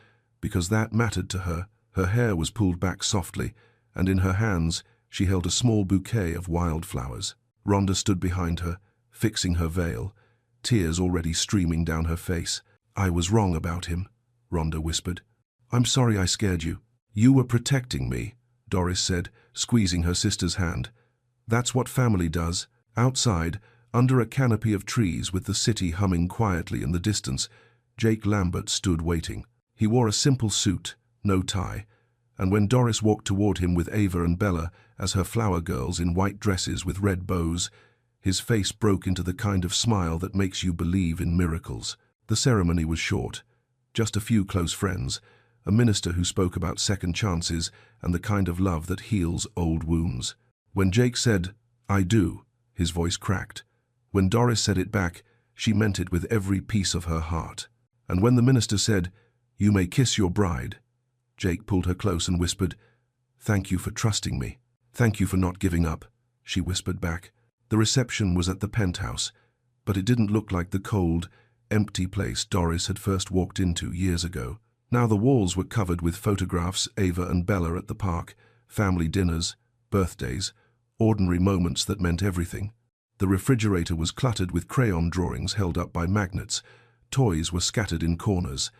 because that mattered to her. Her hair was pulled back softly, and in her hands she held a small bouquet of wildflowers. Rhonda stood behind her, fixing her veil, tears already streaming down her face. "I was wrong about him," Rhonda whispered. "I'm sorry I scared you." "You were protecting me," Doris said, squeezing her sister's hand. "That's what family does." Outside, under a canopy of trees with the city humming quietly in the distance, Jake Lambert stood waiting. He wore a simple suit, no tie, and when Doris walked toward him with Ava and Bella as her flower girls in white dresses with red bows, his face broke into the kind of smile that makes you believe in miracles. The ceremony was short. Just a few close friends, a minister who spoke about second chances and the kind of love that heals old wounds. When Jake said, "I do," his voice cracked. When Doris said it back, she meant it with every piece of her heart. And when the minister said, "You may kiss your bride," Jake pulled her close and whispered, "Thank you for trusting me. Thank you for not giving up," she whispered back. The reception was at the penthouse, but it didn't look like the cold, empty place Doris had first walked into years ago. Now the walls were covered with photographs Ava and Bella at the park, family dinners, birthdays, ordinary moments that meant everything. The refrigerator was cluttered with crayon drawings held up by magnets. Toys were scattered in corners.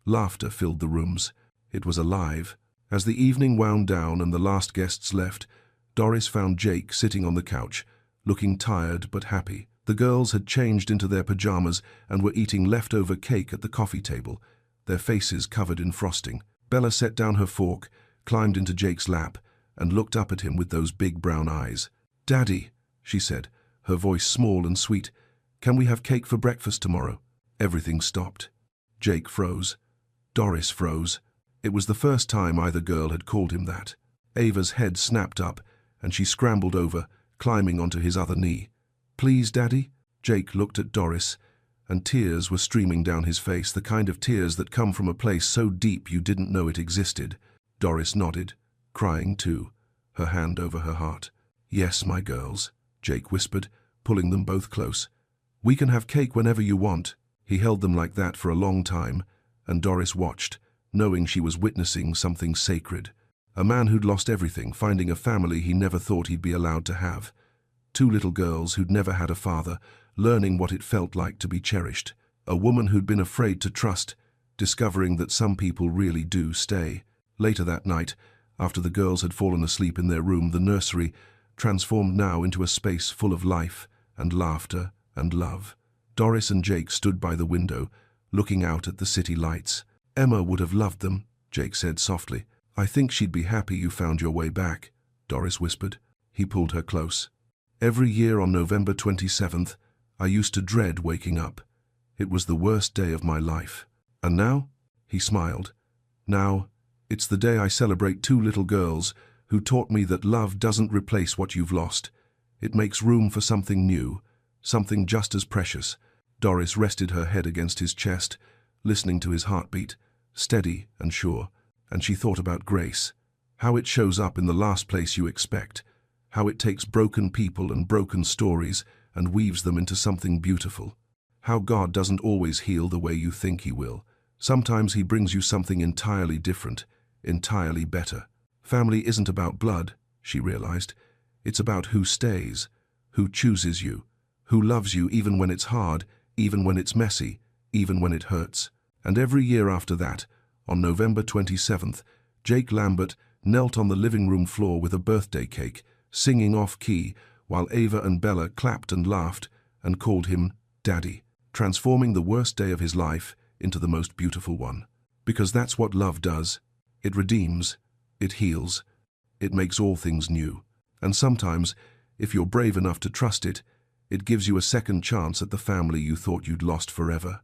Laughter filled the rooms. It was alive. As the evening wound down and the last guests left, Doris found Jake sitting on the couch, looking tired but happy. The girls had changed into their pajamas and were eating leftover cake at the coffee table. their faces covered in frosting. Bella set down her fork, climbed into Jake's lap, and looked up at him with those big brown eyes. "Daddy," she said, her voice small and sweet, "can we have cake for breakfast tomorrow?" Everything stopped. Jake froze. Doris froze. It was the first time either girl had called him that. Ava's head snapped up, and she scrambled over, climbing onto his other knee. "Please, Daddy?" Jake looked at Doris, and tears were streaming down his face, the kind of tears that come from a place so deep you didn't know it existed. Doris nodded, crying too, her hand over her heart. "Yes, my girls," Jake whispered, pulling them both close. "We can have cake whenever you want." He held them like that for a long time, and Doris watched, knowing she was witnessing something sacred. A man who'd lost everything, finding a family he never thought he'd be allowed to have. Two little girls who'd never had a father, learning what it felt like to be cherished. A woman who'd been afraid to trust, discovering that some people really do stay. Later that night, after the girls had fallen asleep in their room, the nursery, transformed now into a space full of life and laughter and love. Doris and Jake stood by the window, looking out at the city lights. "Emma would have loved them," Jake said softly. "I think she'd be happy you found your way back," Doris whispered. He pulled her close. "Every year on November 27th, I used to dread waking up. It was the worst day of my life. And now?" He smiled. "Now, it's the day I celebrate two little girls who taught me that love doesn't replace what you've lost. It makes room for something new, something just as precious." Doris rested her head against his chest, listening to his heartbeat, steady and sure, and she thought about grace, how it shows up in the last place you expect, how it takes broken people and broken stories and weaves them into something beautiful. How God doesn't always heal the way you think he will. Sometimes he brings you something entirely different, entirely better. Family isn't about blood, she realized. It's about who stays, who chooses you, who loves you even when it's hard, even when it's messy, even when it hurts. And every year after that, on November 27th, Jake Lambert knelt on the living room floor with a birthday cake, singing off-key, while Ava and Bella clapped and laughed and called him Daddy, transforming the worst day of his life into the most beautiful one. Because that's what love does. It redeems, it heals, it makes all things new. And sometimes, if you're brave enough to trust it, it gives you a second chance at the family you thought you'd lost forever.